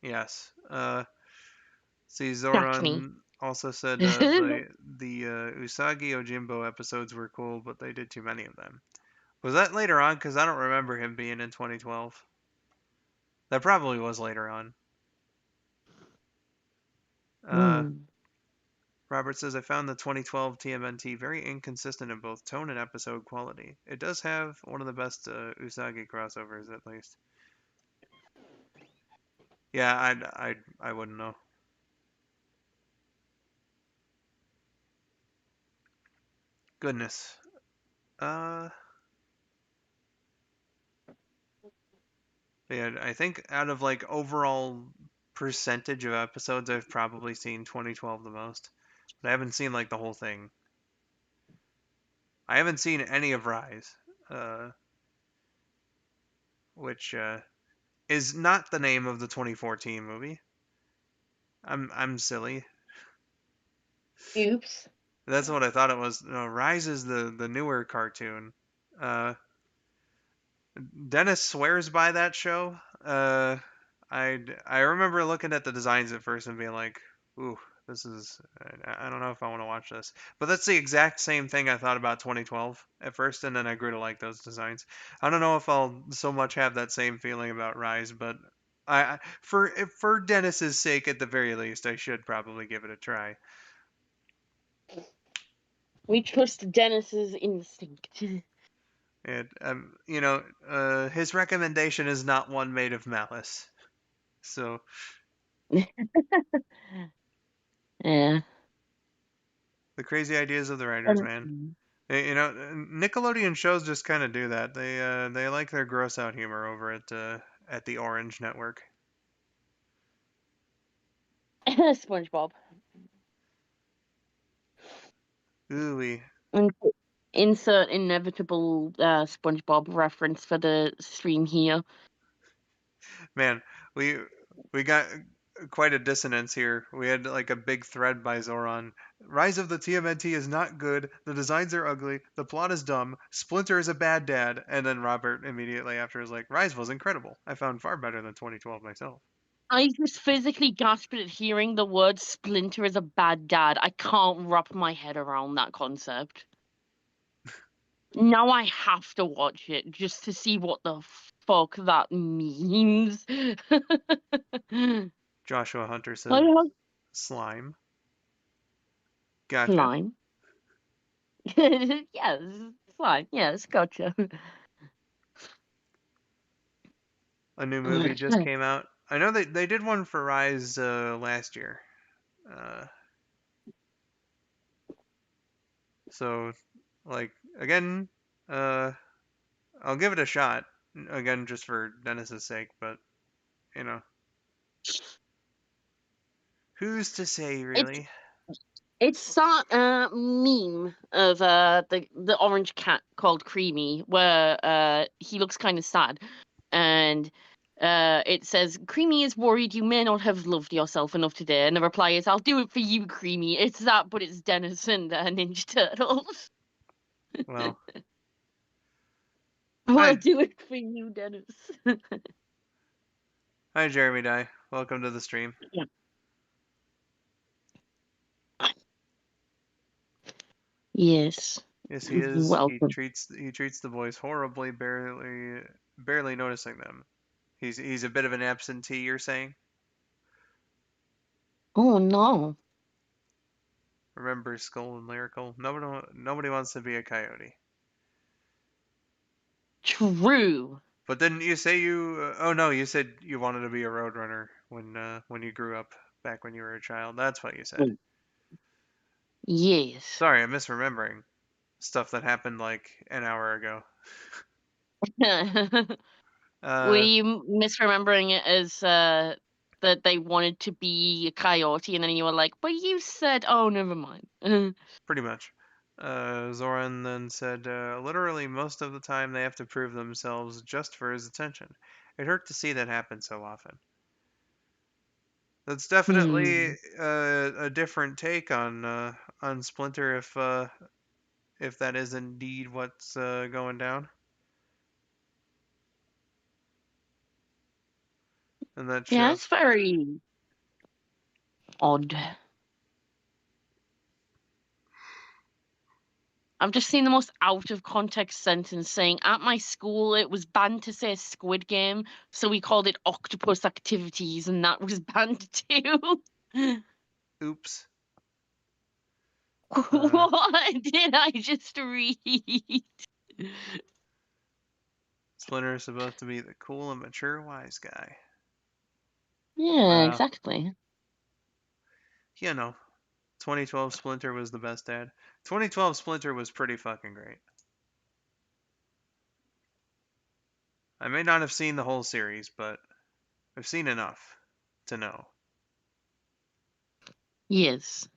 Yes. See, Acne. Zoran also said the Usagi Ojimbo episodes were cool, but they did too many of them. Was that later on? Because I don't remember him being in 2012. That probably was later on. Uh, Hmm. Robert says, I found the 2012 TMNT very inconsistent in both tone and episode quality. It does have one of the best Usagi crossovers, at least. Yeah, I wouldn't know. Goodness. Uh, yeah, I think out of like overall percentage of episodes, I've probably seen 2012 the most. But I haven't seen like the whole thing. I haven't seen any of Rise, uh, which is not the name of the 2014 movie. I'm silly. Oops. That's what I thought it was. No, Rise is the newer cartoon. Uh, Dennis swears by that show. I remember looking at the designs at first and being like, "Ooh, this is I don't know if I want to watch this." But that's the exact same thing I thought about 2012 at first, and then I grew to like those designs. I don't know if I'll so much have that same feeling about Rise, but for Dennis's sake, at the very least, I should probably give it a try. We trust Dennis's instinct. And his recommendation is not one made of malice. So Yeah. the crazy ideas of the writers, man. Dennis. You know, Nickelodeon shows just kind of do that. They like their gross out humor over at the Orange Network. SpongeBob. Ooh, In- Insert inevitable SpongeBob reference for the stream here. man, we we got quite a dissonance here. We had like a big thread by Zoran. Rise of the TMNT is not good. The designs are ugly. The plot is dumb. Splinter is a bad dad. And then Robert immediately after is like, Rise was incredible. I found far better than 2012 myself. I just physically gasped at hearing the word Splinter is a bad dad. I can't wrap my head around that concept. Now I have to watch it just to see what the fuck that means. Joshua Hunter I said, have Slime. Gotcha. slime. Yes, slime. Yes, gotcha. A new movie just came out. I know they did one for Rise last year. Uh, so, like, again, uh, I'll give it a shot. Again, just for Dennis's sake, but, you know, who's to say, It's really? it's that meme of the orange cat called Creamy, where he looks kind of sad, and it says Creamy is worried you may not have loved yourself enough today, and the reply is I'll do it for you, Creamy. It's that, but it's Dennis and Ninja Turtles. Well, We'll hi, do it for you, Dennis. hi, Jeremy Dye. Welcome to the stream. Yeah. Yes. Yes, he is. Welcome. He treats the boys horribly, barely noticing them. He's a bit of an absentee. You're saying? Oh no. Remember Skull and Lyrical? Nobody wants to be a coyote. True. But didn't you say you? Oh no, you said you wanted to be a roadrunner when you grew up back when you were a child. That's what you said. Yes. Sorry, I'm misremembering stuff that happened like an hour ago. Were Uh, you misremembering it as that they wanted to be a coyote, and then you were like, "But you said, oh, never mind." pretty much. Zoran then said, literally most of the time they have to prove themselves just for his attention. It hurt to see that happen so often. That's definitely Hmm. a different take on Splinter if that is indeed what's going down in that Yeah, show. it's very odd. I've just seen the most out of context sentence saying, "At my school, it was banned to say Squid Game, so we called it Octopus Activities, and that was banned too." Oops. What did I just read? Splinter is supposed to be the cool and mature wise guy. Yeah, Well, exactly. you know, 2012 Splinter was the best dad. 2012 Splinter was pretty fucking great. I may not have seen the whole series, but I've seen enough to know. Yes.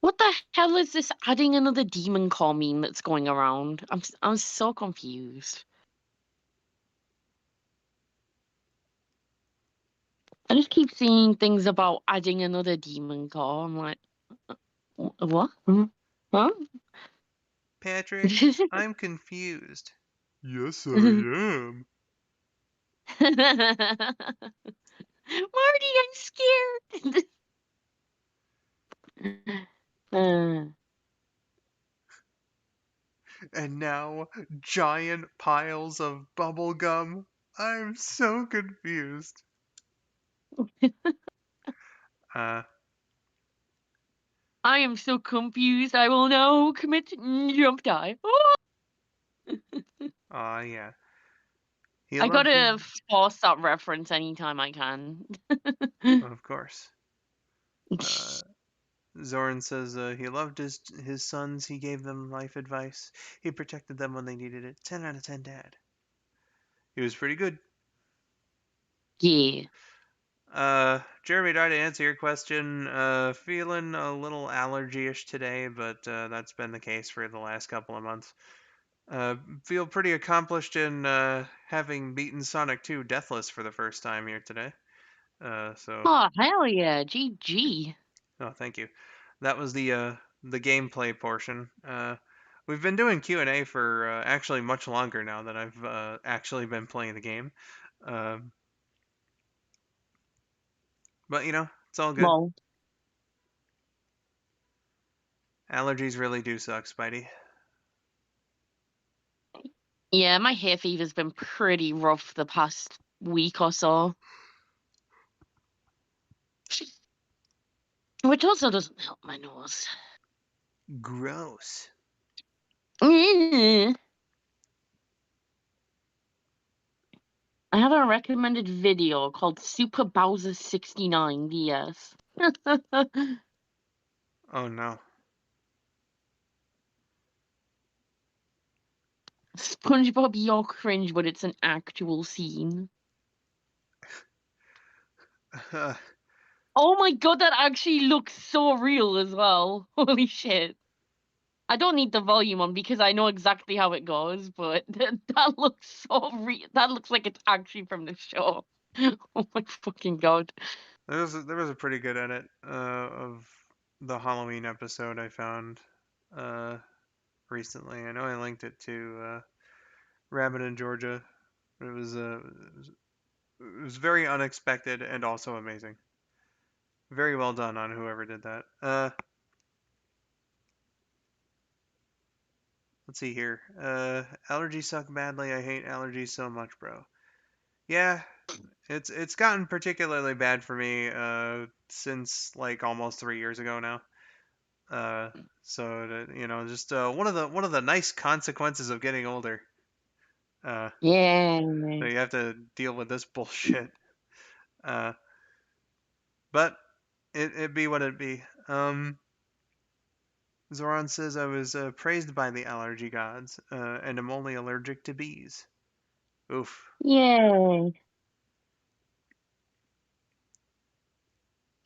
What the hell is this adding another demon core meme that's going around? I'm so confused. I just keep seeing things about adding another demon core. I'm like, what? Huh? Patrick, I'm confused. Yes, I am. Marty, I'm scared. uh, And now, giant piles of bubble gum. I'm so confused. Uh, I am so confused. I will now commit jump die. yeah. He I loved gotta him. force that reference anytime I can. Of course. Uh, Zoran says he loved his sons. He gave them life advice. He protected them when they needed it. 10 out of 10 dad. He was pretty good. Yeah. Jeremy, to answer your question, feeling a little allergy-ish today, but that's been the case for the last couple of months. Feel pretty accomplished in having beaten Sonic 2 deathless for the first time here today. So, Oh, hell yeah. GG. oh, thank you. That was the gameplay portion. We've been doing Q&A for actually much longer now that I've actually been playing the game. Um, but it's all good. Well, Allergies really do suck, Spidey. yeah, my hay fever's been pretty rough the past week or so. Which also doesn't help my nose. Gross. I have a recommended video called Super Bowser 69 DS. Oh no. SpongeBob, you're cringe, but it's an actual scene. Oh my god, that actually looks so real as well. Holy shit. I don't need the volume on because I know exactly how it goes, but that looks so real. That looks like it's actually from the show. Oh my fucking god. There was a pretty good edit of the Halloween episode I found uh, recently. I know I linked it to Rabbit in Georgia. It was very unexpected and also amazing. Very well done on whoever did that. Let's see here. Allergies suck badly. I hate allergies so much, bro. Yeah, it's gotten particularly bad for me since like almost 3 years ago now. Uh, just one of the nice consequences of getting older. Uh, Yeah. so you have to deal with this bullshit. Uh, but it be what it be. Zoran says I was praised by the allergy gods, and am only allergic to bees. Oof. Yay.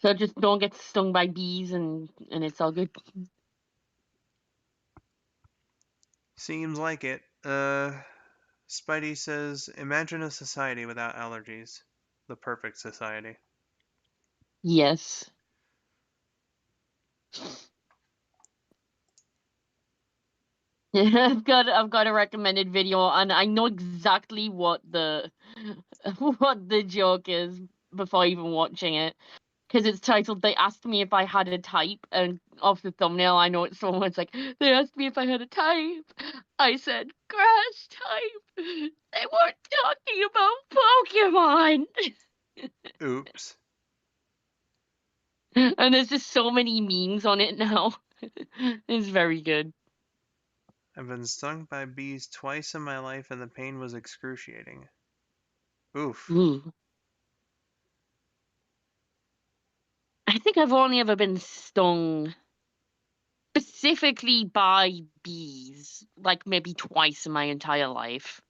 So just don't get stung by bees and it's all good. Seems like it. Spidey says, imagine a society without allergies. The perfect society. Yes. I've got a recommended video and I know exactly what the what the joke is before even watching it. Because it's titled "They Asked Me If I Had a Type," and off the thumbnail, I know it's someone's like, "They asked me if I had a type." I said, "Grass type." They weren't talking about Pokemon. Oops. And there's just so many memes on it now. It's very good. I've been stung by bees twice in my life and the pain was excruciating. Oof. Ooh. I think I've only ever been stung specifically by bees, like maybe twice in my entire life.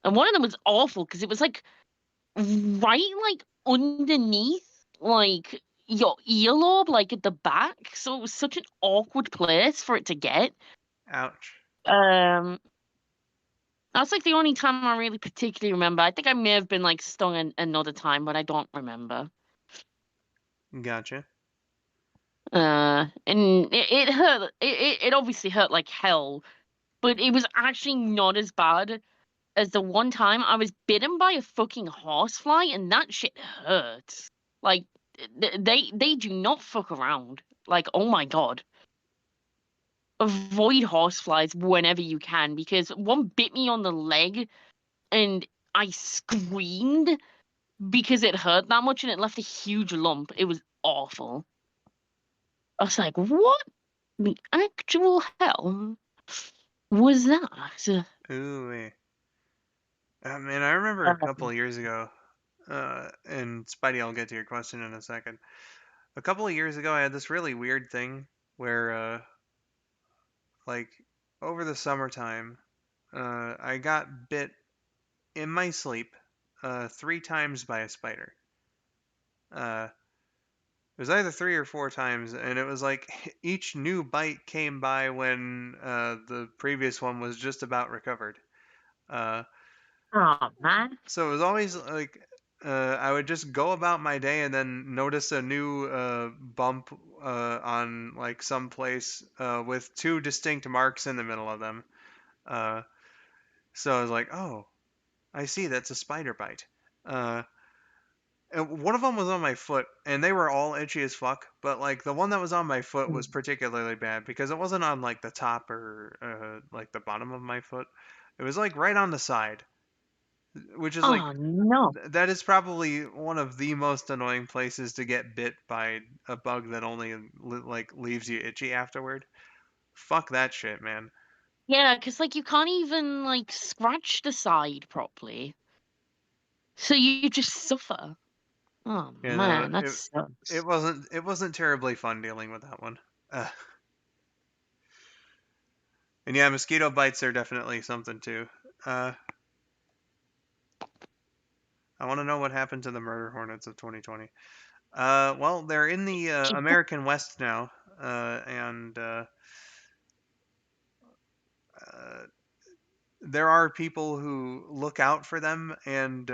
And one of them was awful because it was like right like underneath like your earlobe, like at the back. So it was such an awkward place for it to get. Ouch. Um that's like the only time I really particularly remember. I think I may have been like stung another time, but I don't remember. Gotcha. And it hurt. It obviously hurt like hell, but it was actually not as bad as the one time I was bitten by a fucking horsefly, and that shit hurts. Like they do not fuck around. Like, oh my god, avoid horseflies whenever you can because one bit me on the leg, and I screamed because it hurt that much, and it left a huge lump. It was awful. I was like, what the actual hell was that? Ooh. Man, I remember a couple of years ago, and Spidey, I'll get to your question in a second. a couple of years ago, I had this really weird thing where, like, over the summertime, I got bit in my sleep 3 times by a spider. It was either 3 or 4 times, and it was like each new bite came by when the previous one was just about recovered. Uh, Oh man. so it was always like I would just go about my day and then notice a new bump on like some place with 2 distinct marks in the middle of them. Uh, so I was like, oh, I see, that's a spider bite. Uh, and one of them was on my foot, and they were all itchy as fuck. But like the one that was on my foot was particularly bad because it wasn't on like the top or like the bottom of my foot. It was like right on the side, which is like Oh no. that is probably one of the most annoying places to get bit by a bug that only like leaves you itchy afterward. Fuck that shit, man. Yeah, because like you can't even like scratch the side properly, so you just suffer. Oh You know, man, that sucks. it wasn't terribly fun dealing with that one. Uh, and yeah, mosquito bites are definitely something too. Uh, I want to know what happened to the murder hornets of 2020. Well, they're in the American West now, and uh, there are people who look out for them and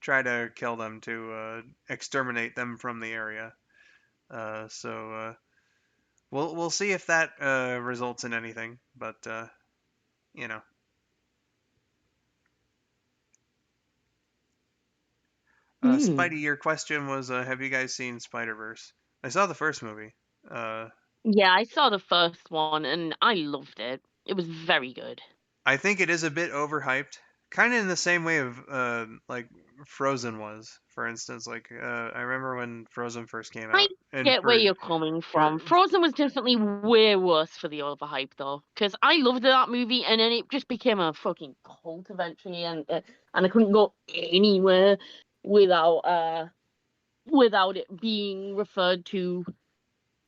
try to kill them to exterminate them from the area. So we'll see if that results in anything. But you know, Mm. Spidey, your question was, have you guys seen Spider Verse? I saw the first movie. Uh, Yeah, I saw the first one and I loved it. It was very good. I think it is a bit overhyped, kind of in the same way of like Frozen was, for instance. Like I remember when Frozen first came I out, and get where you're coming from. for Frozen was definitely way worse for the overhype though, because I loved that movie and then it just became a fucking cult eventually, and I couldn't go anywhere without without it being referred to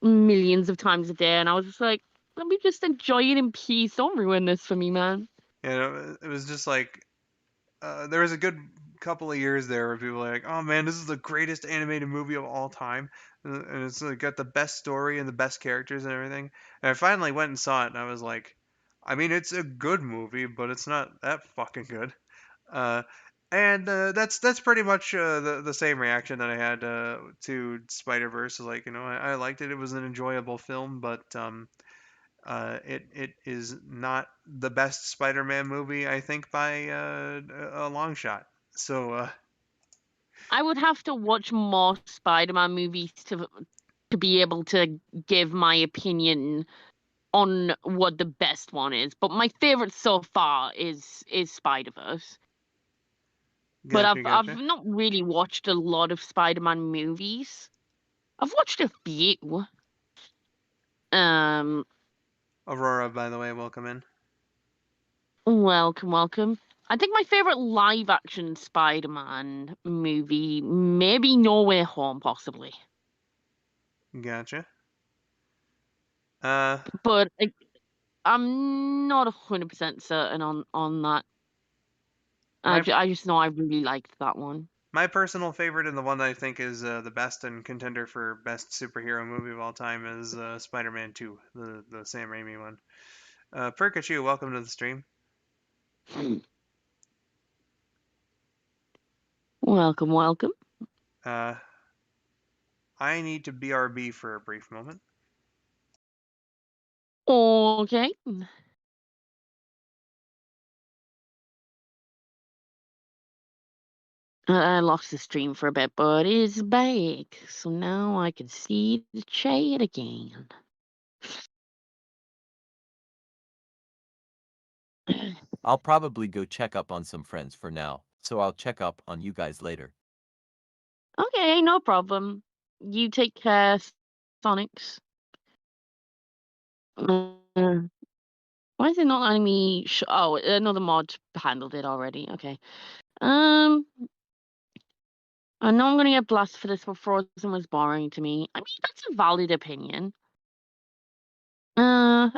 millions of times a day, and I was just like, let me just enjoy it in peace. Don't ruin this for me, man. you know, it was just like there was a good couple of years there where people were like, "Oh man, this is the greatest animated movie of all time," and it's like, got the best story and the best characters and everything. And I finally went and saw it, and I was like, I mean, it's a good movie, but it's not that fucking good. Uh, and that's pretty much the same reaction that I had to Spider Verse. Like, you know, I liked it. It was an enjoyable film, but it is not the best Spider-Man movie, I think, by a long shot. So I would have to watch more Spider-Man movies to be able to give my opinion on what the best one is. But my favorite so far is Spider-Verse. But gotcha, I've gotcha. not really watched a lot of Spider-Man movies. I've watched a few. Um, Aurora, by the way, welcome in. welcome, welcome. I think my favorite live action Spider-Man movie, maybe No Way Home, possibly. Gotcha. Uh, But I'm not 100% certain on that. my I just know I really liked that one. my personal favorite and the one that I think is the best and contender for best superhero movie of all time is Spider-Man 2, the Sam Raimi one. Pikachu, welcome to the stream. Welcome, welcome. Uh, I need to BRB for a brief moment. Okay. I lost the stream for a bit, but it's back. So now I can see the chat again. I'll probably go check up on some friends for now, so I'll check up on you guys later. Okay, no problem. You take care, Sonix. Why is it not letting me? Oh, another mod handled it already. Okay. Um. I know I'm gonna get blasted for this, but Frozen was boring to me. I mean, that's a valid opinion. I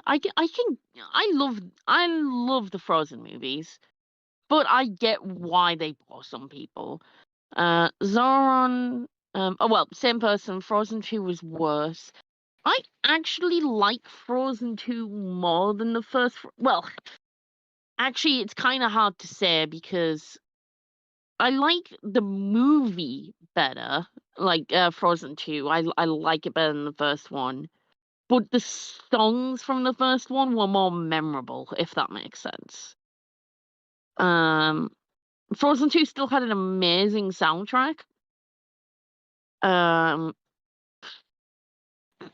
love the Frozen movies, but I get why they bore some people. Zoran, same person. Frozen 2 was worse. I actually like Frozen 2 more than the first. Well, actually, it's kind of hard to say because I like the movie better, like Frozen 2. I like it better than the first one. But the songs from the first one were more memorable, if that makes sense. Um, Frozen 2 still had an amazing soundtrack. Um,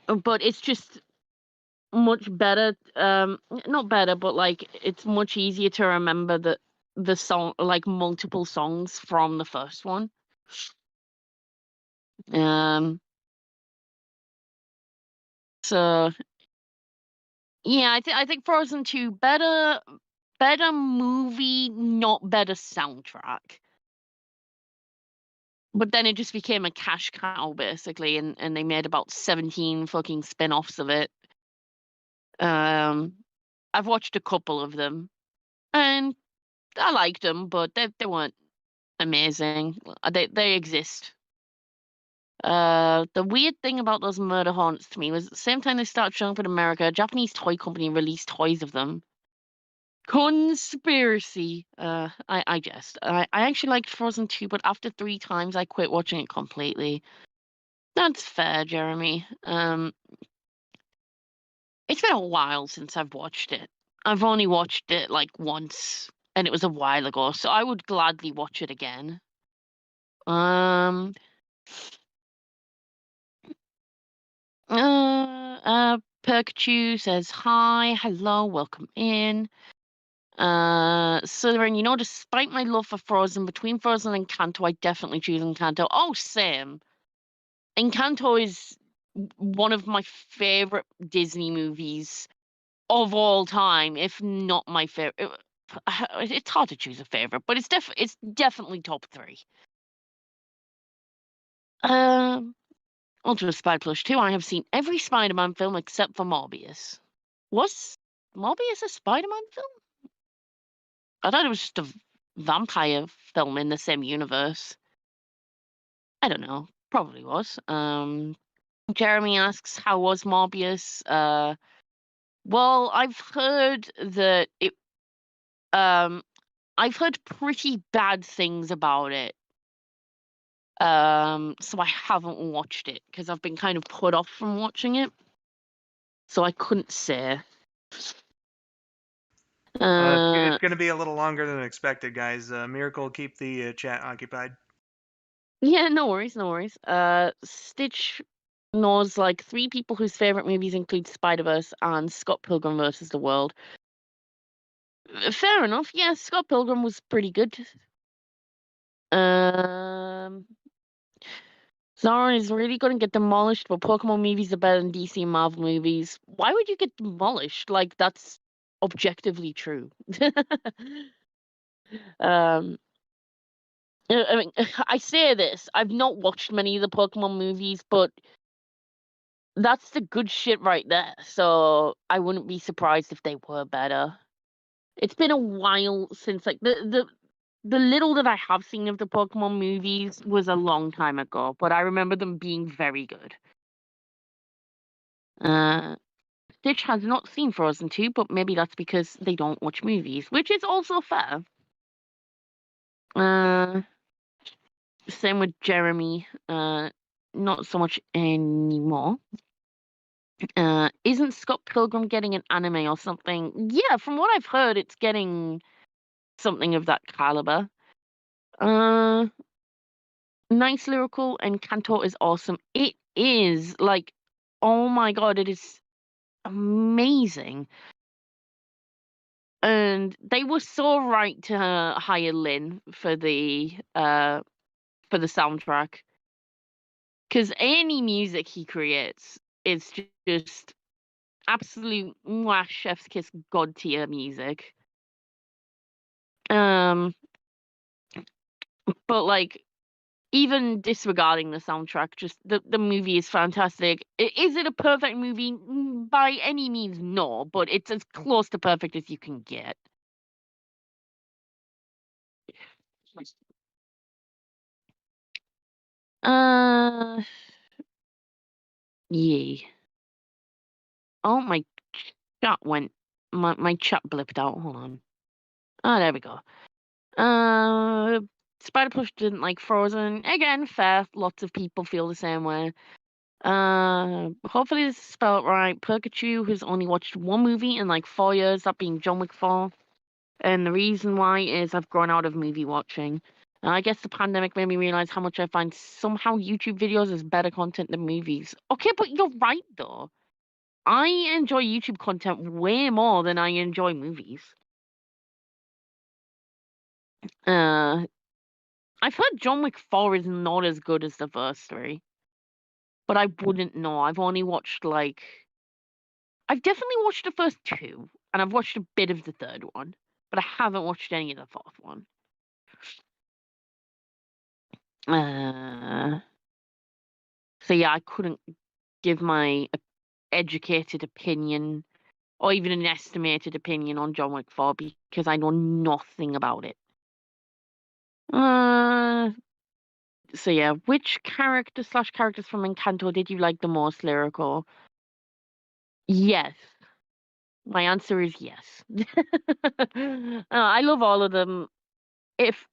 but it's just much better. Not better, but like it's much easier to remember the song, like multiple songs from the first one. Um, so yeah, I think Frozen 2 better movie, not better soundtrack. But then it just became a cash cow basically, and they made about 17 fucking spin-offs of it. I've watched a couple of them, and I liked them, but they weren't amazing. They exist. The weird thing about those murder haunts to me was at the same time they started showing up in America, a Japanese toy company released toys of them. Conspiracy. I jest. I actually liked Frozen 2, but after 3 times I quit watching it completely. That's fair, Jeremy. It's been a while since I've watched it. I've only watched it like once, and it was a while ago, so I would gladly watch it again. Um, Perkachu says hi, hello, welcome in. Slytherin, despite my love for Frozen, between Frozen and Encanto, I definitely choose Encanto. Oh, same. Encanto is one of my favorite Disney movies of all time, if not my favorite. It's hard to choose a favorite, but it's definitely top 3. Um, Ultimate Spy Plus 2. I have seen every Spider-Man film except for Morbius. Was Morbius a Spider-Man film? I thought it was just a vampire film in the same universe. I don't know. Probably was. Jeremy asks, how was Morbius? Well, I've heard pretty bad things about it. So I haven't watched it because I've been kind of put off from watching it. So I couldn't say. It's going to be a little longer than expected, guys. Miracle, keep the chat occupied. Yeah, no worries, no worries. Stitch knows like 3 people whose favorite movies include Spider-Verse and Scott Pilgrim versus the World. Fair enough. Yeah, Scott Pilgrim was pretty good. Zara is really going to get demolished, but Pokemon movies are better than DC and Marvel movies. Why would you get demolished? Like, that's objectively true. um, I mean, I say this. I've not watched many of the Pokemon movies, but that's the good shit right there. So I wouldn't be surprised if they were better. It's been a while since like the little that I have seen of the Pokemon movies was a long time ago, but I remember them being very good. Stitch has not seen Frozen 2, but maybe that's because they don't watch movies, which is also fair. Same with Jeremy. Not so much anymore. Isn't Scott Pilgrim getting an anime or something? Yeah, from what I've heard, it's getting something of that caliber. Nice lyrical and Canto is awesome. It is like, oh my god, it is amazing. And they were so right to hire Lynn for the soundtrack, because any music he creates is just absolute mwah, chef's kiss god tier music. But like even disregarding the soundtrack, just the movie is fantastic. Is it a perfect movie? By any means, no, but it's as close to perfect as you can get. Yeah. Oh, my chat went. My chat blipped out. Hold on. Oh, there we go. Spider Push didn't like Frozen. Again, fair. Lots of people feel the same way. Hopefully this is spelled right. Pikachu has only watched one movie in like 4 years, that being John Wick 4. And the reason why is I've grown out of movie watching. I guess the pandemic made me realize how much I find somehow YouTube videos is better content than movies. Okay, but you're right though. I enjoy YouTube content way more than I enjoy movies. I've heard John Wick 4 is not as good as the first three, but I wouldn't know. I've only watched I've definitely watched the first two, and I've watched a bit of the third one, but I haven't watched any of the fourth one. So yeah, I couldn't give my educated opinion or even an estimated opinion on John Wick 4 because I know nothing about it. So yeah, which characters from Encanto did you like the most, Lyrical? Yes. My answer is yes. I love all of them. If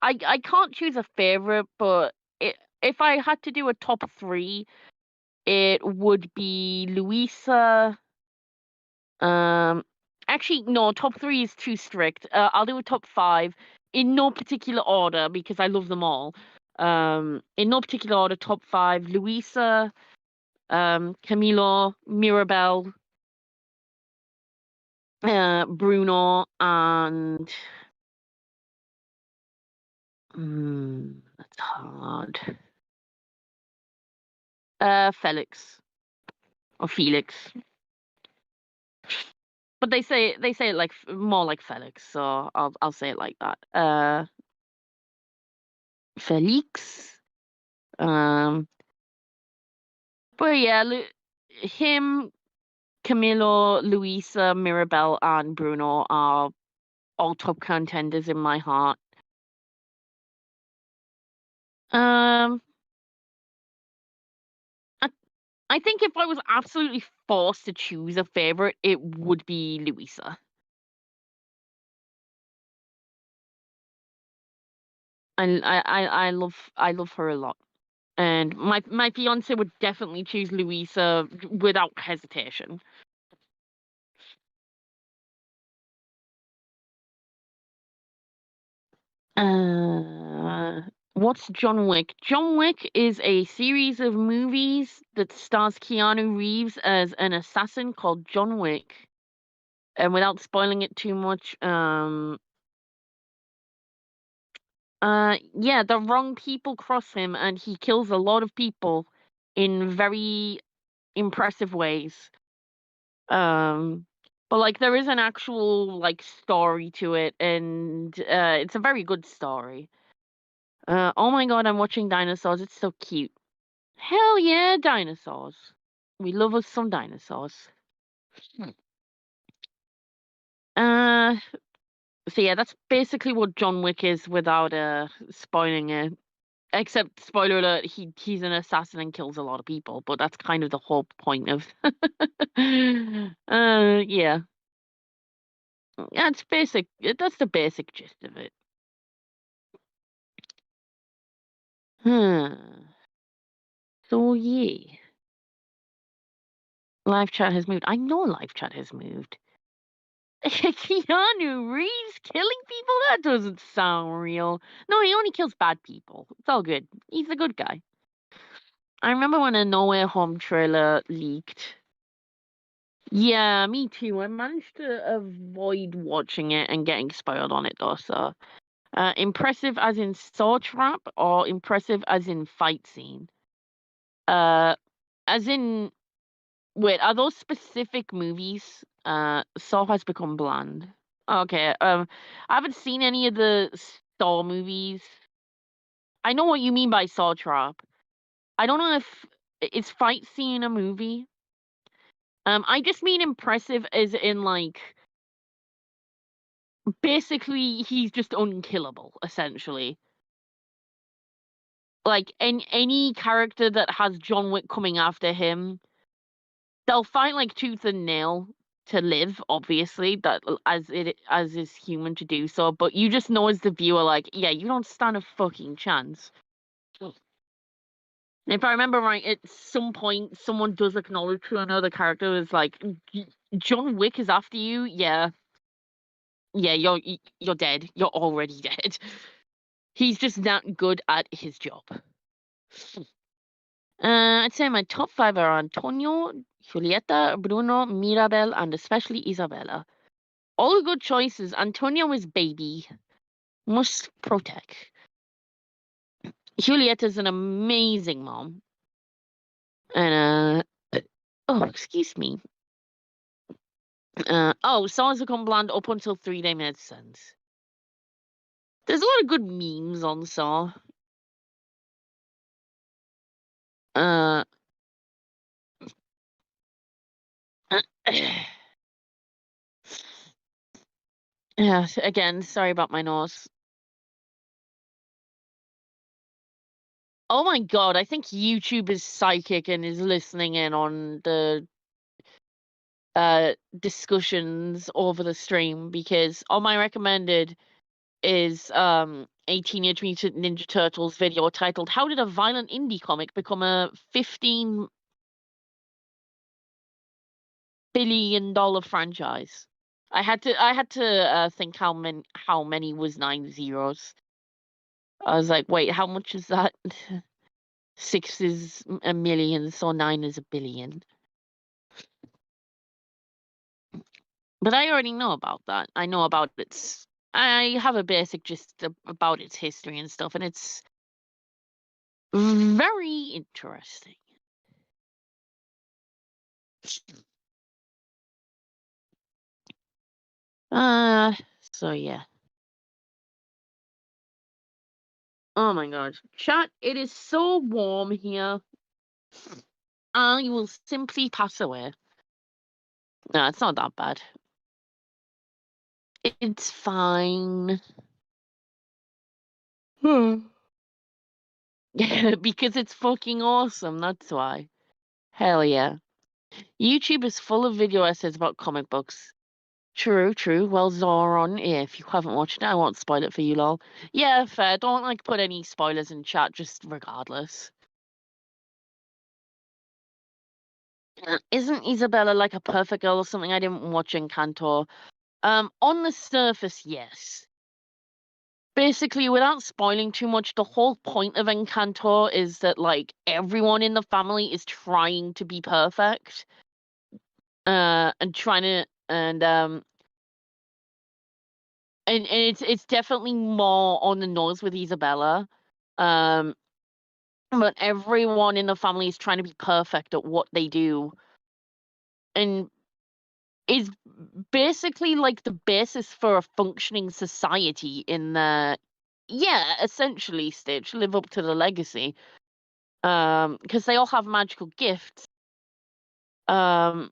I can't choose a favorite, but if I had to do a top 3, it would be Luisa. Actually, no, top 3 is too strict. I'll do a top 5 in no particular order because I love them all. In no particular order, top 5: Luisa, Camilo, Mirabel, Bruno, and that's hard. Felix or Felix, but they say it like more like Felix, so I'll say it like that. Felix. But yeah, him, Camilo, Luisa, Mirabel, and Bruno are all top contenders in my heart. Um, I think if I was absolutely forced to choose a favorite, it would be Luisa. And I love her a lot. And my fiance would definitely choose Luisa without hesitation. What's John Wick? John Wick is a series of movies that stars Keanu Reeves as an assassin called John Wick. And without spoiling it too much, yeah, the wrong people cross him and he kills a lot of people in very impressive ways. But like there is an actual like story to it, and it's a very good story. Oh my god, I'm watching dinosaurs. It's so cute. Hell yeah, dinosaurs. We love us some dinosaurs. Uh, so yeah, that's basically what John Wick is without spoiling it. Except spoiler alert, he's an assassin and kills a lot of people, but that's kind of the whole point of yeah. Yeah, it's basic. That's the basic gist of it. Hmm. So yeah. Live chat has moved. I know live chat has moved. Keanu Reeves killing people? That doesn't sound real. No, he only kills bad people. It's all good. He's a good guy. I remember when a No Way Home trailer leaked. Yeah, me too. I managed to avoid watching it and getting spoiled on it though, so. Impressive as in sword trap or impressive as in fight scene? As in, wait, are those specific movies? Saw has become bland. Okay. I haven't seen any of the Saw movies. I know what you mean by saw trap. I don't know if it's fight scene in a movie. I just mean impressive as in like basically he's just unkillable, essentially. Like any character that has John Wick coming after him, they'll fight like tooth and nail to live, obviously, that as is human to do so, but you just know as the viewer, like, yeah, you don't stand a fucking chance. If I remember right, at some point someone does acknowledge to another character is like, John Wick is after you, yeah. Yeah, you're dead. You're already dead. He's just that good at his job. I'd say my top 5 are Antonio, Julieta, Bruno, Mirabel, and especially Isabella. All good choices. Antonio is baby. Must protect. Julieta's an amazing mom. And, oh, excuse me. Saws have gone bland up until 3-day medicines. There's a lot of good memes on Saw. Yeah, again, sorry about my nose. Oh my god, I think YouTube is psychic and is listening in on the discussions over the stream, because on my recommended is a Teenage Mutant Ninja Turtles video titled "How Did a Violent Indie Comic Become a $15 billion franchise?" I had to think how many was 9 zeros. I was like, wait, how much is that? 6 is a million, so 9 is a billion. But I already know about that. I know about its. I have a basic gist about its history and stuff, and it's very interesting. So yeah. Oh my god. Chat, it is so warm here. I will simply pass away. No, it's not that bad. It's fine. Because it's fucking awesome, that's why. Hell yeah. YouTube is full of video essays about comic books. True, true. Well, Zoron, yeah, if you haven't watched it, I won't spoil it for you, lol. Yeah, fair. Don't, like, put any spoilers in chat, just regardless. Isn't Isabella like a perfect girl or something? I didn't watch Encanto. On the surface, yes. Basically, without spoiling too much, the whole point of Encanto is that, like, everyone in the family is trying to be perfect. And trying to, and it's definitely more on the nose with Isabella. But everyone in the family is trying to be perfect at what they do, and is basically like the basis for a functioning society in the, yeah, essentially, Stitch, live up to the legacy. Because they all have magical gifts. And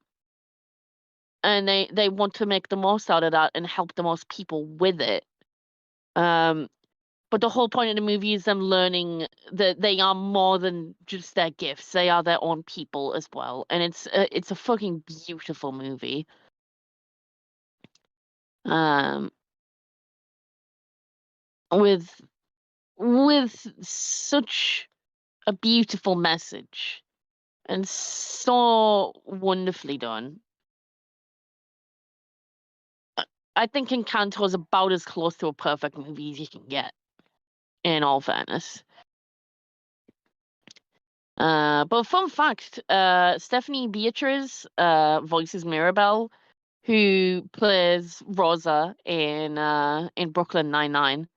they want to make the most out of that and help the most people with it. But the whole point of the movie is them learning that they are more than just their gifts. They are their own people as well. And it's a fucking beautiful movie. With such a beautiful message and so wonderfully done. I think Encanto is about as close to a perfect movie as you can get, in all fairness. But fun fact, Stephanie Beatriz voices Mirabel, who plays Rosa in Brooklyn Nine-Nine.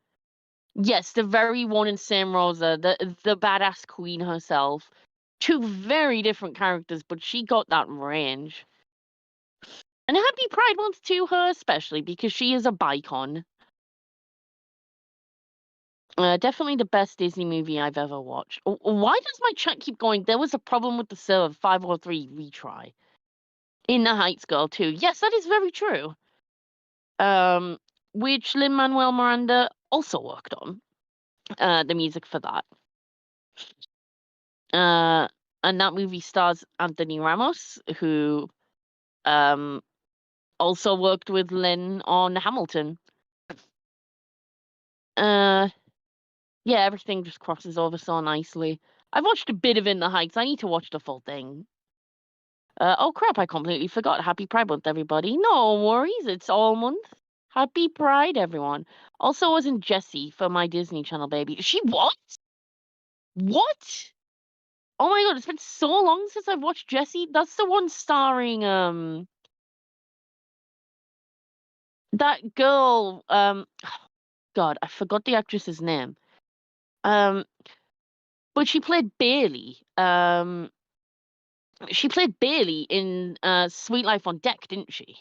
Yes, the very one and same Rosa, the badass queen herself. Two very different characters, but she got that range. And happy Pride Month to her, especially because she is a bicon. Definitely the best Disney movie I've ever watched. Why does my chat keep going? There was a problem with the server 503 retry. In the Heights Girl too. Yes, that is very true. Which Lin-Manuel Miranda also worked on the music for that. And that movie stars Anthony Ramos, who also worked with Lin on Hamilton. Yeah, everything just crosses over so nicely. I've watched a bit of In the Heights. I need to watch the full thing. Oh crap, I completely forgot. Happy Pride Month, everybody. No worries, it's all month. Happy Pride, everyone. Also wasn't Jessie for my Disney Channel baby. She what? What? Oh my god, it's been so long since I've watched Jessie. That's the one starring that girl, God, I forgot the actress's name. But she played Bailey. She played Bailey in Sweet Life on Deck, didn't she?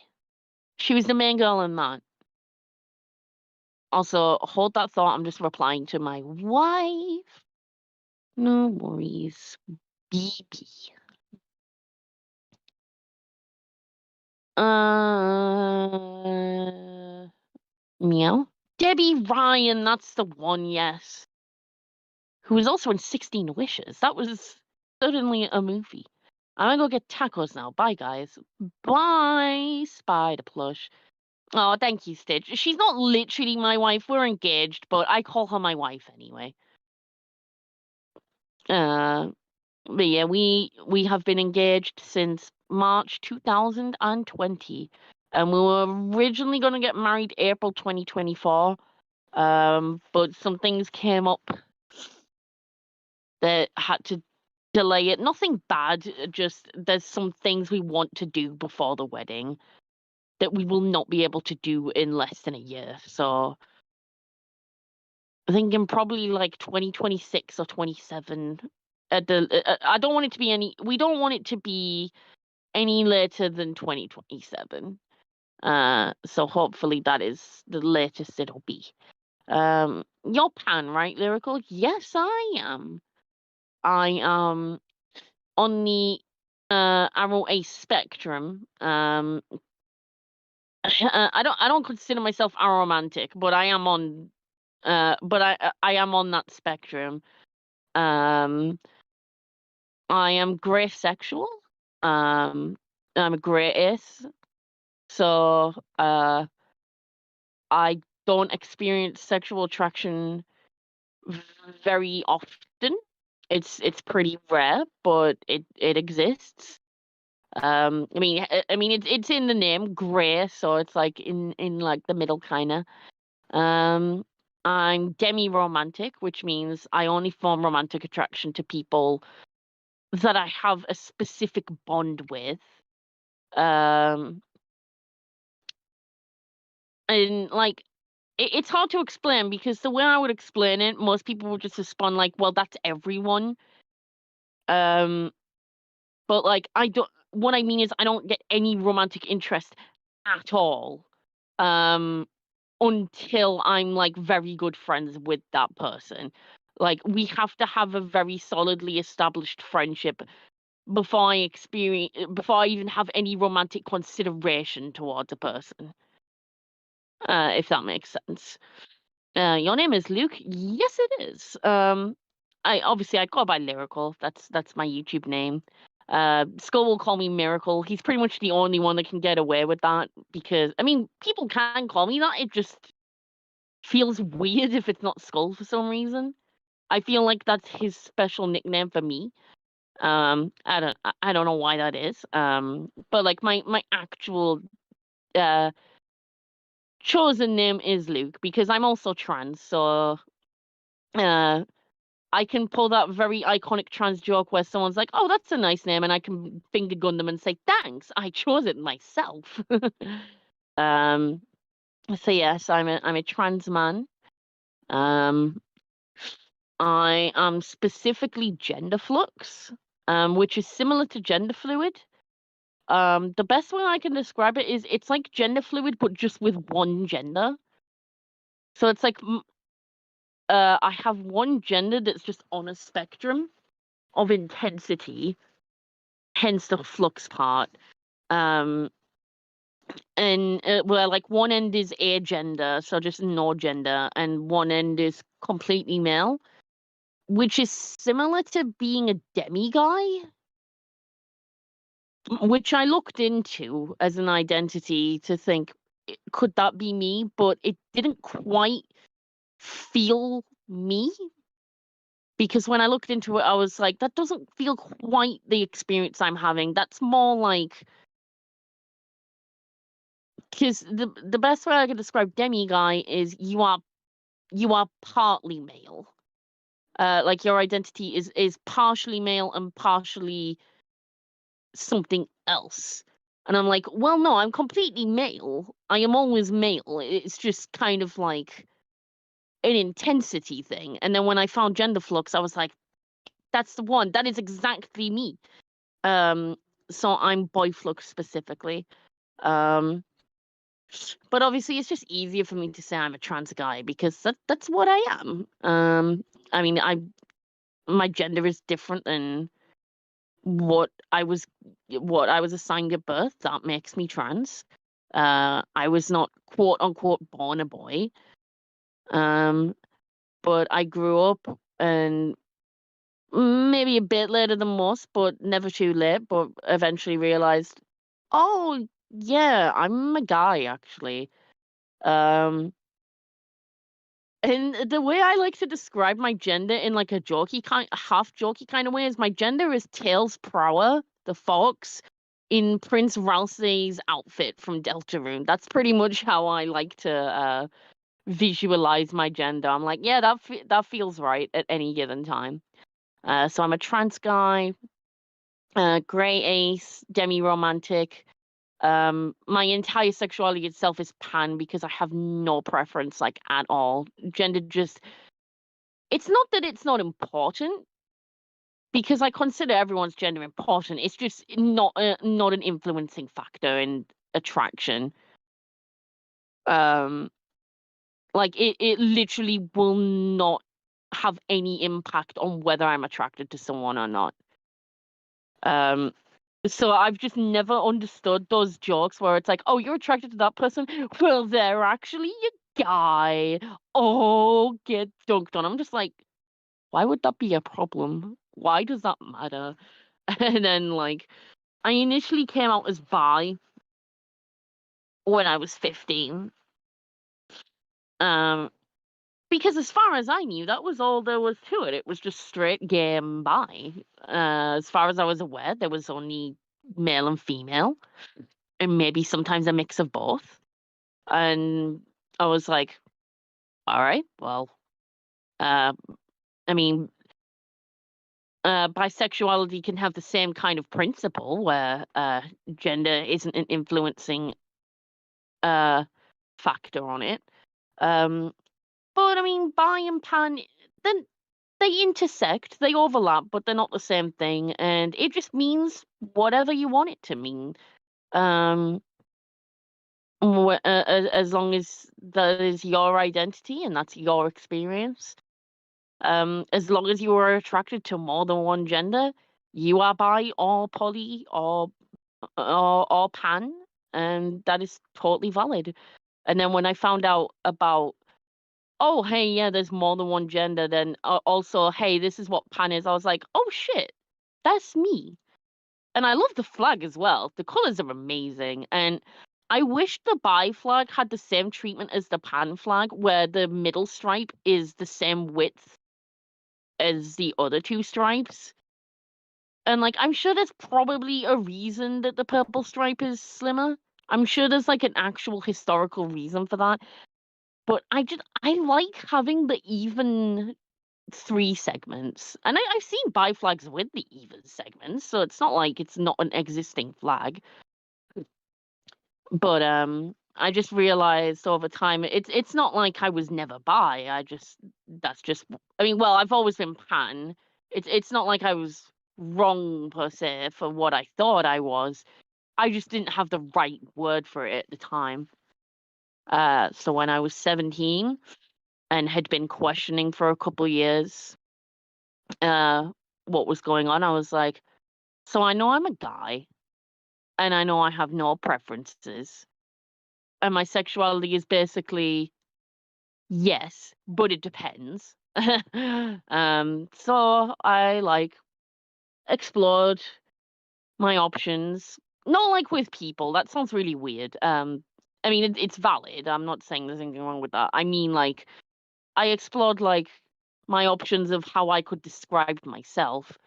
She was the main girl in that. Also, hold that thought. I'm just replying to my wife. No worries. BB. Meow. Debbie Ryan, that's the one, yes. Who was also in 16 Wishes. That was certainly a movie. I'm gonna go get tacos now. Bye, guys. Bye, Spider Plush. Oh, thank you, Stitch. She's not literally my wife. We're engaged, but I call her my wife anyway. But yeah, we have been engaged since March 2020, and we were originally going to get married April 2024. But some things came up that had to delay it. Nothing bad, just there's some things we want to do before the wedding that we will not be able to do in less than a year. So I'm thinking probably like 2026 or 27. I don't want it to be any. We don't want it to be any later than 2027. So hopefully that is the latest it'll be. You're Pan, right, Lyrical? Yes, I am. I am on the Arrow Ace spectrum. I don't consider myself aromantic, but I am on I am on that spectrum. I am grey sexual. I'm a grey ace. So I don't experience sexual attraction very often. It's pretty rare, but it exists. I mean it's in the name, grey, so it's like in like the middle kind of. I'm demi-romantic, which means I only form romantic attraction to people that I have a specific bond with. And like it's hard to explain because the way I would explain it, most people would just respond like, "Well, that's everyone." Um, but like I don't. What I mean is, I don't get any romantic interest at all. Until I'm like very good friends with that person. Like we have to have a very solidly established friendship before I even have any romantic consideration towards a person. If that makes sense. Your name is Luke? Yes, it is. I go by Lyrical. That's my YouTube name. Skull will call me Miracle. He's pretty much the only one that can get away with that because I mean people can call me that. It just feels weird if it's not Skull for some reason. I feel like that's his special nickname for me. I don't know why that is. But like my actual uh chosen name is Luke because I'm also trans, so I can pull that very iconic trans joke where someone's like, "Oh, that's a nice name," and I can finger gun them and say, "Thanks, I chose it myself." um, so yes, I'm a trans man. Um, I am specifically gender flux, which is similar to gender fluid. The best way I can describe it is it's like gender fluid, but just with one gender. So it's like I have one gender that's just on a spectrum of intensity, hence the flux part. And where like one end is agender, so just no gender, and one end is completely male, which is similar to being a demiguy, which I looked into as an identity to think, could that be me? But it didn't quite feel me, because when I looked into it, I was like, that doesn't feel quite the experience I'm having. That's more like, because the best way I could describe demiguy is you are partly male. Like your identity is partially male and partially something else. And I'm like, well, no, I'm completely male. I am always male. It's just kind of like an intensity thing. And then when I found gender flux, I was like, that's the one. That is exactly me. So I'm boy flux specifically. But obviously it's just easier for me to say I'm a trans guy because that's what I am. I mean, my gender is different than what I was assigned at birth. That makes me trans. I was not quote unquote born a boy. But I grew up and maybe a bit later than most, but never too late, but eventually realized, oh yeah, I'm a guy actually. Um And the way I like to describe my gender in like a half jokey kind of way is my gender is Tails Prower, the fox, in Prince Ralsei's outfit from Deltarune. That's pretty much how I like to visualize my gender. I'm like, yeah, that feels right at any given time. So I'm a trans guy, gray ace, demi-romantic. My entire sexuality itself is pan because I have no preference like at all. Gender just, it's not that it's not important, because I consider everyone's gender important. It's just not an influencing factor in attraction. Um, like it literally will not have any impact on whether I'm attracted to someone or not. So I've just never understood those jokes where it's like, oh, you're attracted to that person? Well, they're actually a guy. Oh, get dunked on. I'm just like, why would that be a problem? Why does that matter? And then, like, I initially came out as bi when I was 15. Um, because as far as I knew, that was all there was to it. It was just straight gay and bi. As far as I was aware, there was only male and female, and maybe sometimes a mix of both. And I was like, all right, well, uh, I mean, bisexuality can have the same kind of principle where gender isn't an influencing factor on it. But I mean, bi and pan, then they intersect, they overlap, but they're not the same thing, and it just means whatever you want it to mean. Um, as long as that is your identity and that's your experience. As long as you are attracted to more than one gender, you are bi or poly or pan, and that is totally valid. And then when I found out about, oh hey, yeah, there's more than one gender, then also, hey, this is what pan is, I was like, oh shit, that's me. And I love the flag as well. The colors are amazing, and I wish the bi flag had the same treatment as the pan flag, where the middle stripe is the same width as the other two stripes. And like, I'm sure there's probably a reason that the purple stripe is slimmer. I'm sure there's like an actual historical reason for that. But I like having the even 3 segments. And I've seen bi flags with the even segments, so it's not like it's not an existing flag. But I just realized over time it's not like I was never bi. That's just, I mean, well, I've always been pan. It's not like I was wrong per se for what I thought I was. I just didn't have the right word for it at the time. So when I was 17, and had been questioning for a couple years what was going on. I was like, so I know I'm a guy, and I know I have no preferences, and my sexuality is basically yes, but it depends. So I like explored my options. Not like with people. That sounds really weird. I mean, it's valid. I'm not saying there's anything wrong with that. I mean, like, I explored like my options of how I could describe myself,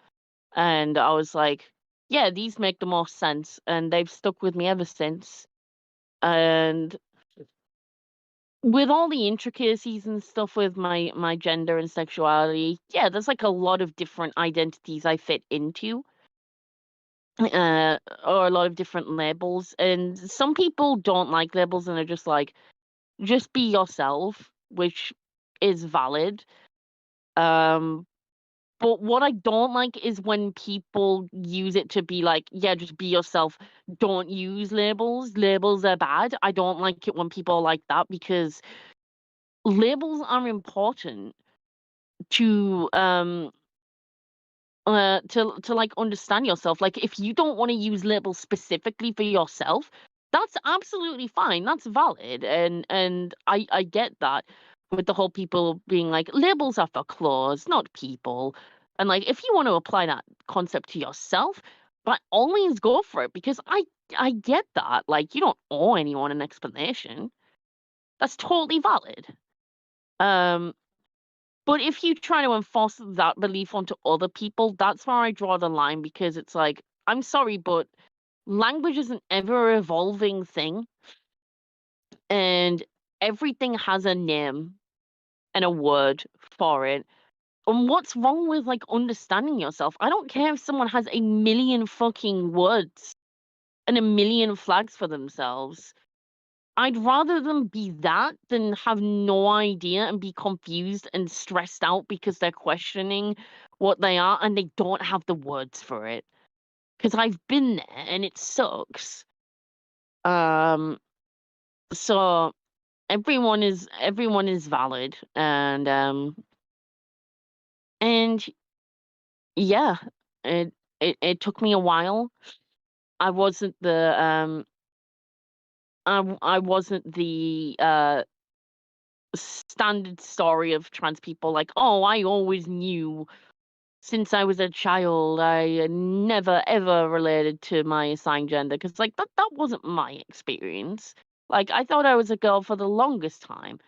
and I was like, yeah, these make the most sense, and they've stuck with me ever since. And with all the intricacies and stuff with my gender and sexuality, yeah, there's like a lot of different identities I fit into, or a lot of different labels. And some people don't like labels and are just like, just be yourself, which is valid. Um, but what I don't like is when people use it to be like, yeah, just be yourself. Don't use labels. Labels are bad. I don't like it when people are like that because labels are important to to like understand yourself. Like if you don't want to use labels specifically for yourself, that's absolutely fine. That's valid. And I get that with the whole people being like labels are for clothes, not people. And like if you want to apply that concept to yourself, by all means go for it because I get that. Like you don't owe anyone an explanation. That's totally valid. Um but if you try to enforce that belief onto other people, that's where I draw the line because it's like, I'm sorry, but language is an ever evolving thing and everything has a name and a word for it. And what's wrong with like understanding yourself? I don't care if someone has a million fucking words and a million flags for themselves. I'd rather them be that than have no idea and be confused and stressed out because they're questioning what they are and they don't have the words for it. Because I've been there and it sucks. Um, so everyone is valid and yeah, it took me a while. I wasn't the I wasn't the standard story of trans people like, oh, I always knew since I was a child. I never ever related to my assigned gender because like that wasn't my experience. Like I thought I was a girl for the longest time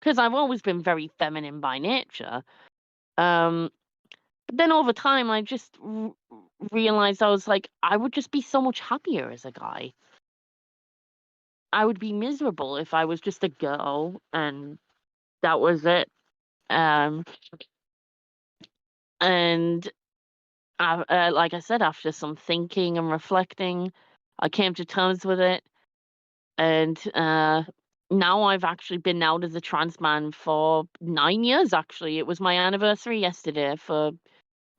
because I've always been very feminine by nature. Um, but then over time, I just realized I was like, I would just be so much happier as a guy. I would be miserable if I was just a girl and that was it. Um, and like I said, after some thinking and reflecting, I came to terms with it. And now I've actually been out as a trans man for 9 years, actually. It was my anniversary yesterday for,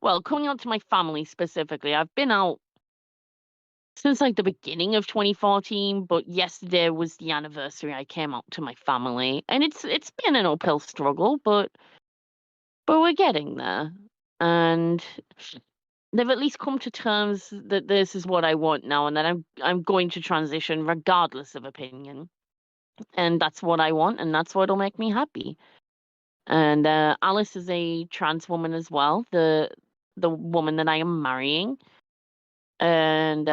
well, coming out to my family specifically. I've been out since like the beginning of 2014, but yesterday was the anniversary I came out to my family. And it's been an uphill struggle, but we're getting there. And they've at least come to terms that this is what I want now and that I'm going to transition regardless of opinion. And that's what I want and that's what'll make me happy. And Alice is a trans woman as well, the woman that I am marrying. And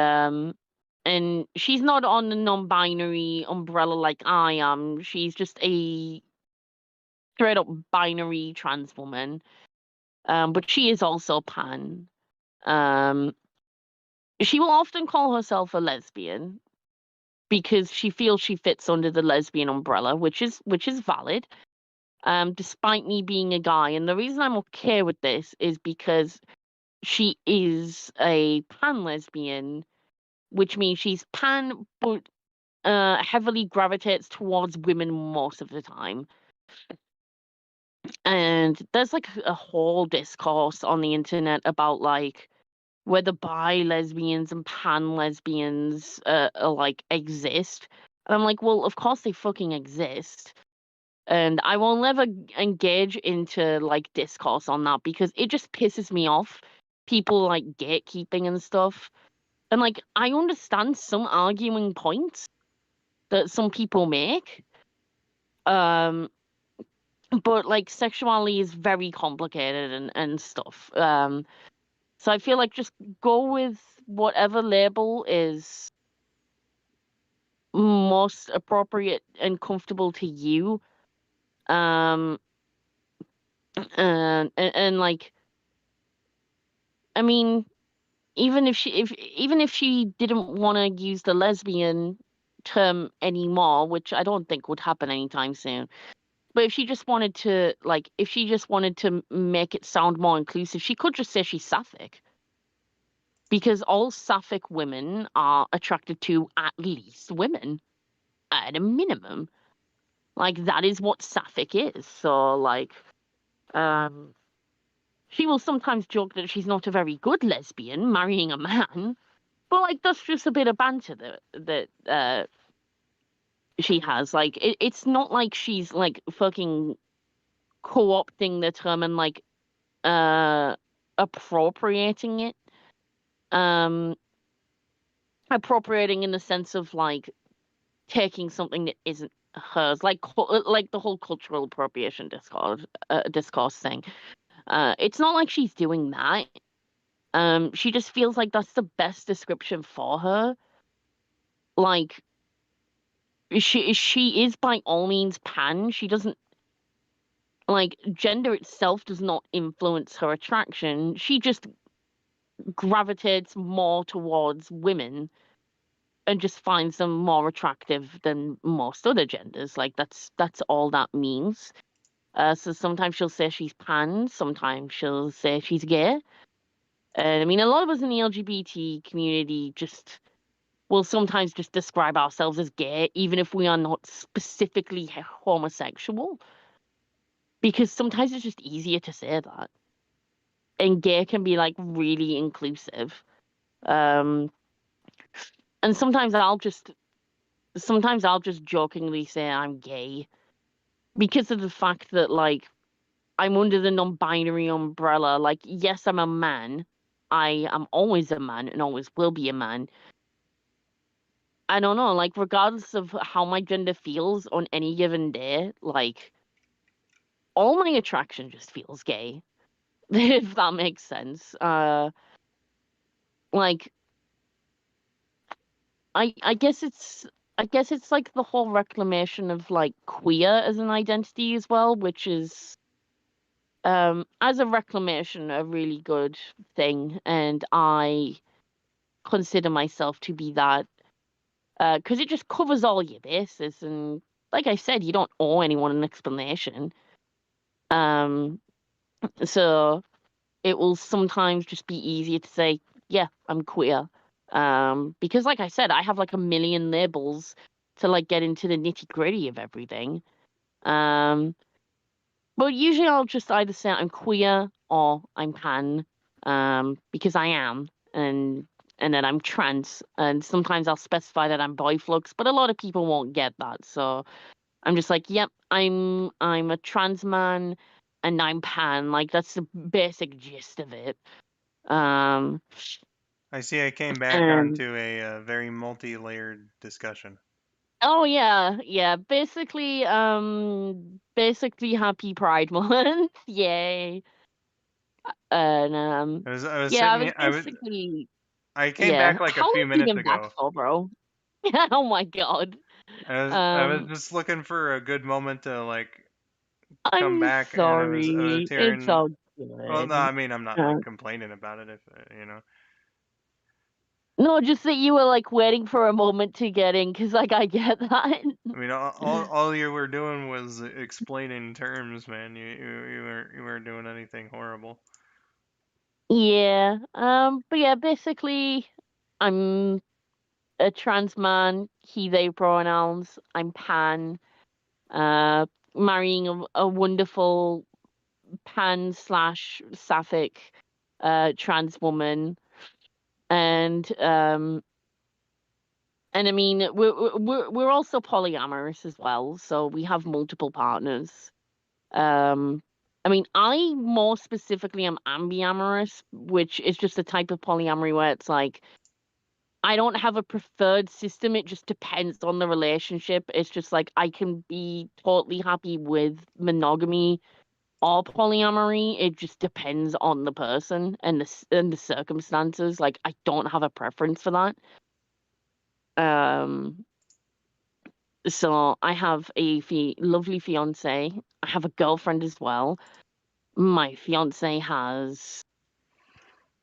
she's not on the non-binary umbrella like I am. She's just a straight up binary trans woman. But she is also pan. Um she will often call herself a lesbian because she feels she fits under the lesbian umbrella, which is valid. Despite me being a guy, and the reason I'm okay with this is because she is a pan lesbian, which means she's pan but heavily gravitates towards women most of the time. And there's like a whole discourse on the internet about like whether bi lesbians and pan lesbians like exist. And I'm like, well, of course they fucking exist. And I will never engage into like discourse on that because it just pisses me off. People like gatekeeping and stuff. And like I understand some arguing points that some people make. But like sexuality is very complicated and stuff. So I feel like just go with whatever label is most appropriate and comfortable to you. Um, and like, I mean, even if she didn't want to use the lesbian term anymore, which I don't think would happen anytime soon. But if she just wanted to, like, if she just wanted to make it sound more inclusive, she could just say she's sapphic. Because all sapphic women are attracted to at least women, at a minimum. Like, that is what sapphic is. So, like, she will sometimes joke that she's not a very good lesbian, marrying a man. But, like, that's just a bit of banter that she has. Like, it's not like she's, like, fucking co-opting the term and, like, appropriating it. Appropriating in the sense of like taking something that isn't hers, like the whole cultural appropriation discourse thing. It's not like she's doing that. She just feels like that's the best description for her. Like she is by all means pan. She doesn't like gender itself does not influence her attraction. She just gravitates more towards women and just finds them more attractive than most other genders. Like that's all that means. So sometimes she'll say she's pan, sometimes she'll say she's gay. And I mean, a lot of us in the LGBT community just will sometimes just describe ourselves as gay, even if we are not specifically homosexual, because sometimes it's just easier to say that. And gay can be like really inclusive. Um, and sometimes I'll just jokingly say I'm gay because of the fact that like I'm under the non-binary umbrella. Like, yes, I'm a man. I am always a man and always will be a man. I don't know, like regardless of how my gender feels on any given day, like all my attraction just feels gay. If that makes sense. Like I guess it's like the whole reclamation of like queer as an identity as well, which is as a reclamation a really good thing, and I consider myself to be that because it just covers all your bases, and like I said, you don't owe anyone an explanation. um so it will sometimes just be easier to say, yeah, I'm queer, because like I said, I have like a million labels to like get into the nitty gritty of everything. um But usually I'll just either say I'm queer or I'm pan, because I am, and then I'm trans, and sometimes I'll specify that I'm biflux, but a lot of people won't get that, so I'm just like, yep, I'm a trans man, and I'm pan. Like that's the basic gist of it. Um, I see I came back and onto a very multi-layered discussion. oh yeah, yeah, basically happy Pride Month, yay. And I was yeah, I sitting was here, basically I came yeah. back like a How long few have you minutes been back ago. for, bro? Oh my god. I was Um, just looking for a good moment to like come I'm back, and I was sorry. It's hearing. all Well, no, good. I mean I'm not Uh, like complaining about it, if you know. no, just that you were like waiting for a moment to get in, because like I get that. I mean, all you were doing was explaining terms, man. You weren't doing anything horrible. Yeah. But yeah, basically, I'm a trans man. He, they pronouns. I'm pan. Uh, Marrying a wonderful pan slash sapphic trans woman, and And I mean, we're also polyamorous as well, so we have multiple partners. I mean, I more specifically am ambiamorous, which is just a type of polyamory where it's like I don't have a preferred system. It just depends on the relationship. It's just like I can be totally happy with monogamy or polyamory. It just depends on the person and the circumstances. Like I don't have a preference for that. Um, so I have a lovely fiance. I have a girlfriend as well. My fiance has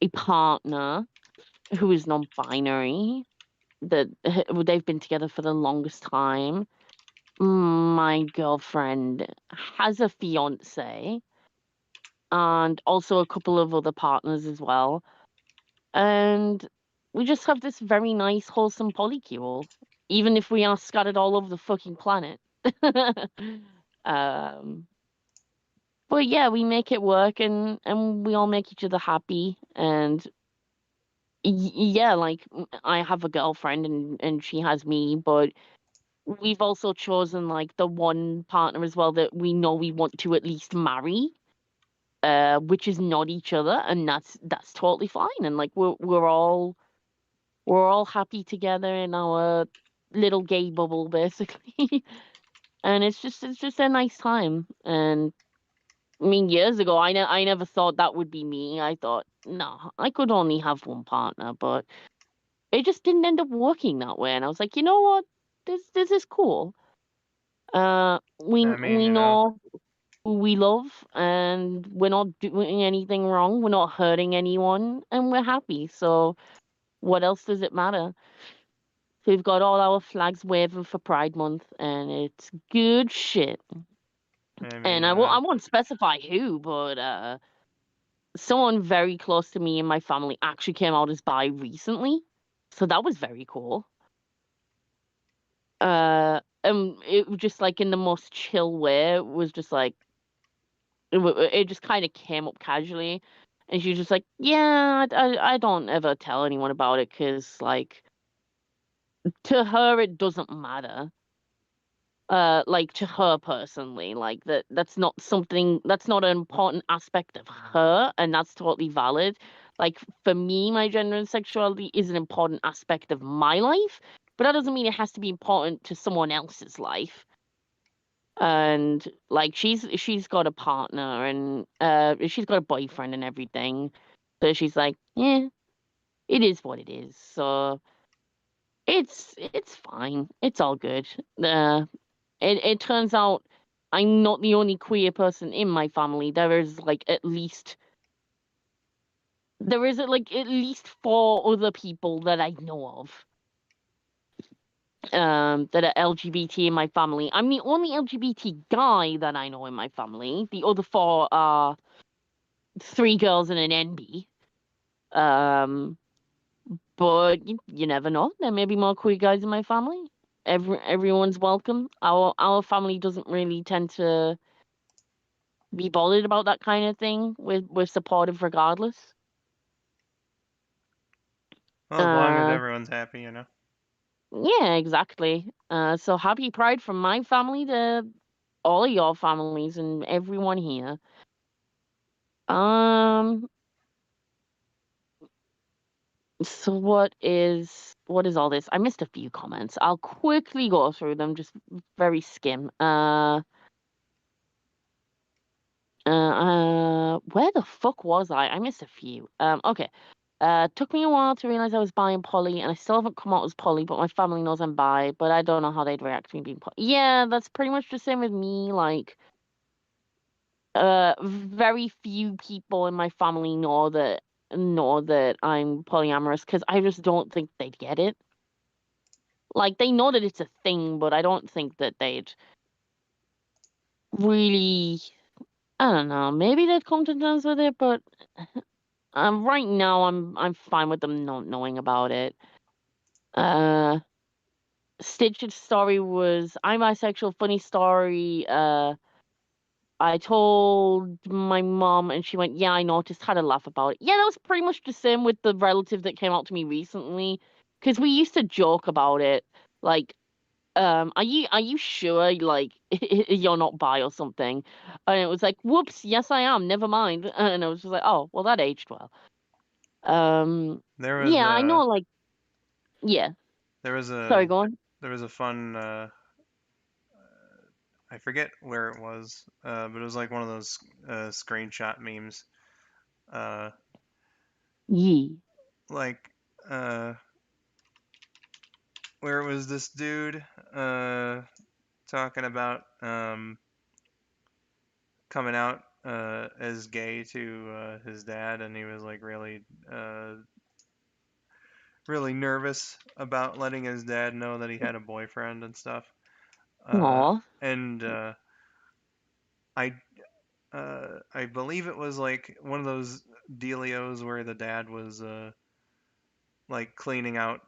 a partner who is non-binary that they've been together for the longest time. My girlfriend has a fiance and also a couple of other partners as well. And we just have this very nice, wholesome polycule, even if we are scattered all over the fucking planet. um, but yeah, we make it work and we all make each other happy. And yeah, like I have a girlfriend and she has me, but we've also chosen like the one partner as well that we know we want to at least marry, which is not each other, and that's totally fine. And like we're all happy together in our little gay bubble, basically. And it's just a nice time. And I mean, years ago, I never thought that would be me. I thought, no, I could only have one partner, but it just didn't end up working that way. And I was like, you know what? This is cool. I mean, We know who we love, and we're not doing anything wrong. We're not hurting anyone, and we're happy. So what else does it matter? So we've got all our flags waving for Pride Month, and it's good shit. I And mean, I won't specify who, but someone very close to me and my family actually came out as bi recently, so that was very cool. It was just like in the most chill way. It was just like it just kind of came up casually, and she was just like, "Yeah, I don't ever tell anyone about it because like to her it doesn't matter." Like to her personally, like that's not something that's not an important aspect of her, and that's totally valid. Like for me, my gender and sexuality is an important aspect of my life, but that doesn't mean it has to be important to someone else's life. And like she's got a partner and she's got a boyfriend and everything. So she's like, yeah, it is what it is. So it's fine. It's all good. It turns out I'm not the only queer person in my family. There is like at least four other people that I know of that are LGBT in my family. I'm the only LGBT guy that I know in my family. The other four are three girls and an NB. Um, but you never know. There may be more queer guys in my family. Everyone's welcome. Our family doesn't really tend to be bothered about that kind of thing. We're supportive regardless. well, as long as Uh, everyone's happy, you know. yeah, exactly. So happy Pride from my family to all of your families and everyone here. Um, so what is all this? I missed a few comments. I'll quickly go through them, just very skim. Where the fuck was I? I missed a few. Okay. Took me a while to realize I was bi and poly, and I still haven't come out as poly, but my family knows I'm bi, but I don't know how they'd react to me being poly. Yeah, that's pretty much the same with me. Like, very few people in my family know that I'm polyamorous because I just don't think they'd get it. Like, they know that it's a thing, but I don't think that they'd really. I don't know. Maybe they'd come to terms with it, but right now I'm fine with them not knowing about it. Uh, Stitch's story was I'm bisexual. Funny story. I told my mom, and she went, "Yeah, I noticed." Had a laugh about it. Yeah, that was pretty much the same with the relative that came out to me recently. because we used to joke about it, like, are you sure, like, you're not bi or something? And it was like, whoops, yes I am, never mind. And I was just like, oh, well, that aged well. There was Yeah, I know, like, yeah. there was Sorry, a go on. there was a fun I forget where it was, but it was like one of those screenshot memes. Uh, Yee. like uh, where it was this dude uh, talking about coming out as gay to his dad, and he was like really nervous about letting his dad know that he had a boyfriend and stuff. Uh, Aw. and I I believe it was like one of those dealios where the dad was like cleaning out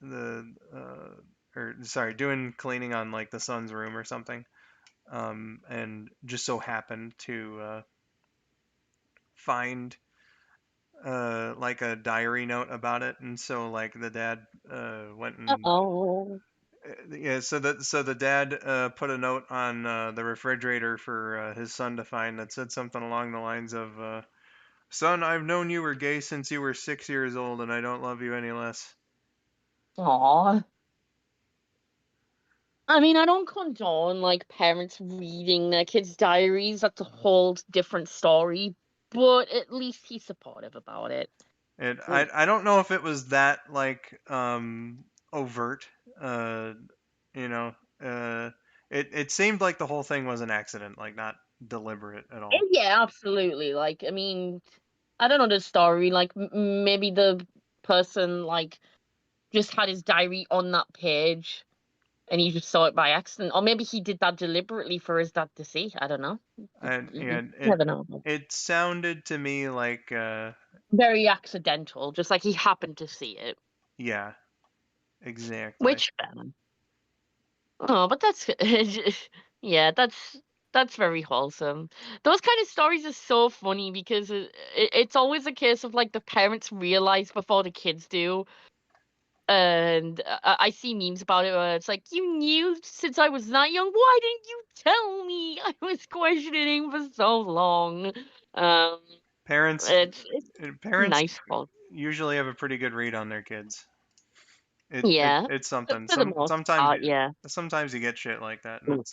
the or sorry, doing cleaning on like the son's room or something, and just so happened to find like a diary note about it, and so like the dad went and Uh-oh. yeah, so the dad put a note on the refrigerator for his son to find that said something along the lines of, "Son, I've known you were gay since you were 6 years old, and I don't love you any less." Aw. I mean, I don't condone like parents reading their kids' diaries. That's a whole different story. But at least he's supportive about it. And Mm. I don't know if it was that like overt, you know, uh, it seemed like the whole thing was an accident, like not deliberate at all. Yeah, absolutely. Like, I mean, I don't know the story. Like, maybe the person like just had his diary on that page, and he just saw it by accident, or maybe he did that deliberately for his dad to see. I don't know. And yeah, You never know. it sounded to me like Very accidental, just like he happened to see it. yeah, exactly. Which oh, but that's yeah, that's very wholesome. Those kind of stories are so funny because it's always a case of like the parents realize before the kids do. And I see memes about it where it's like, you knew since I was that young. Why didn't you tell me? I was questioning for so long. Um, Parents it's parents nice fault. usually have a pretty good read on their kids. Yeah, It's something. for the most Sometimes part, yeah. sometimes you get shit like that, and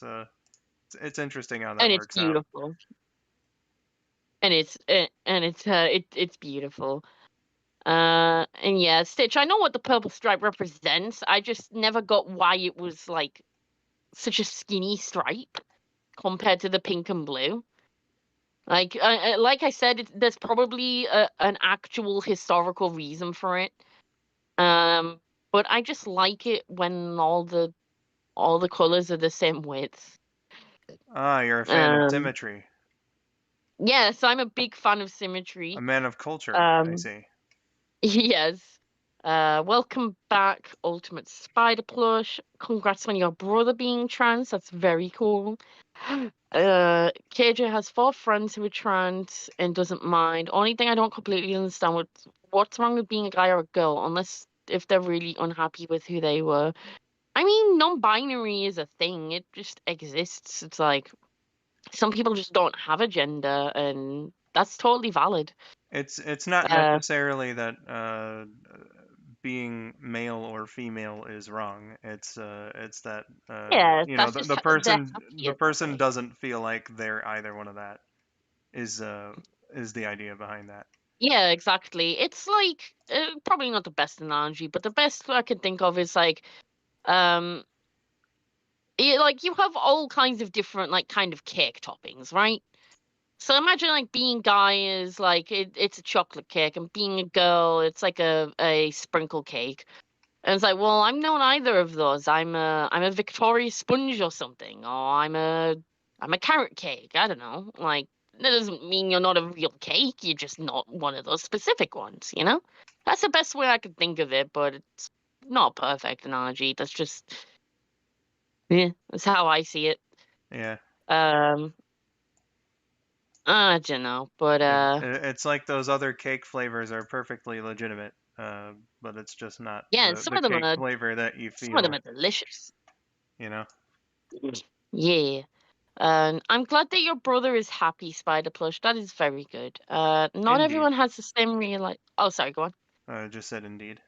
it's interesting how that And it's works out. beautiful. And it's beautiful. And yeah, Stitch, I know what the purple stripe represents. I just never got why it was like such a skinny stripe compared to the pink and blue. Like I said, there's probably an actual historical reason for it. Um, but I just like it when all the colors are the same width. Ah, you're a fan of Um, symmetry, yes, I'm a big fan of a symmetry. man of culture. I Um, see. yes. Welcome back, Ultimate Spider Plush. Congrats on your brother being trans. That's very cool. KJ has 4 friends who are trans and doesn't mind. Only thing I don't completely understand what's wrong with being a guy or a girl, unless if they're really unhappy with who they were. I mean, non-binary is a thing. It just exists. It's like some people just don't have a gender, and that's totally valid. It's not Uh, necessarily that being male or female is wrong. It's that yeah, you know that's just they're the happy that person way. doesn't feel like they're either one of that is uh is the idea behind that. Yeah, exactly. It's like probably not the best analogy, but the best I can think of is like um like you have all kinds of different like kind of cake toppings, right? So imagine like being guy is like it's a chocolate cake, and being a girl it's like a sprinkle cake. And it's like, well, I'm not either of those. I'm a Victoria sponge or something, or I'm a carrot cake. I don't know. Like that doesn't mean you're not a real cake. You're just not one of those specific ones, you know? That's the best way I could think of it, but it's not a perfect analogy. That's just yeah, that's how I see it. Yeah. Um I don't know, but It's like those other cake flavors are perfectly legitimate. but it's just not Yeah, and the cake flavor that you some of them feel, are delicious. you know. Yeah. I'm glad that your brother is happy, Spider Plush. That is very good. Not Indeed. everyone has the same Oh, sorry, go on. Just said indeed.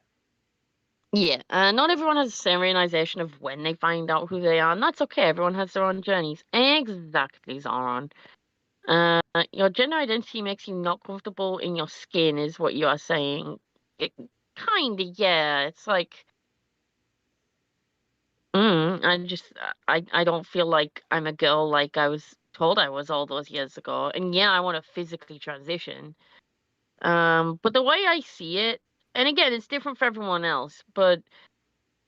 Yeah, not everyone has the same realization of when they find out who they are, and that's okay. Everyone has their own journeys. Exactly, Zoran. Your gender identity makes you not comfortable in your skin, is what you are saying. Kinda, yeah. It's like, I don't feel like I'm a girl like I was told I was all those years ago. And yeah, I want to physically transition. But the way I see it, and again, it's different for everyone else, but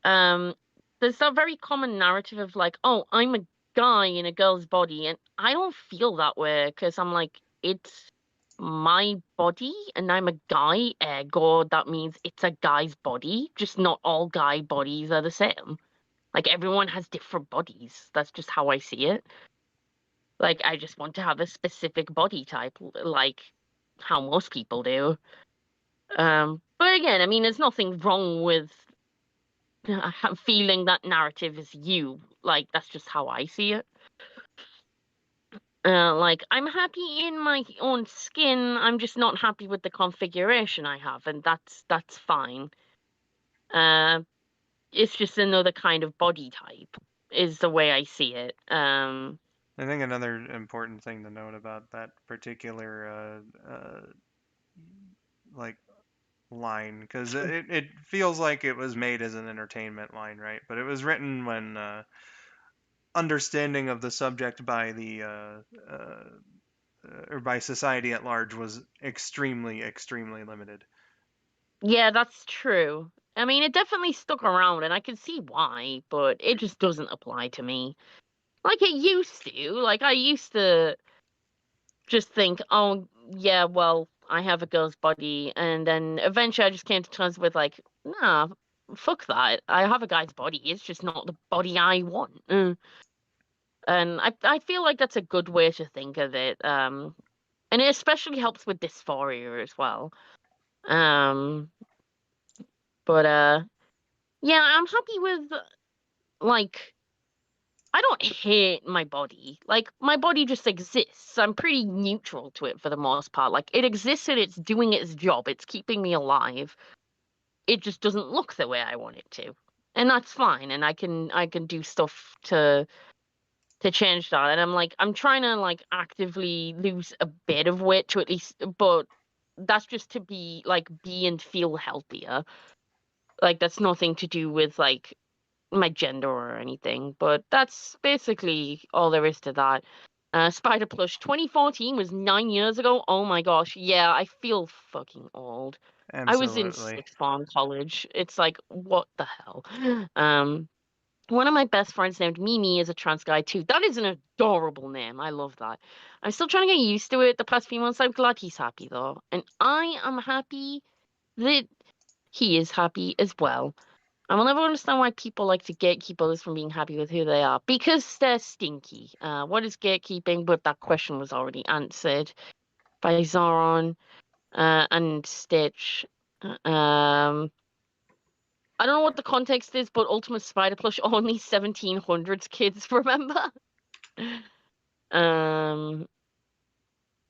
um, there's a very common narrative of like, oh, I'm a guy in a girl's body, and I don't feel that way because I'm like, it's my body, and I'm a guy. Ergo, that means it's a guy's body. Just not all guy bodies are the same. Like everyone has different bodies. That's just how I see it. Like I just want to have a specific body type, like how most people do. But again, I mean, there's nothing wrong with feeling that narrative is you. Like that's just how I see it. Like I'm happy in my own skin. I'm just not happy with the configuration I have, and that's fine. It's just another kind of body type, is the way I see it. I think another important thing to note about that particular like line, because it feels like it was made as an entertainment line, right? But it was written when understanding of the subject by the or by society at large was extremely limited. Yeah, that's true. I mean, it definitely stuck around, and I can see why, but it just doesn't apply to me. Like it used to. Like I used to just think, oh yeah, well, I have a girl's body, and then eventually I just came to terms with like, nah, fuck that. I have a guy's body. It's just not the body I want. And I feel like that's a good way to think of it. And it especially helps with dysphoria as well. Um, but yeah, I'm happy with like I don't hate my body. Like my body just exists. I'm pretty neutral to it for the most part. Like it exists and it's doing its job. It's keeping me alive. It just doesn't look the way I want it to. And that's fine. And I can do stuff to change that. And I'm trying to like actively lose a bit of weight to at least, but that's just to be and feel healthier. Like that's nothing to do with like my gender or anything, but that's basically all there is to that. Spider Plush 2014 was 9 years ago. Oh my gosh, yeah, I feel fucking old. I was in Absolutely. sixth form college. It's like, what the hell? Um, One of my best friends named Mimi is a trans guy too. That is an adorable name. I love that. I'm still trying to get used to it the past few months. I'm glad he's happy though. And I am happy that he is happy as well. I will never understand why people like to gatekeep others from being happy with who they are because they're stinky. What is gatekeeping? But that question was already answered by Zoron and Stitch. Um, I don't know what the context is, but Ultimate Spider Plush only 1700s kids remember. um,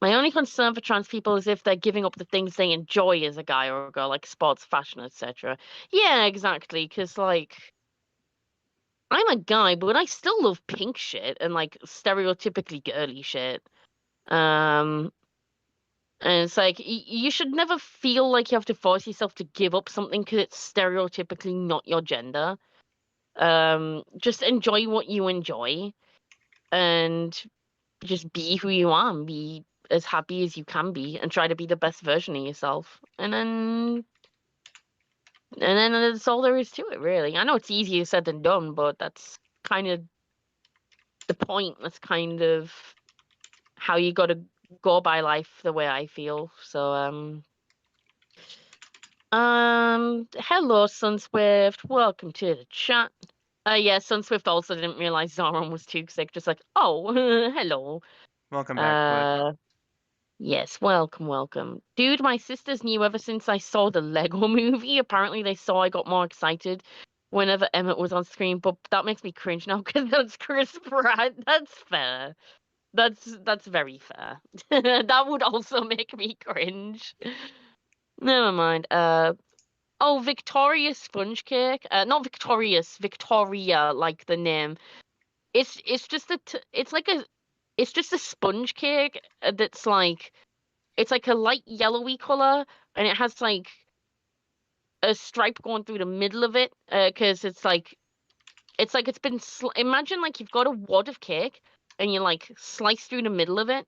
my only concern for trans people is if they're giving up the things they enjoy as a guy or a girl, like sports, fashion, etc. Yeah, exactly. Because like I'm a guy, but I still love pink shit and like stereotypically girly shit. Um, and it's like you should never feel like you have to force yourself to give up something because it's stereotypically not your gender. Just enjoy what you enjoy and just be who you are and be as happy as you can be and try to be the best version of yourself. And then that's all there is to it, really. I know it's easier said than done, but that's kind of the point. That's kind of how you got to go by life the way I feel. So hello Sunswift, welcome to the chat. Yeah, Sunswift also didn't realize Zoran was too sick, just like, oh, hello. Welcome back, Twit. Uh Yes, welcome, welcome. Dude, my sisters knew ever since I saw the Lego movie. Apparently, they saw I got more excited whenever Emmett was on screen, but that makes me cringe now because that's Chris Pratt. That's fair. That's very fair. That would also make me cringe. Never mind. Oh, Victoria sponge cake. Not Victorious, Victoria, like the name. It's just it's just a sponge cake that's like it's like a light yellowy color, and it has like a stripe going through the middle of it. Because it's been imagine like you've got a wad of cake and you like slice through the middle of it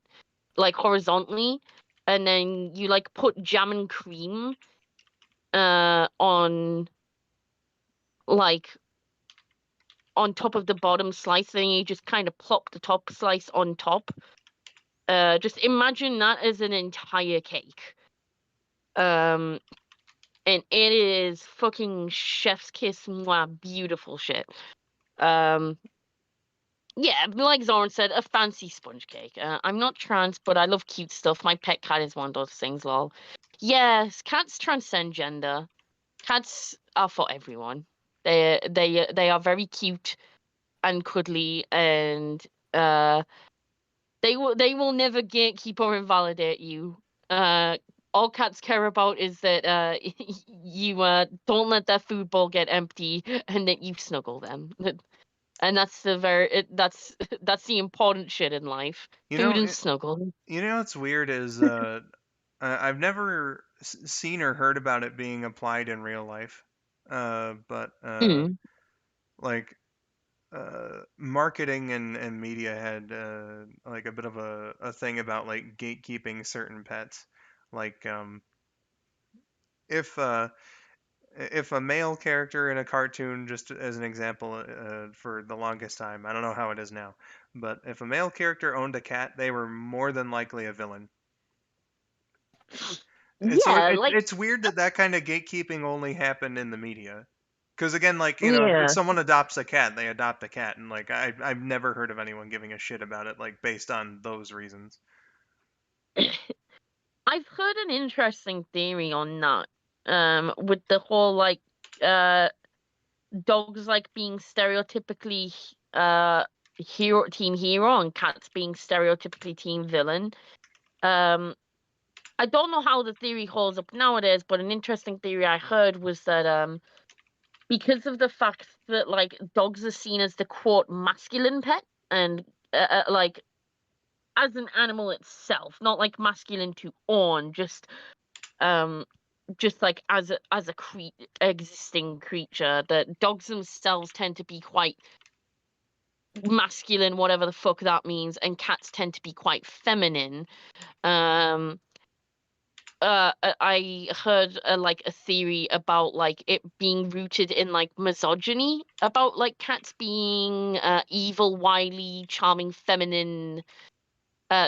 like horizontally, and then you like put jam and cream on like on top of the bottom slice, then you just kind of plop the top slice on top. Just imagine that as an entire cake. Um, and it is fucking chef's kiss, mwah, beautiful shit. Yeah, like Zoran said, a fancy sponge cake. I'm not trans, but I love cute stuff. My pet cat is one of those things, lol. Yes, cats transcend gender. Cats are for everyone. They are very cute and cuddly, and they will never gatekeep or invalidate you. All cats care about is that you don't let their food bowl get empty and that you snuggle them. And that's that's the important shit in life. You Food know, and snuggle. what's weird is I've never seen or heard about it being applied in real life. But Mm. like marketing and media had like a bit of a thing about like gatekeeping certain pets. Like if uh, if a male character in a cartoon, just as an example, for the longest time, I don't know how it is now, but if a male character owned a cat, they were more than likely a villain. And so Yeah, like it's weird that that kind of gatekeeping only happened in the media. Because again, like if yeah. someone adopts a cat, they adopt a cat, and like I've never heard of anyone giving a shit about it, like based on those reasons. I've heard an interesting theory on that. With the whole like uh dogs like being stereotypically hero and cats being stereotypically team villain. Um I don't know how the theory holds up nowadays, but an interesting theory I heard was that because of the fact that like dogs are seen as the quote masculine pet and like as an animal itself, not like masculine to own, um just like as a existing creature, that dogs themselves tend to be quite masculine, whatever the fuck that means, and cats tend to be quite feminine. Um, I heard like a theory about like it being rooted in like misogyny, about like cats being evil, wily, charming, feminine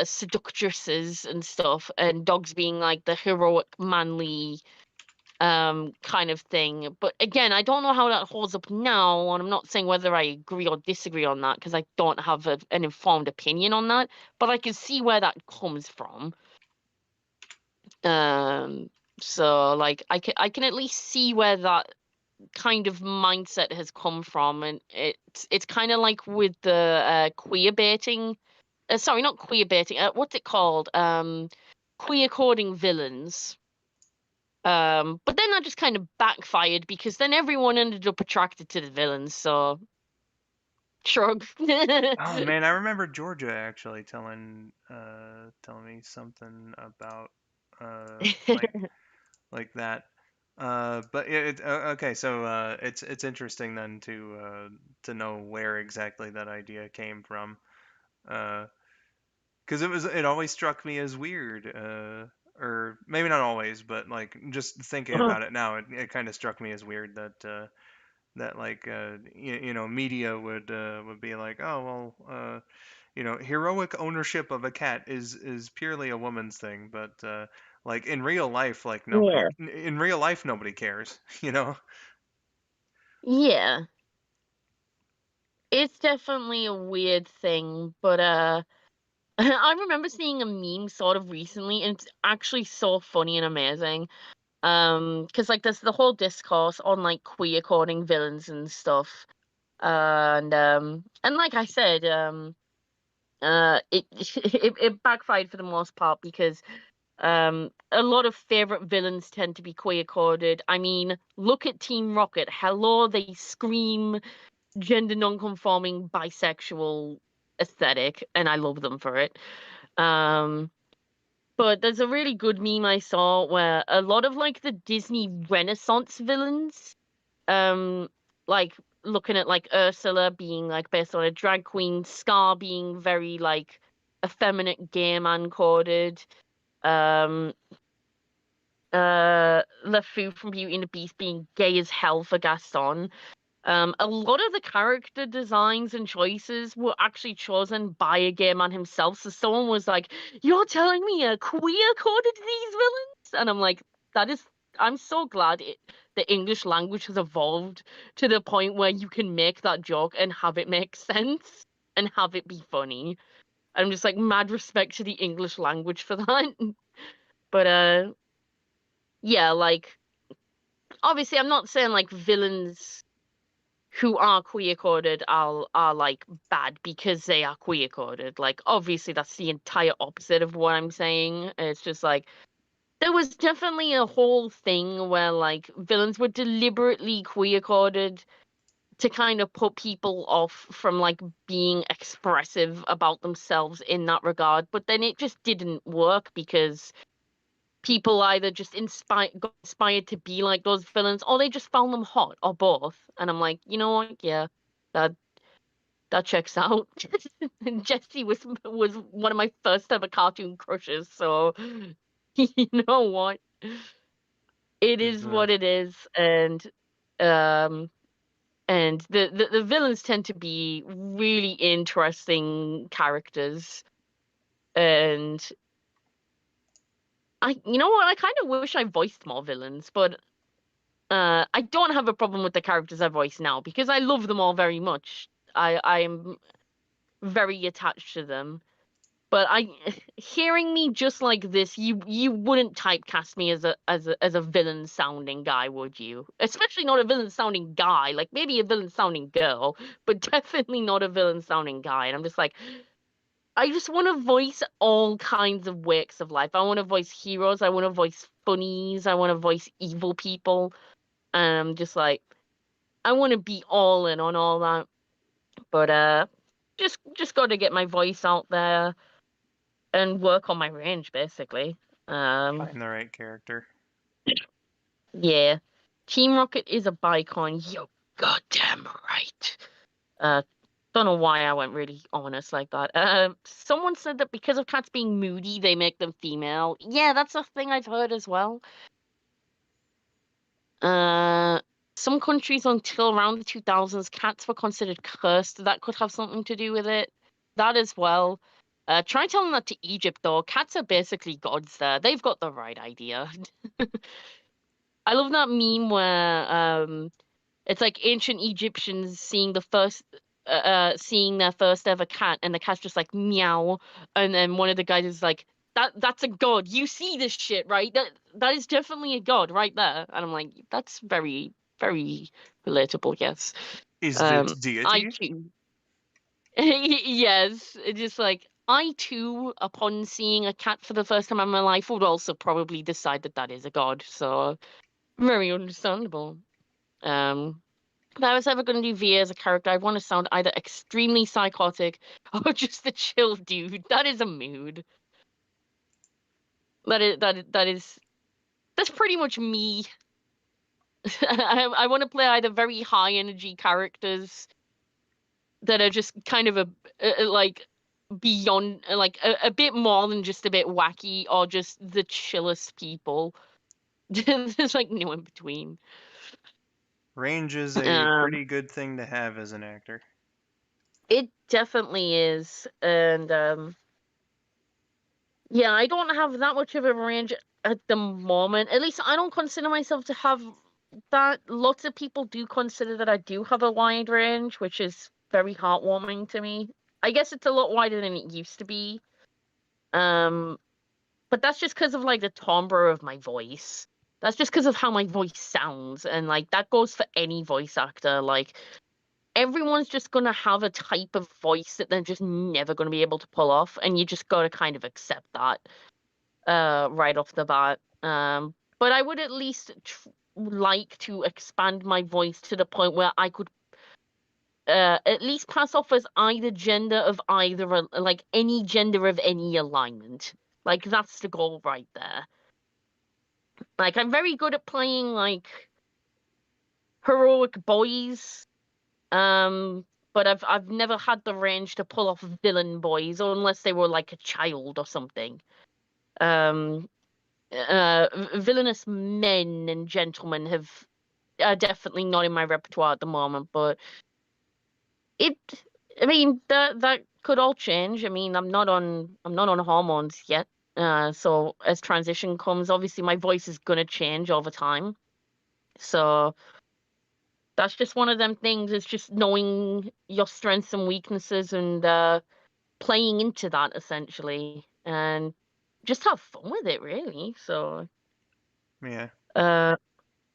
seductresses and stuff, and dogs being like the heroic, manly kind of thing. But again, I don't know how that holds up now, and I'm not saying whether I agree or disagree on that because I don't have an informed opinion on that, but I can see where that comes from. Um, so like I can at least see where that kind of mindset has come from, and it's kind of like with the queer baiting. Sorry, not queer baiting. What's it called? Queer coding villains. But then that just kind of backfired because then everyone ended up attracted to the villains. So shrug. Oh man, I remember Georgia actually telling me something about uh like like that. But okay, so it's interesting then to know where exactly that idea came from. Uh, because it always struck me as weird. Or maybe not always, but like just thinking about it now, it kind of struck me as weird that that like media would be like, oh well, heroic ownership of a cat is purely a woman's thing, but like in real life, like nobody Yeah. in real life nobody cares, you know. Yeah. It's definitely a weird thing, but I remember seeing a meme sort of recently, and it's actually so funny and amazing. Because like there's the whole discourse on like queer coding villains and stuff, and like I said, it backfired for the most part because a lot of favorite villains tend to be queer coded. I mean, look at Team Rocket. Hello, they scream gender non-conforming bisexual aesthetic, and I love them for it. But there's a really good meme I saw where a lot of like the Disney Renaissance villains, um, like looking at like Ursula being like based on a drag queen, Scar being very like effeminate gay man coded, um, LeFou from Beauty and the Beast being gay as hell for Gaston. A lot of the character designs and choices were actually chosen by a gay man himself. So someone was like, "You're telling me a queer coded these villains?" And I'm like, "That is." I'm so glad the English language has evolved to the point where you can make that joke and have it make sense and have it be funny. I'm just like mad respect to the English language for that. But yeah, like obviously I'm not saying like villains who are queer coded are like bad because they are queer coded. Like obviously that's the entire opposite of what I'm saying. It's just like there was definitely a whole thing where like villains were deliberately queer coded to kind of put people off from like being expressive about themselves in that regard, but then it just didn't work because people either just got inspired to be like those villains, or they just found them hot, or both. And I'm like, you know what? Yeah, that that checks out. And Jessie was one of my first ever cartoon crushes, so you know what? It is Uh, what it is, um and the villains tend to be really interesting characters, and you know what? I kind of wish I voiced more villains, but I don't have a problem with the characters I voice now because I love them all very much. I'm very attached to them. But hearing me just like this, you wouldn't typecast me as a villain sounding guy, would you? Especially not a villain sounding guy, like maybe a villain sounding girl, but definitely not a villain sounding guy. And I'm just like, I just want to voice all kinds of wakes of life. I want to voice heroes. I want to voice funnies. I want to voice evil people. And I'm just like, I want to be all in on all that. But just got to get my voice out there and work on my range basically. find the right character. Yeah. Team Rocket is a bicon. You're goddamn right. Uh don't know why I went really honest like that. Someone said that because of cats being moody, they make them female. Yeah, that's a thing I've heard as well. Uh some countries until around the 2000s, cats were considered cursed. That could have something to do with it. That as well. Try telling that to Egypt though. Cats are basically gods there. They've got the right idea. I love that meme where it's like ancient Egyptians seeing their first ever cat, and the cat's just like meow, and then one of the guys is like, that's a god. You see this shit, right? That is definitely a god right there. And I'm like, that's very, very relatable, yes. Is this I deity? too yes, it's just like I too, upon seeing a cat for the first time in my life, would also probably decide that that is a god. So very understandable. If I was ever going to do VA as a character, I want to sound either extremely psychotic or just a chill dude. That is a mood. That's pretty much me. I want to play either very high energy characters that are just kind of like beyond like a bit more than just a bit wacky, or just the chillest people. There's like no in between. Range is a Um, pretty good thing to have as an actor. it definitely is, and yeah, I don't have that much of a range at the moment. At least I don't consider myself to have that. Lots of people do consider that I do have a wide range, which is very heartwarming to me. I guess it's a lot wider than it used to be. But that's just because of like the timbre of my voice. That's just because of how my voice sounds, and like that goes for any voice actor. Like everyone's just gonna have a type of voice that they're just never gonna be able to pull off, and you just gotta kind of accept that right off the bat. But I would at least like to expand my voice to the point where I could at least pass off as either gender of either like any gender of any alignment. Like that's the goal right there. Like I'm very good at playing like heroic boys. Um, but I've never had the range to pull off villain boys unless they were like a child or something. Um, Villainous men and gentlemen have are definitely not in my repertoire at the moment, but it I mean that could all change. I mean, I'm not on hormones yet. So as transition comes, obviously my voice is gonna change over time. So that's just one of them things. It's just knowing your strengths and weaknesses and playing into that essentially, and just have fun with it, really. So, Yeah. uh,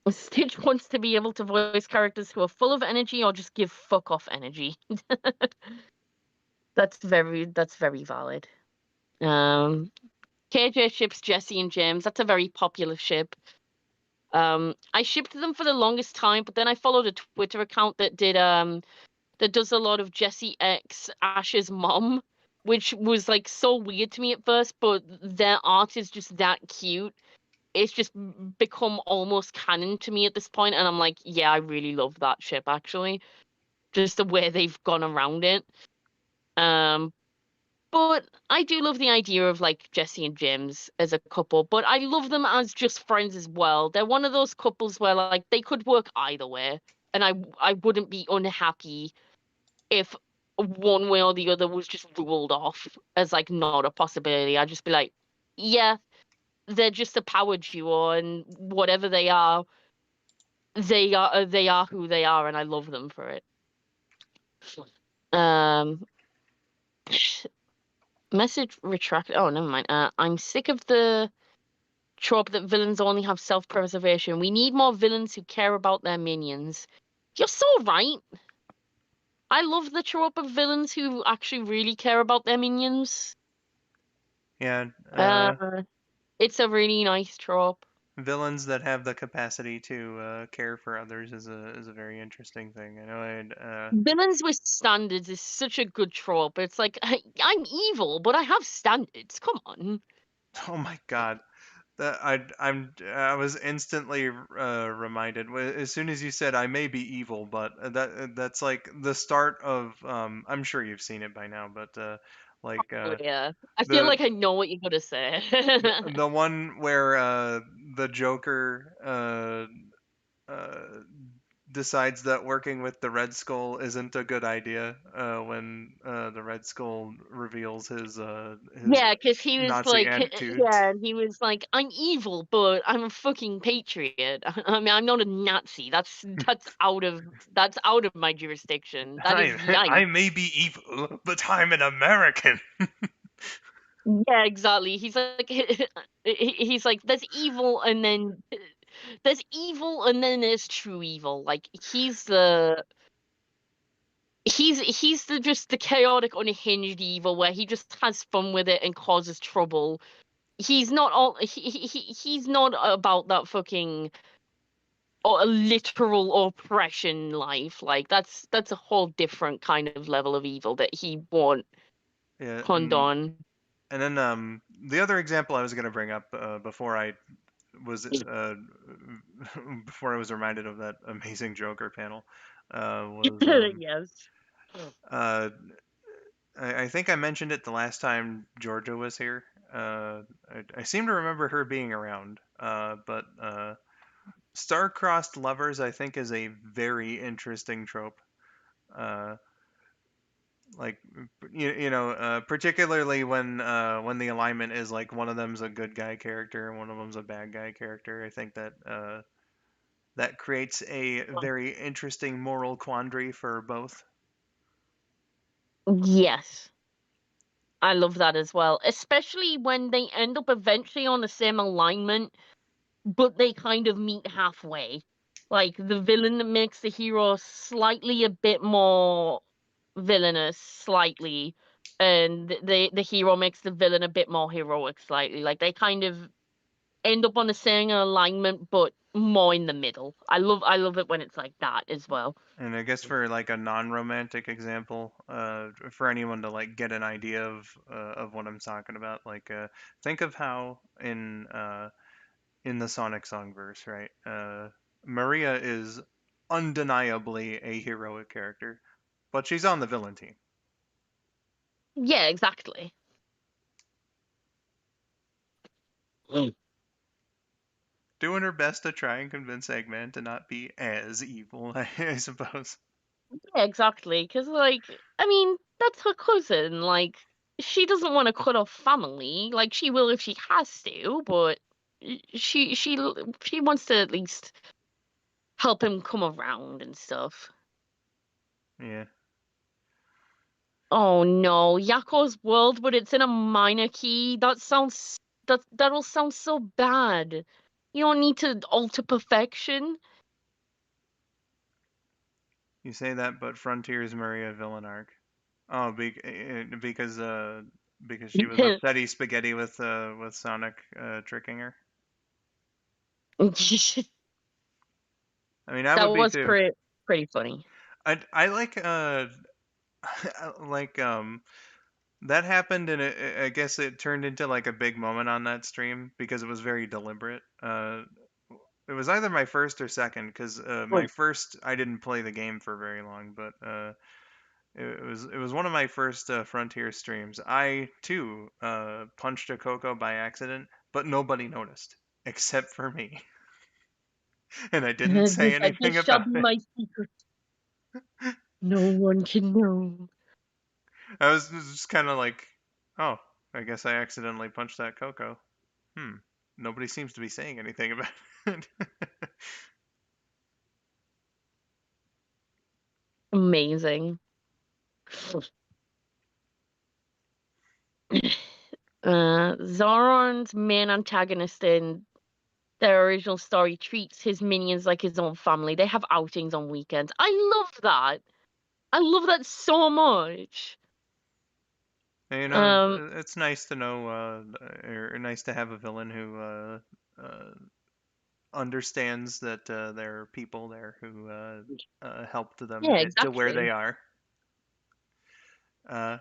Stitch wants to be able to voice characters who are full of energy or just give fuck off energy. That's very valid. Um, KJ ships Jesse and James. That's a very popular ship. I shipped them for the longest time, but then I followed a Twitter account that does a lot of Jesse X Ash's mom, which was like so weird to me at first, but their art is just that cute. It's just become almost canon to me at this point, and I'm like, yeah, I really love that ship actually. Just the way they've gone around it. Um, but I do love the idea of like Jesse and James as a couple, but I love them as just friends as well. They're one of those couples where like they could work either way, and I wouldn't be unhappy if one way or the other was just ruled off as like not a possibility. I'd just be like, yeah, they're just a power duo, and whatever they are who they are, and I love them for it. Um, message retracted. Oh, never mind. I'm sick of the trope that villains only have self-preservation. We need more villains who care about their minions. You're so right. I love the trope of villains who actually really care about their minions. Yeah. Uh, it's a really nice trope. Villains that have the capacity to care for others is a very interesting thing. I know Villains with standards is such a good trope. It's like I'm evil, but I have standards. Come on. oh my god. That I was instantly reminded as soon as you said I may be evil, but that's like the start of I'm sure you've seen it by now, but like Oh yeah. I feel the like I know what you're gonna say. the one where the Joker uh, decides that working with the Red Skull isn't a good idea when the Red Skull reveals his Yeah, because he was Nazi like, attitudes. yeah, and he was like, I'm evil, but I'm a fucking patriot. I mean, I'm not a Nazi. That's out of my jurisdiction. That is I yikes. may be evil, but I'm an American. Yeah, exactly. He's like, he's like, there's evil, and then there's true evil. Like he's the just the chaotic, unhinged evil where he just has fun with it and causes trouble. He's not about that fucking or literal oppression life. Like that's a whole different kind of level of evil that he won't Yeah, condone. and then the other example I was going to bring up was uh, before I was reminded of that amazing Joker panel was Yes. uh, I think I mentioned it the last time Georgia was here. I seem to remember her being around, but star-crossed lovers I think is a very interesting trope. Uh, like particularly when the alignment is like one of them's a good guy character and one of them's a bad guy character. I think that that creates a very interesting moral quandary for both. Yes. I love that as well, especially when they end up eventually on the same alignment, but they kind of meet halfway. Like the villain makes the hero slightly a bit more villainous, slightly, and the hero makes the villain a bit more heroic, slightly. Like they kind of end up on the same alignment, but more in the middle. I love it when it's like that as well. And I guess for like a non-romantic example, for anyone to like get an idea of what I'm talking about, like think of how in the Sonic song verse, right? Maria is undeniably a heroic character, but she's on the villain team, Yeah, exactly. doing her best to try and convince Eggman to not be as evil, I suppose. Yeah, exactly. Because, like, I mean, that's her cousin. Like, she doesn't want to cut off family. Like, she will if she has to, but she wants to at least help him come around and stuff. Yeah. Oh no, Yako's world, but it's in a minor key. That'll sound so bad. You don't need to alter perfection. You say that, but Frontier's Maria villain arc. Oh, because she was That upsetty spaghetti with Sonic tricking her. I mean, I would be was too. pretty funny. I like like that happened and I guess it turned into like a big moment on that stream because it was very deliberate. It was either my first or second because my first I didn't play the game for very long, but it was one of my first Frontier streams. I too punched a Coco by accident, but nobody noticed except for me, and I didn't say This anything shall about be it. my secret. No one can know. I was just kind of like, oh, I guess I accidentally punched that Coco. Hmm. Nobody seems to be saying anything about it. Amazing. Zoron's main antagonist in their original story treats his minions like his own family. They have outings on weekends. I love that. I love that so much. And, Um, it's nice to know, or nice to have a villain who understands that there are people there who helped them yeah, get to where they exactly. are. Uh,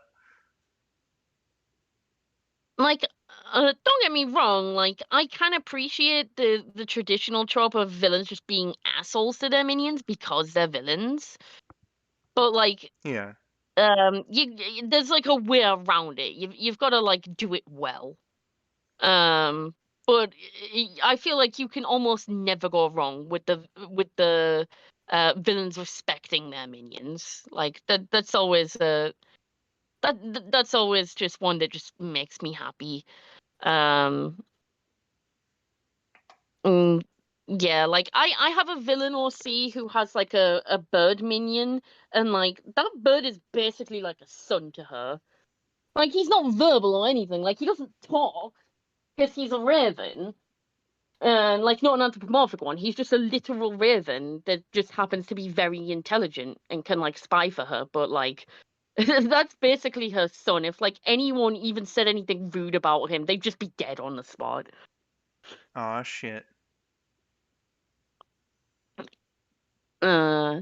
Like, don't get me wrong. Like, I can appreciate the traditional trope of villains just being assholes to their minions because they're villains. But like, yeah. there's like a way around it. You've got to like do it well. Um, but I feel like you can almost never go wrong with the villains respecting their minions. Like that's always that's always just one that just makes me happy. Um, mm, yeah, like I have a villain OC who has like a bird minion, and like that bird is basically like a son to her. Like he's not verbal or anything. Like he doesn't talk because he's a raven. And like not an anthropomorphic one. He's just a literal raven that just happens to be very intelligent and can like spy for her. But like that's basically her son. If like anyone even said anything rude about him, they'd just be dead on the spot. Aw, shit. Uh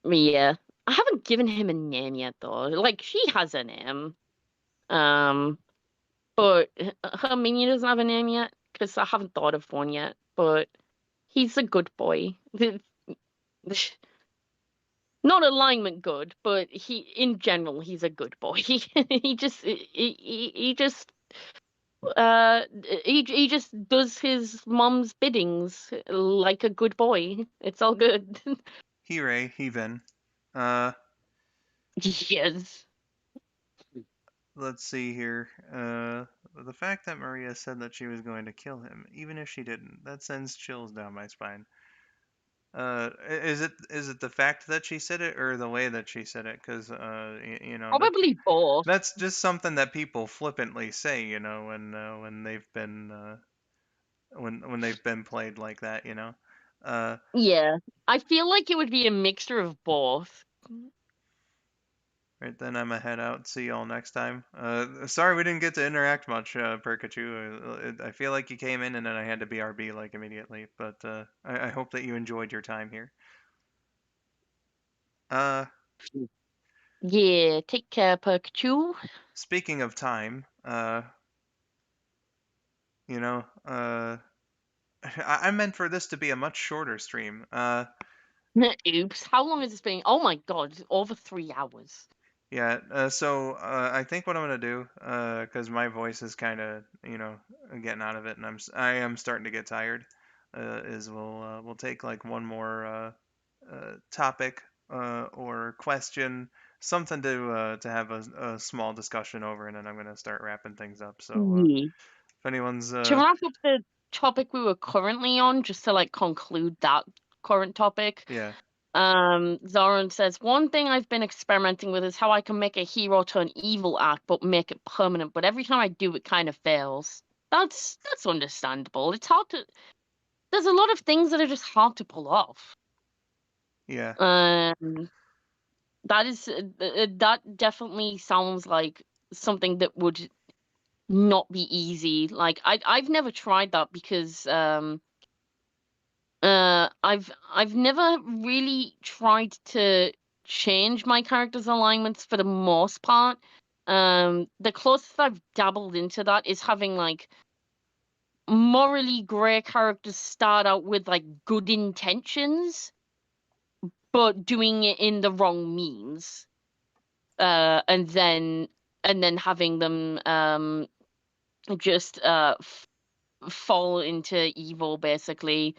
yeah. I haven't given him a name yet though. Like she has a name. Um but her minion doesn't have a name yet because I haven't thought of one yet. But he's a good boy. Not alignment good, but he in general he's a good boy. He just uh he just does his mom's biddings like a good boy. It's all good. Hooray, Heven. Uh, Yes. let's see here. The fact that Maria said that she was going to kill him, even if she didn't, that sends chills down my spine. Is it the fact that she said it or the way that she said it? Because you know, Probably both. that's just something that people flippantly say, you know, when they've been played like that, you know. Yeah, I feel like it would be a mixture of both. Right then, I'm gonna head out. See y'all next time. Sorry we didn't get to interact much, Pikachu. I feel like you came in and then I had to BRB like immediately, but I hope that you enjoyed your time here. Uh, Yeah, take care, Pikachu. Speaking of time, you know, I meant for this to be a much shorter stream. Oops, how long has this been? Oh my god, over 3 hours. Yeah, I think what I'm gonna do, because my voice is kind of, you know, getting out of it, and I am starting to get tired, is we'll take like one more topic or question, something to have a small discussion over, and then I'm gonna start wrapping things up. So Yeah. if anyone's To wrap up the topic we were currently on, just to like conclude that current topic, yeah, Zoran says, one thing I've been experimenting with is how I can make a hero turn evil act but make it permanent, but every time I do it kind of fails. That's understandable. It's hard to there's a lot of things that are just hard to pull off. yeah, That is that definitely sounds like something that would not be easy. Like I've never tried that because I've never really tried to change my character's alignments for the most part. The closest I've dabbled into that is having like morally grey characters start out with like good intentions, but doing it in the wrong means. And then having them just fall into evil basically,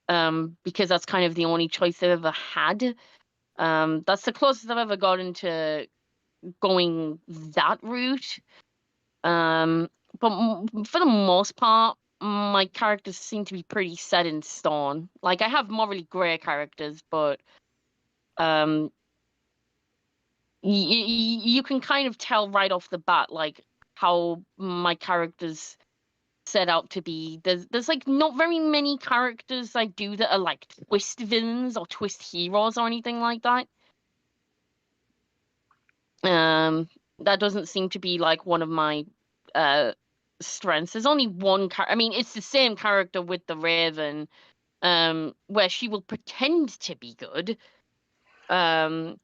because that's kind of the only choice I've ever had. That's the closest I've ever gotten to going that route. But for the most part, my characters seem to be pretty set in stone. Like I have morally grey characters, but um, you can kind of tell right off the bat, like how my characters set out to be. There's like not very many characters I do that are like twist villains or twist heroes or anything like that. That doesn't seem to be like one of my uh strengths. There's only one I mean, it's the same character with the Raven, where she will pretend to be good. Um,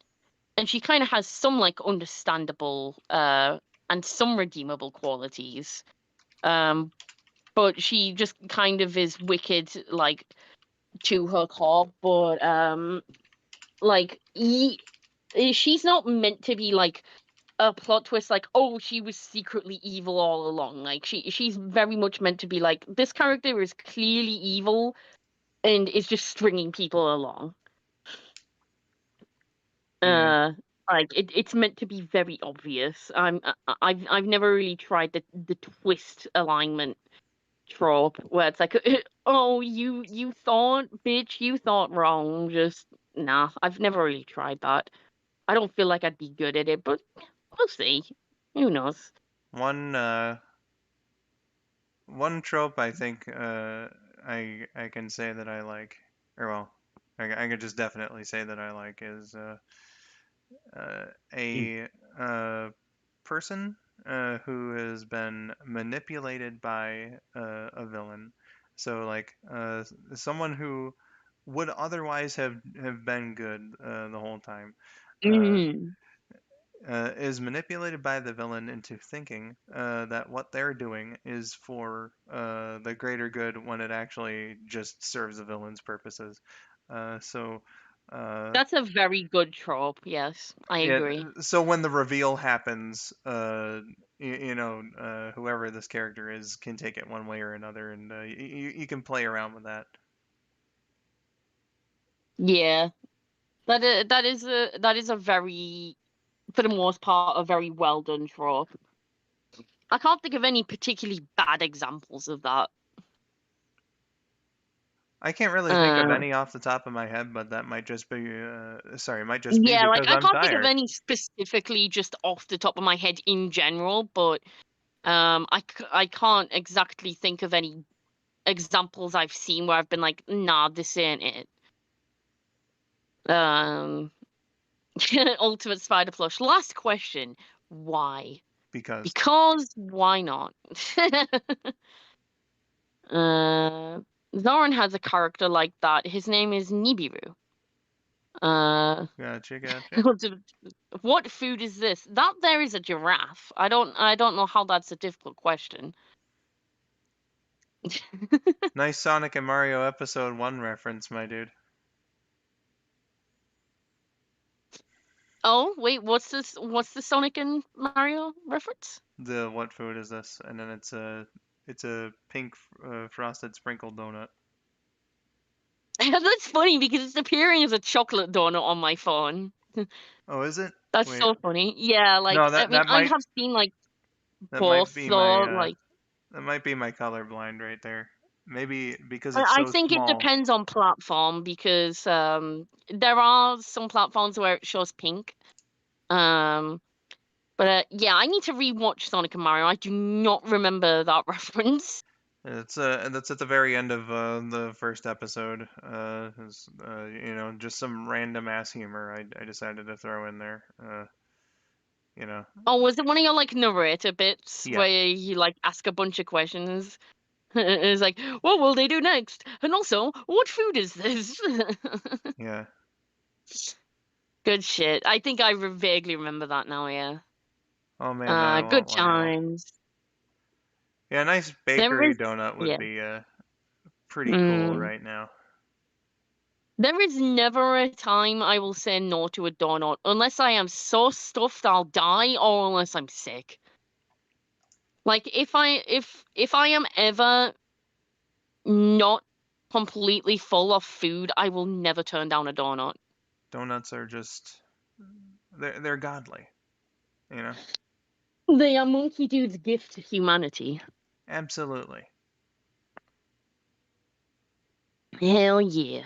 and she kind of has some like understandable and some redeemable qualities. Um, but she just kind of is wicked like to her core. But like she's not meant to be like a plot twist like, oh, she was secretly evil all along. Like she's very much meant to be like, this character is clearly evil and is just stringing people along. mm, uh like it's meant to be very obvious. I've never really tried the twist alignment trope where it's like, oh, you thought, bitch, you thought wrong. Just nah, I've never really tried that. I don't feel like I'd be good at it, but we'll see. Who knows? one one trope I think I can say that I like, or well, I could just definitely say that I like is a person who has been manipulated by a villain. So like someone who would otherwise have been good the whole time. Uh, Mm. is manipulated by the villain into thinking that what they're doing is for the greater good when it actually just serves the villain's purposes. So, uh, That's a very good trope. Yes, I yeah, agree. so when the reveal happens, whoever this character is can take it one way or another, and you can play around with that. Yeah, that is a very, for the most part, a very well done trope. I can't think of any particularly bad examples of that. I can't really think of Uh, any off the top of my head, but that might just be might just be yeah, like because I I'm can't think of tired. any specifically just off the top of my head in general, but I can't exactly think of any examples I've seen where I've been like, nah, this ain't it. Ultimate Spider Plush. Last question. Why? Because Because why not? uh, Zoran has a character like that. His name is Nibiru. Uh, gotcha. what food is this? That there is a giraffe. I don't know how that's a difficult question. Nice Sonic and Mario Episode 1 reference, my dude. Oh, wait, what's this? What's the Sonic and Mario reference? The what food is this? And then it's a pink frosted sprinkled donut. That's funny because it's appearing as a chocolate donut on my phone. Oh, is it? That's Wait. so funny. Yeah, like No, I mean, I have seen like that might both, be so my like color blind right there. Maybe because it's I so think it small. depends on platform because there are some platforms where it shows pink. Um, but yeah, I need to rewatch Sonic and Mario. I do not remember that reference. It's that's at the very end of the first episode. You know, just some random ass humor I decided to throw in there. You know, Oh, was it one of your like narrator bits yeah, where you like ask a bunch of questions? It's like, what will they do next? And also, what food is this? yeah. Good shit. I think I vaguely remember that now, yeah. Oh man, now I Good want one now. times. Yeah, a nice There bakery is, donut would yeah. be pretty cool Mm. right now. There is never a time I will say no to a donut unless I am so stuffed I'll die or unless I'm sick. Like if I am ever not completely full of food, I will never turn down a donut. Donuts are just they're godly, you know. They are Monkey Dude's gift to humanity. Absolutely. Hell yeah.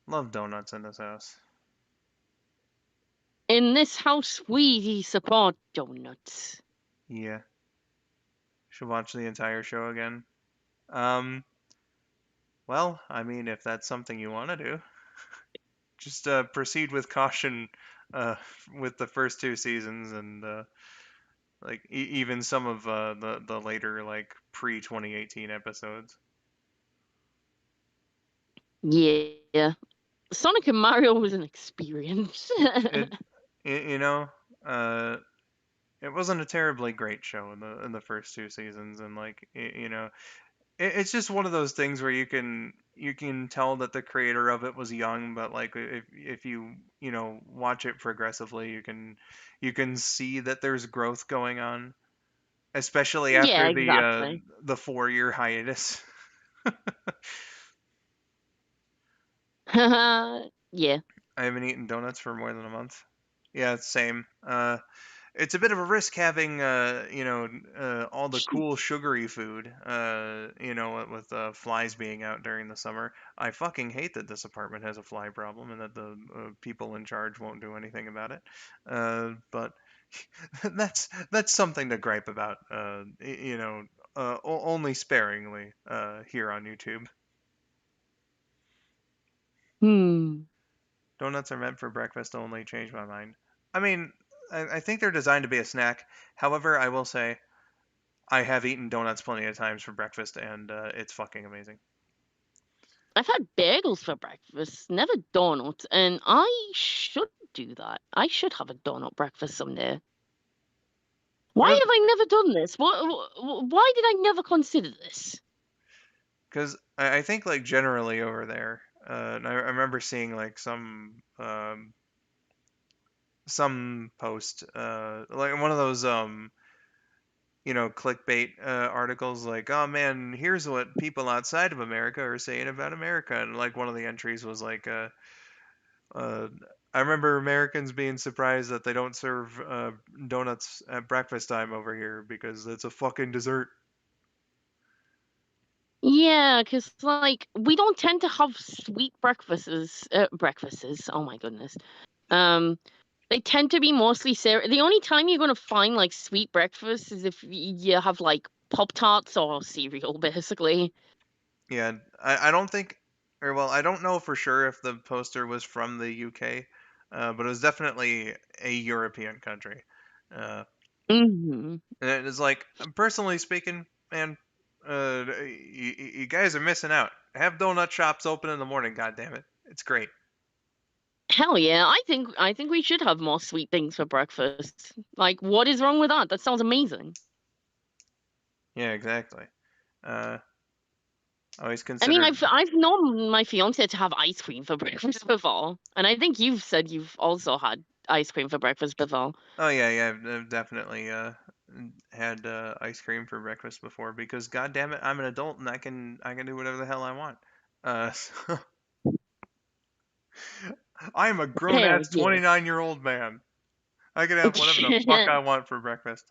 Love donuts in this house. In this house, we support donuts. Yeah. Should watch the entire show again. Um, well, I mean, if that's something you want to do, just proceed with caution uh, with the first two seasons and like even some of the later like pre 2018 episodes. Yeah. Sonic and Mario was an experience. It, you know, uh, it wasn't a terribly great show in the first two seasons, and like you know, it's just one of those things where you can tell that the creator of it was young, but like if you know watch it progressively, you can see that there's growth going on, especially Yeah, after exactly. the 4 year hiatus. Yeah. I haven't eaten donuts for more than a month. Yeah, same. It's a bit of a risk having you know all the cool sugary food you know with flies being out during the summer. I fucking hate that this apartment has a fly problem and that the people in charge won't do anything about it. But that's something to gripe about you know only sparingly here on YouTube. Hmm. Donuts are meant for breakfast only. Change my mind. I mean, I think they're designed to be a snack. However, I will say I have eaten donuts plenty of times for breakfast, and it's fucking amazing. I've had bagels for breakfast, never donuts, and I should do that. I should have a donut breakfast someday. Why What is? have I never done this? Why did I never consider this? Because I think like generally over there, and I remember seeing like some post like one of those you know clickbait articles like oh man here's what people outside of America are saying about America and like one of the entries was like Uh, I remember Americans being surprised that they don't serve donuts at breakfast time over here because it's a fucking dessert. Yeah, because like we don't tend to have sweet breakfasts. Oh my goodness. Um, they tend to be mostly cereal. The only time you're gonna find like sweet breakfast is if you have like Pop Tarts or cereal, basically. Yeah, I don't think, or well, I don't know for sure if the poster was from the UK, but it was definitely a European country. Uh, Hmm. and it is like, personally speaking, man, you guys are missing out. Have donut shops open in the morning, God damn it, it's great. Hell yeah, I think we should have more sweet things for breakfast. Like, what is wrong with that? That sounds amazing. Yeah, exactly. Uh, always I mean, considered. I've known my fiance to have ice cream for breakfast before, and I think you've said you've also had ice cream for breakfast before. Oh yeah, yeah, I've definitely had ice cream for breakfast before because God damn it, I'm an adult and I can do whatever the hell I want. So I am a grown Hell ass yeah. 29-year-old man. I can have whatever the fuck I want for breakfast.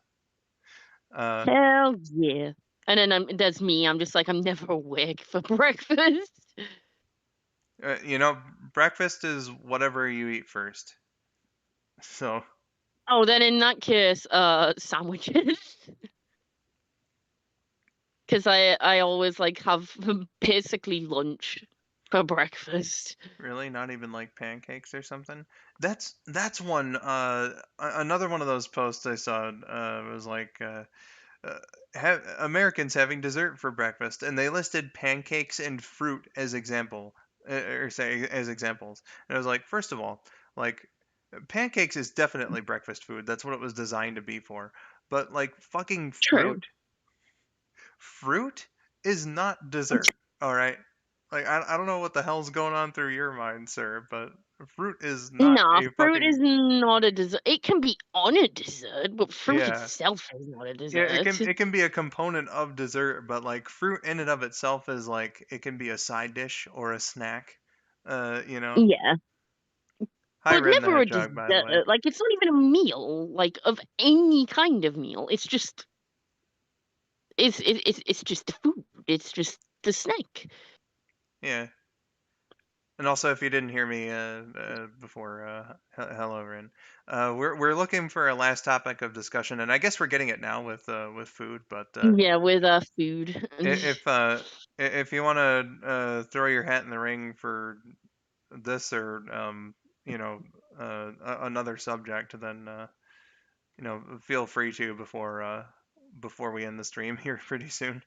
Uh, Hell yeah. And then there's me. I'm just like, I'm never awake for breakfast. you know, breakfast is whatever you eat first. So Oh, then in that case, sandwiches. Because I always like have basically lunch for breakfast. really, not even like pancakes or something. That's one. Another one of those posts I saw was like. Uh, Americans having dessert for breakfast, and they listed pancakes and fruit as example, or say as examples. And I was like, first of all, like pancakes is definitely breakfast food. That's what it was designed to be for. But like fucking True. fruit is not dessert. All right. Like I don't know what the hell's going on through your mind, sir, but fruit is not Nah, a fruit is fucking not a dessert. It can be on a dessert, but fruit yeah. itself is not a Yeah, it dessert. can be a component of dessert, but like fruit in and of itself is like it can be a side dish or a snack. You know. Yeah, Hi, but Ren the never a Hedgehog, by the way. dessert. Like, it's not even a meal, like, of any kind of meal. It's just, it's just the food. It's just the snack. Yeah. And also, if you didn't hear me before, hello, Ren. We're looking for a last topic of discussion, and I guess we're getting it now with food. But Yeah, with food. if if you want to throw your hat in the ring for this or you know another subject, then feel free to before we end the stream here pretty soon.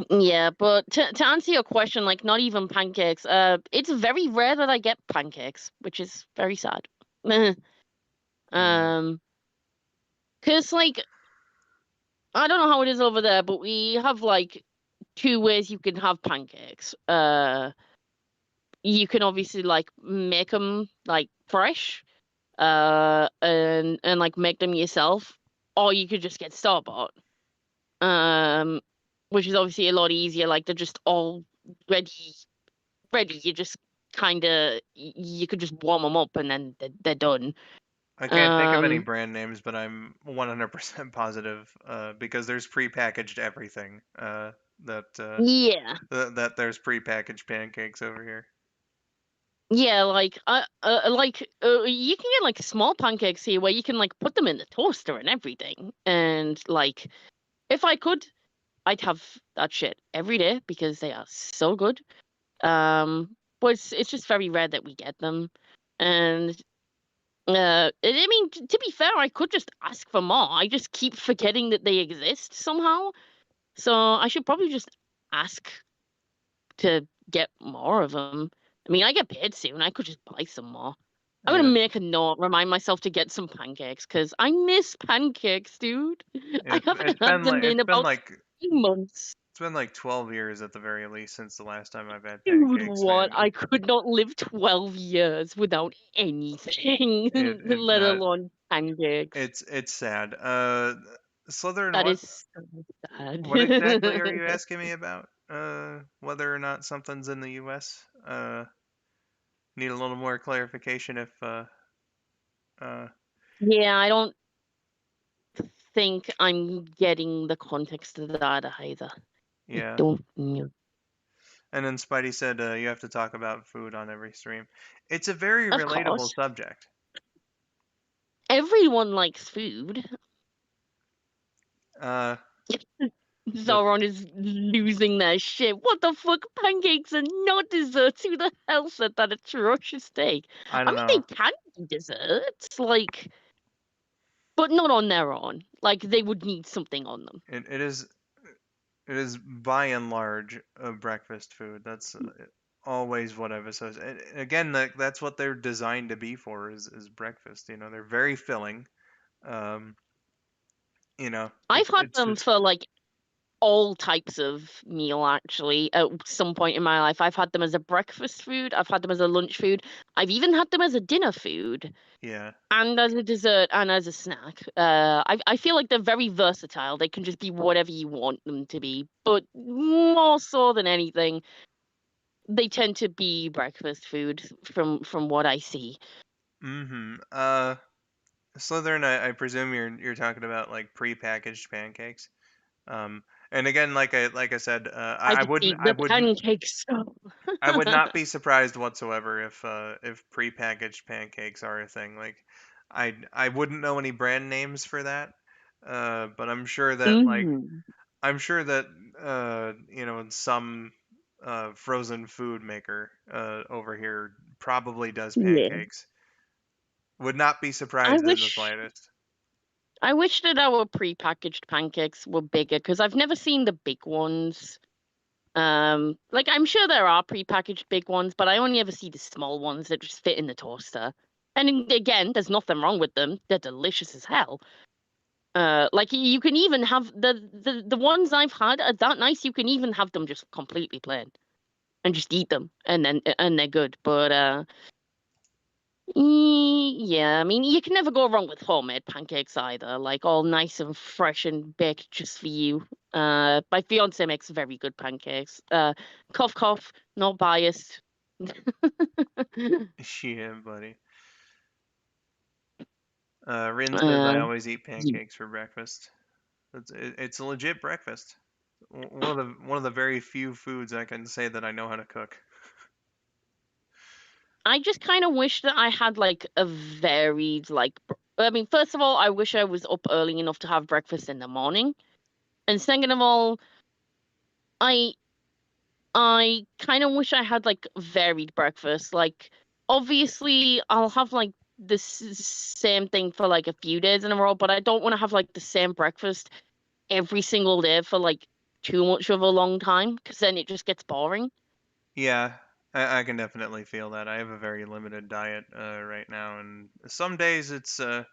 Yeah, but to answer your question, like, not even pancakes. It's very rare that I get pancakes, which is very sad. Mm, um, cause like I don't know how it is over there, but we have like two ways you can have pancakes. You can obviously like make them like fresh, and like make them yourself, or you could just get store bought. Um, which is obviously a lot easier. Like they're just all ready, ready. You just kind of you could just warm them up and then they're done. I can't think of any Um, brand names, but I'm 100% positive because there's prepackaged everything that yeah. that there's prepackaged pancakes over here. Yeah, like you can get like small pancakes here where you can like put them in the toaster and everything. And like if I could, I'd have that shit every day because they are so good. But it's just very rare that we get them. And I mean to be fair, I could just ask for more. I just keep forgetting that they exist somehow. So I should probably just ask to get more of them. I mean, I get paid soon. I could just buy some more. I'm gonna Yeah, make a note, remind myself to get some pancakes because I miss pancakes, dude. I haven't had them in about 3 months. it's been like 12 years at the very least since the last time I've had Dude, pancakes, what? man. I could not live 12 years without anything, It let alone pancakes. it's sad. Slytherin, That what is so sad. what exactly are you asking me about? Whether or not something's in the U.S. Need a little more clarification if uh Yeah, I don't think I'm getting the context of that either. Yeah. I don't know. And then Spidey said you have to talk about food on every stream. It's a very Of relatable course. subject. Everyone likes food. The Sauron is losing their shit. What the fuck? Pancakes are not desserts. Who the hell said that atrocious take? I I don't mean, know. they can be desserts, like, but not on their own. Like, they would need something on them. It is by and large a breakfast food. That's always what I've associated. Again, that's what they're designed to be for is breakfast. You know, they're very filling. Um, you know, I've had it's them just for like all types of meal actually at some point in my life. I've had them as a breakfast food, I've had them as a lunch food, I've even had them as a dinner food yeah. and as a dessert and as a snack. I feel like they're very versatile. They can just be whatever you want them to be, but more so than anything, they tend to be breakfast food from what I see. Mm-hmm. Slytherin, I presume you're talking about like prepackaged pancakes. Um, and again, like I said, I've I the wouldn't pancakes. I would not be surprised whatsoever if prepackaged pancakes are a thing. Like, I wouldn't know any brand names for that, but Mm. I'm sure that you know, some frozen food maker over here probably does Yeah. pancakes. Would not be I surprised in the wish slightest. I wish that our prepackaged pancakes were bigger because I've never seen the big ones. Like I'm sure there are prepackaged big ones, but I only ever see the small ones that just fit in the toaster. And again, there's nothing wrong with them. They're delicious as hell. Like you can even have the ones I've had are that nice. You can even have them just completely plain and just eat them, and they're good. But yeah, I mean, you can never go wrong with homemade pancakes either. Like all nice and fresh and baked just for you. My fiance makes very good pancakes. Cough, cough, not biased. Yeah, buddy. Rin says I uh, always eat you- pancakes for breakfast. It's a legit breakfast. One of the very few foods I can say that I know how to cook. I just kind of wish that I had like a varied I mean, first of all, I wish I was up early enough to have breakfast in the morning, and second of all, I I kind of wish I had like varied breakfast. Like, obviously, I'll have like the same thing for like a few days in a row, but I don't want to have like the same breakfast every single day for like too much of a long time because then it just gets boring. Yeah, I can definitely feel that. I have a very limited diet right now, and some days it's a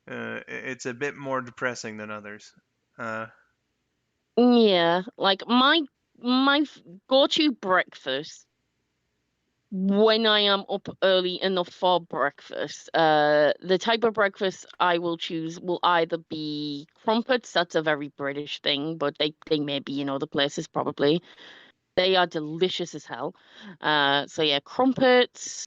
bit more depressing than others. Uh, Yeah, like my go-to breakfast when I am up early enough for breakfast, the type of breakfast I will choose will either be crumpets. That's a very British thing, but they may be in other places probably. They are delicious as hell. So yeah, crumpets.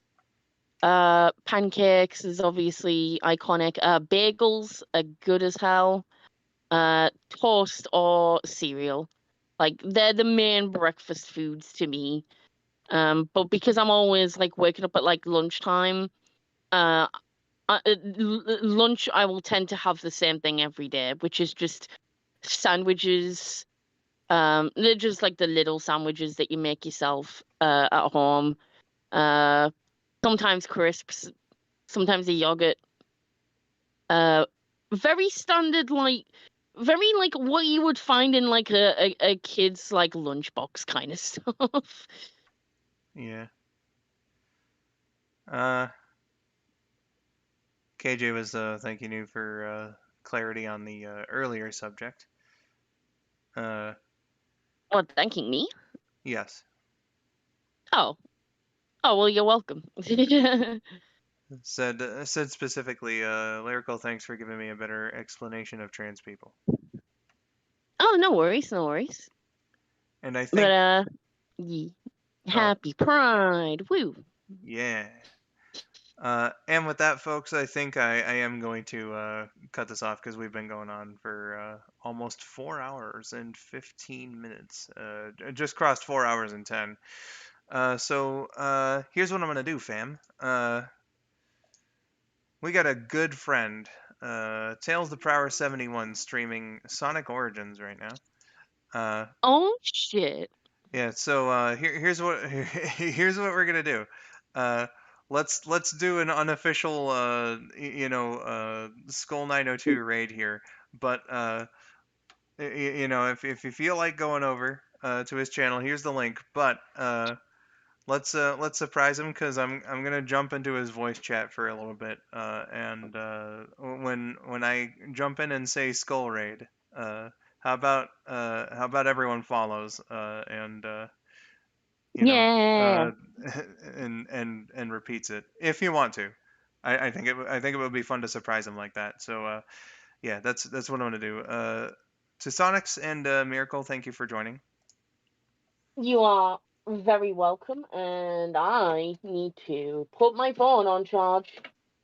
Pancakes is obviously iconic. Bagels are good as hell. Toast or cereal, like they're the main breakfast foods to me. But because I'm always like waking up at like lunchtime, uh, lunch I will tend to have the same thing every day, which is just sandwiches. They're just like the little sandwiches that you make yourself at home. Uh, Sometimes crisps, sometimes a yogurt. Uh, Very standard, like very like what you would find in like a kid's like lunchbox kind of stuff. yeah. Uh, KJ was thanking you for clarity on the earlier subject. Uh, What, thanking me? yes. Oh, oh well, you're welcome. Said specifically, lyrical. Thanks for giving me a better explanation of trans people. Oh, no worries, no worries. And I But think, ye oh happy Pride, woo. yeah. And with that, folks, I think I am going to cut this off because we've been going on for almost 4 hours and 15 minutes. Just crossed 4 hours and 10. So here's what I'm going to do, fam. We got a good friend, Tails the Prower 71, streaming Sonic Origins right now. Oh shit. Yeah, so here's what here's what we're gonna do. Uh, let's do an unofficial skull902 raid here. But if you feel like going over to his channel, here's the link. But let's surprise him because I'm gonna jump into his voice chat for a little bit. And when I jump in and say skull raid, how about everyone follows and you know, Yeah. uh, and repeats it if you want to. I think it would be fun to surprise him like that. So yeah, that's what I'm gonna do. To Sonix and Miracle, thank you for joining. You are very welcome, and I need to put my phone on charge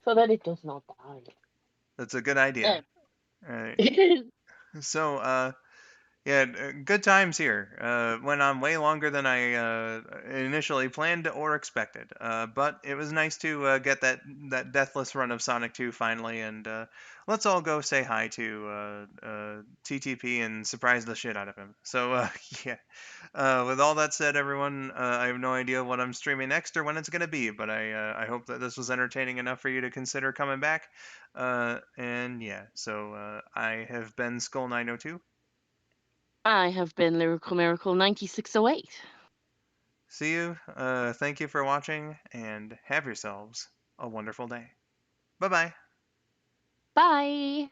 so that it does not die. That's a good idea. All right. Um, So yeah, good times here. Went on way longer than I initially planned or expected. But it was nice to get that deathless run of Sonic 2 finally, and let's all go say hi to TTP and surprise the shit out of him. So yeah. With all that said, everyone, I have no idea what I'm streaming next or when it's gonna be, but I hope that this was entertaining enough for you to consider coming back. And yeah, so I have been Skull902. I have been Lyrical Miracle 9608. See you. Thank you for watching, and have yourselves a wonderful day. Bye bye. Bye.